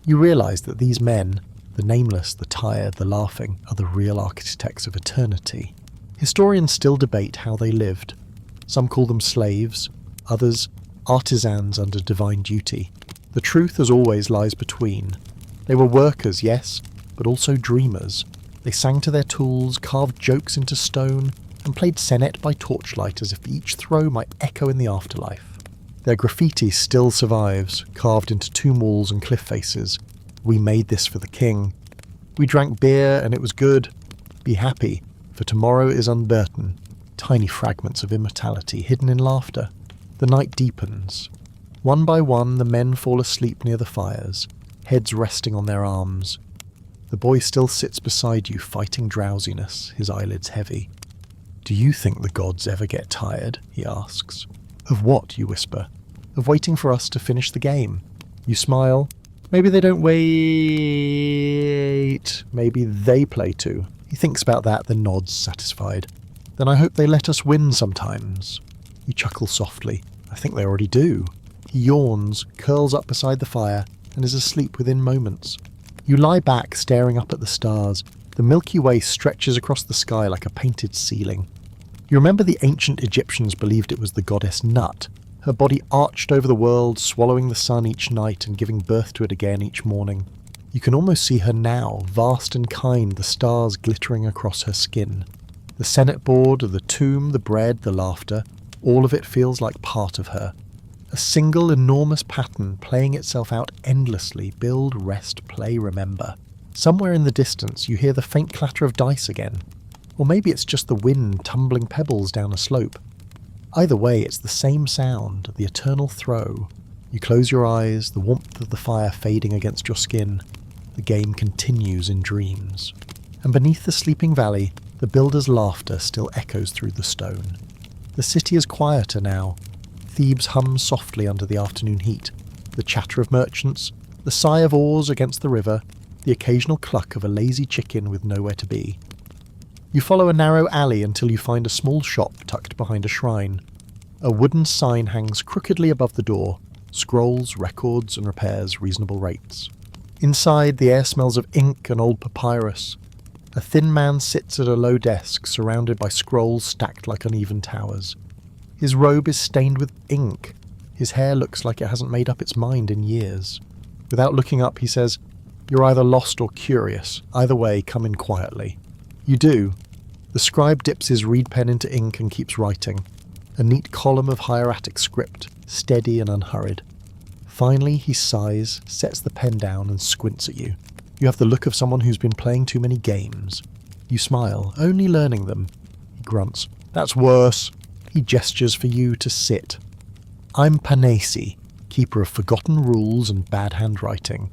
You realise that these men, the nameless, the tired, the laughing, are the real architects of eternity. Historians still debate how they lived. Some call them slaves, others artisans under divine duty. The truth, as always, lies between. They were workers, yes, but also dreamers. They sang to their tools, carved jokes into stone, and played senet by torchlight as if each throw might echo in the afterlife. Their graffiti still survives, carved into tomb walls and cliff faces. We made this for the king. We drank beer and it was good. Be happy, for tomorrow is uncertain. Tiny fragments of immortality hidden in laughter. The night deepens. One by one the men fall asleep near the fires, heads resting on their arms. The boy still sits beside you fighting drowsiness, his eyelids heavy. Do you think the gods ever get tired? He asks. Of what? You whisper. Of waiting for us to finish the game. You smile. Maybe they don't wait. Maybe they play too. He thinks about that, then nods, satisfied. Then I hope they let us win sometimes. You chuckle softly. I think they already do. He yawns, curls up beside the fire, and is asleep within moments. You lie back, staring up at the stars. The Milky Way stretches across the sky like a painted ceiling. You remember the ancient Egyptians believed it was the goddess Nut. Her body arched over the world, swallowing the sun each night and giving birth to it again each morning. You can almost see her now, vast and kind, the stars glittering across her skin. The Senate board, the tomb, the bread, the laughter, all of it feels like part of her. A single enormous pattern playing itself out endlessly, build, rest, play, remember. Somewhere in the distance you hear the faint clatter of dice again. Or maybe it's just the wind tumbling pebbles down a slope. Either way, it's the same sound, the eternal throw. You close your eyes, the warmth of the fire fading against your skin. The game continues in dreams. And beneath the sleeping valley, the builder's laughter still echoes through the stone. The city is quieter now. Thebes hums softly under the afternoon heat. The chatter of merchants, the sigh of oars against the river, the occasional cluck of a lazy chicken with nowhere to be. You follow a narrow alley until you find a small shop tucked behind a shrine. A wooden sign hangs crookedly above the door. Scrolls, records, and repairs, reasonable rates. Inside, the air smells of ink and old papyrus. A thin man sits at a low desk, surrounded by scrolls stacked like uneven towers. His robe is stained with ink. His hair looks like it hasn't made up its mind in years. Without looking up, he says, "You're either lost or curious. Either way, come in quietly." You do. The scribe dips his reed pen into ink and keeps writing. A neat column of hieratic script, steady and unhurried. Finally, he sighs, sets the pen down and squints at you. You have the look of someone who's been playing too many games. You smile, only learning them. He grunts. "That's worse." He gestures for you to sit. "I'm Panesi, keeper of forgotten rules and bad handwriting.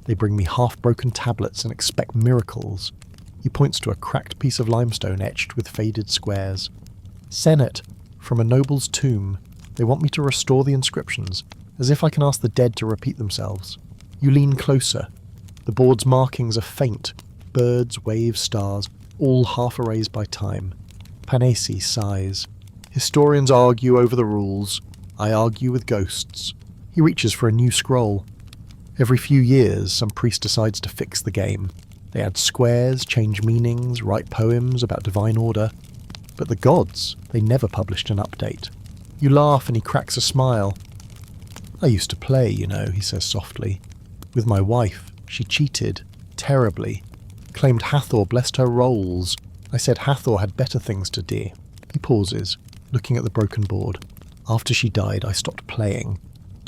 They bring me half-broken tablets and expect miracles." He points to a cracked piece of limestone etched with faded squares. "Senate, from a noble's tomb. They want me to restore the inscriptions, as if I can ask the dead to repeat themselves." You lean closer. The board's markings are faint. Birds, waves, stars, all half erased by time. Panesi sighs. "Historians argue over the rules. I argue with ghosts." He reaches for a new scroll. Every few years, some priest decides to fix the game. They add squares, change meanings, write poems about divine order. But the gods, they never published an update. You laugh and he cracks a smile. "I used to play, you know," he says softly. "With my wife. She cheated. Terribly. Claimed Hathor blessed her rolls. I said Hathor had better things to do." He pauses, looking at the broken board. "After she died, I stopped playing.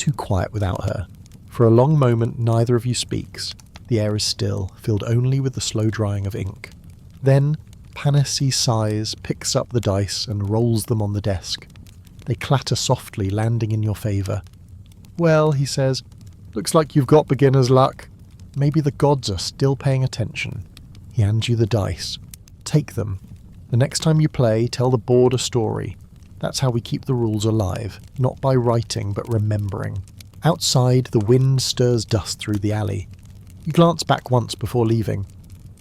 too quiet without her. For a long moment neither of you speaks. The air is still, filled only with the slow drying of ink. Then Panessi sighs, picks up the dice and rolls them on the desk. They clatter softly, landing in your favour. "Well," he says, "looks like you've got beginner's luck. Maybe the gods are still paying attention." He hands you the dice. Take them. The next time you play, tell the board a story. That's how we keep the rules alive, not by writing but remembering. Outside, the wind stirs dust through the alley. You glance back once before leaving.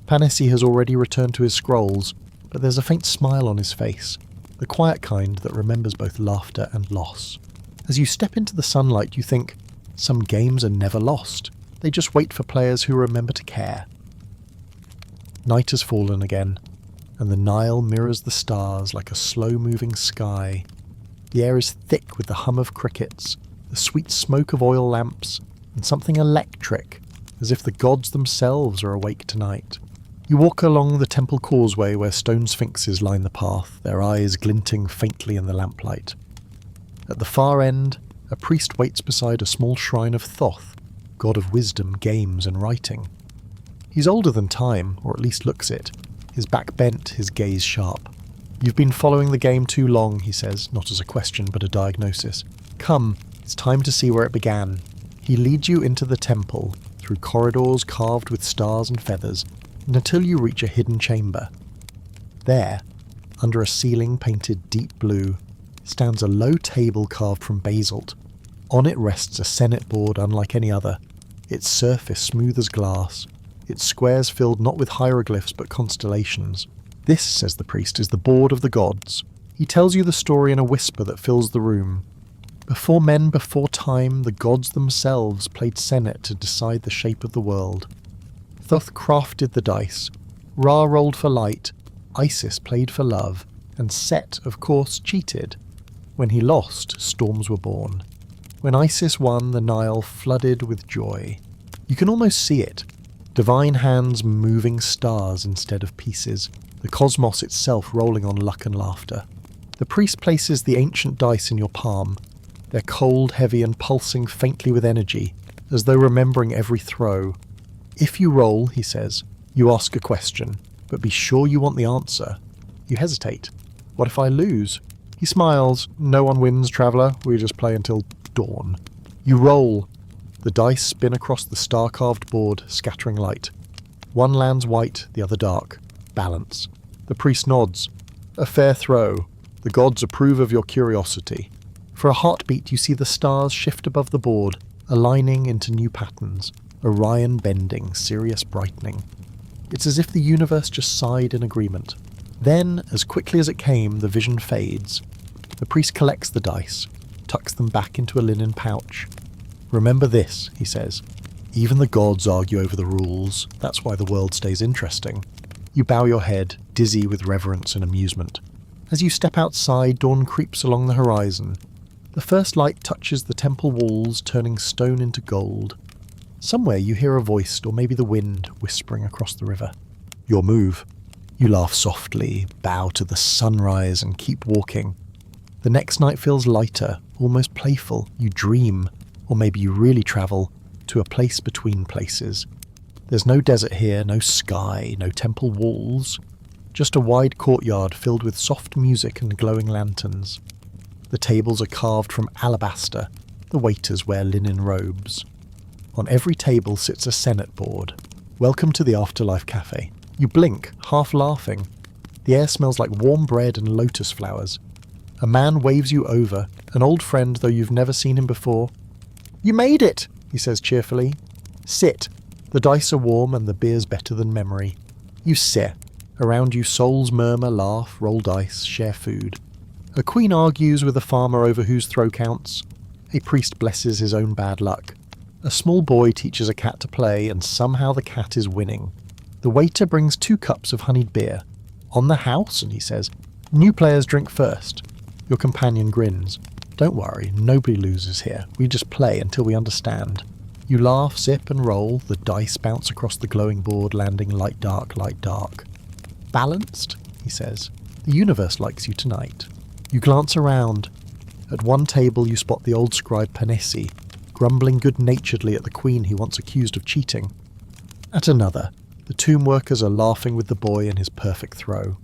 Panessi has already returned to his scrolls, but there's a faint smile on his face, the quiet kind that remembers both laughter and loss. As you step into the sunlight, you think, some games are never lost. They just wait for players who remember to care. Night has fallen again, and the Nile mirrors the stars like a slow-moving sky. The air is thick with the hum of crickets, the sweet smoke of oil lamps, and something electric, as if the gods themselves are awake tonight. You walk along the temple causeway where stone sphinxes line the path, their eyes glinting faintly in the lamplight. At the far end, a priest waits beside a small shrine of Thoth, god of wisdom, games, and writing. He's older than time, or at least looks it, his back bent, his gaze sharp. "You've been following the game too long," he says, not as a question but a diagnosis. "Come, it's time to see where it began." He leads you into the temple, through corridors carved with stars and feathers, and until you reach a hidden chamber. There, under a ceiling painted deep blue, stands a low table carved from basalt. On it rests a senate board unlike any other, its surface smooth as glass, its squares filled not with hieroglyphs but constellations. "This," says the priest, "is the board of the gods." He tells you the story in a whisper that fills the room. Before men, before time, the gods themselves played senate to decide the shape of the world. Thoth crafted the dice, Ra rolled for light, Isis played for love, and Set, of course, cheated. When he lost, storms were born. When Isis won, the Nile flooded with joy. You can almost see it. Divine hands moving stars instead of pieces, the cosmos itself rolling on luck and laughter. The priest places the ancient dice in your palm. They're cold, heavy, and pulsing faintly with energy, as though remembering every throw. "If you roll," he says, "you ask a question, but be sure you want the answer." You hesitate. "What if I lose?" He smiles. "No one wins, traveller. We just play until dawn." You roll. The dice spin across the star-carved board, scattering light. One lands white, the other dark. Balance. The priest nods. "A fair throw. The gods approve of your curiosity." For a heartbeat, you see the stars shift above the board, aligning into new patterns. Orion bending, Sirius brightening. It's as if the universe just sighed in agreement. Then, as quickly as it came, the vision fades. The priest collects the dice, tucks them back into a linen pouch. "Remember this," he says. "Even the gods argue over the rules. That's why the world stays interesting." You bow your head, dizzy with reverence and amusement. As you step outside, dawn creeps along the horizon. The first light touches the temple walls, turning stone into gold. Somewhere you hear a voice, or maybe the wind, whispering across the river. "Your move." You laugh softly, bow to the sunrise, and keep walking. The next night feels lighter, almost playful. You dream, or maybe you really travel, to a place between places. There's no desert here, no sky, no temple walls. Just a wide courtyard filled with soft music and glowing lanterns. The tables are carved from alabaster. The waiters wear linen robes. On every table sits a senate board. "Welcome to the Afterlife Cafe." You blink, half laughing. The air smells like warm bread and lotus flowers. A man waves you over, an old friend though you've never seen him before. "You made it," he says cheerfully. "Sit." The dice are warm and the beer's better than memory. You sit. Around you souls murmur, laugh, roll dice, share food. A queen argues with a farmer over whose throw counts. A priest blesses his own bad luck. A small boy teaches a cat to play, and somehow the cat is winning. The waiter brings 2 cups of honeyed beer. "On the house," and he says, "New players drink first." Your companion grins. "Don't worry, nobody loses here. We just play until we understand." You laugh, sip, and roll. The dice bounce across the glowing board, landing light, dark, light, dark. "Balanced?" he says. "The universe likes you tonight." You glance around. At one table you spot the old scribe Panessi. grumbling good-naturedly at the queen he once accused of cheating. At another, the tomb workers are laughing with the boy in his perfect throw.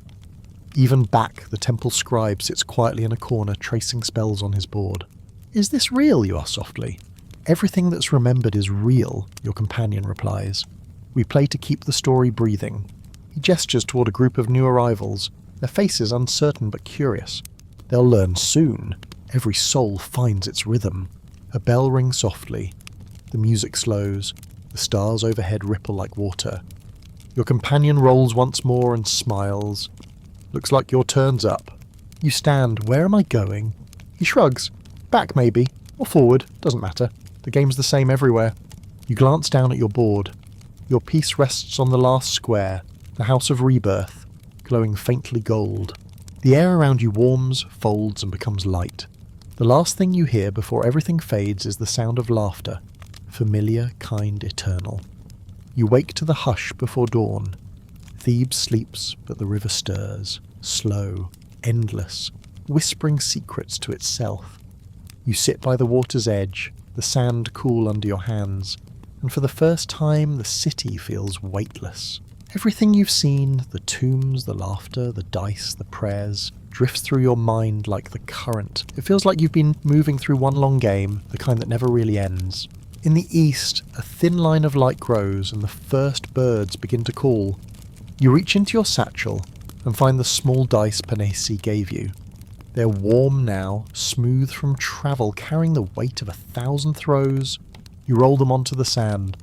Even back, the temple scribe sits quietly in a corner tracing spells on his board. "Is this real?" you ask softly. "Everything that's remembered is real," your companion replies. "We play to keep the story breathing." He gestures toward a group of new arrivals, their faces uncertain but curious. They'll learn soon. Every soul finds its rhythm. A bell rings softly. The music slows. The stars overhead ripple like water. Your companion rolls once more and smiles. "Looks like your turn's up." You stand. "Where am I going?" He shrugs. "Back maybe, or forward, doesn't matter. The game's the same everywhere." You glance down at your board. Your piece rests on the last square, the House of Rebirth, glowing faintly gold. The air around you warms, folds, and becomes light. The last thing you hear before everything fades is the sound of laughter, familiar, kind, eternal. You wake to the hush before dawn. Thebes sleeps, but the river stirs, slow, endless, whispering secrets to itself. You sit by the water's edge, the sand cool under your hands, and for the first time the city feels weightless. Everything you've seen, the tombs, the laughter, the dice, the prayers, drifts through your mind like the current. It feels like you've been moving through one long game, the kind that never really ends. In the east, a thin line of light grows and the first birds begin to call. You reach into your satchel and find the small dice Panesi gave you. They're warm now, smooth from travel, carrying the weight of 1,000 throws. You roll them onto the sand.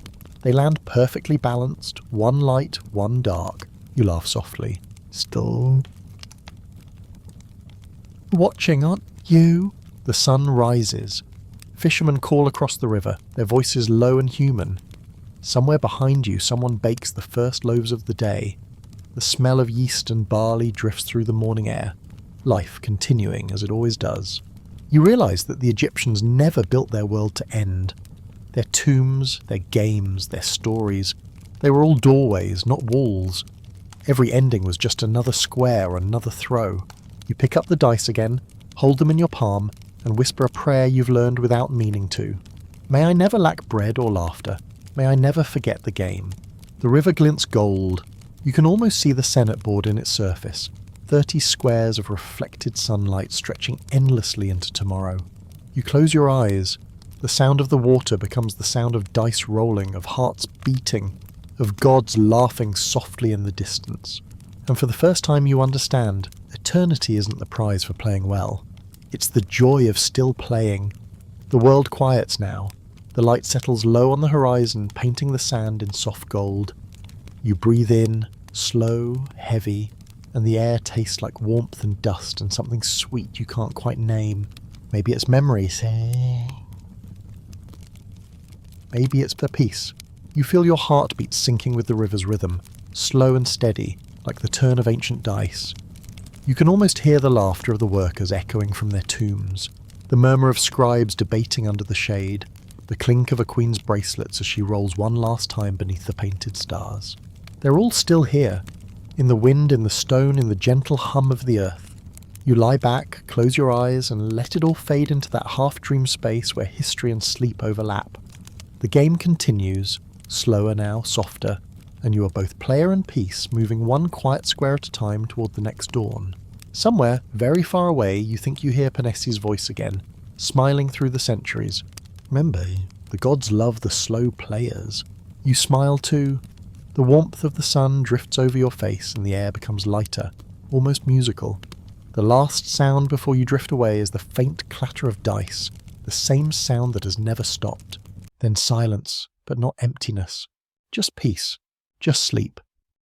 They land perfectly balanced, one light, one dark. You laugh softly. "Still watching, aren't you?" The sun rises. Fishermen call across the river, their voices low and human. Somewhere behind you, someone bakes the first loaves of the day. The smell of yeast and barley drifts through the morning air, life continuing as it always does. You realize that the Egyptians never built their world to end. Their tombs, their games, their stories, they were all doorways, not walls. Every ending was just another square or another throw. You pick up the dice again, hold them in your palm, and whisper a prayer you've learned without meaning to. "May I never lack bread or laughter. May I never forget the game." The river glints gold. You can almost see the Senate board in its surface, 30 squares of reflected sunlight stretching endlessly into tomorrow. You close your eyes. The sound of the water becomes the sound of dice rolling, of hearts beating, of gods laughing softly in the distance. And for the first time you understand, eternity isn't the prize for playing well. It's the joy of still playing. The world quiets now. The light settles low on the horizon, painting the sand in soft gold. You breathe in, slow, heavy, and the air tastes like warmth and dust and something sweet you can't quite name. Maybe it's memories. Maybe it's the peace. You feel your heartbeat sinking with the river's rhythm, slow and steady, like the turn of ancient dice. You can almost hear the laughter of the workers echoing from their tombs, the murmur of scribes debating under the shade, the clink of a queen's bracelets as she rolls one last time beneath the painted stars. They're all still here, in the wind, in the stone, in the gentle hum of the earth. You lie back, close your eyes, and let it all fade into that half-dream space where history and sleep overlap. The game continues, slower now, softer, and you are both player and piece, moving one quiet square at a time toward the next dawn. Somewhere, very far away, you think you hear Panesi's voice again, smiling through the centuries. Remember, the gods love the slow players. You smile too. The warmth of the sun drifts over your face and the air becomes lighter, almost musical. The last sound before you drift away is the faint clatter of dice, the same sound that has never stopped. Then silence, but not emptiness. Just peace. Just sleep.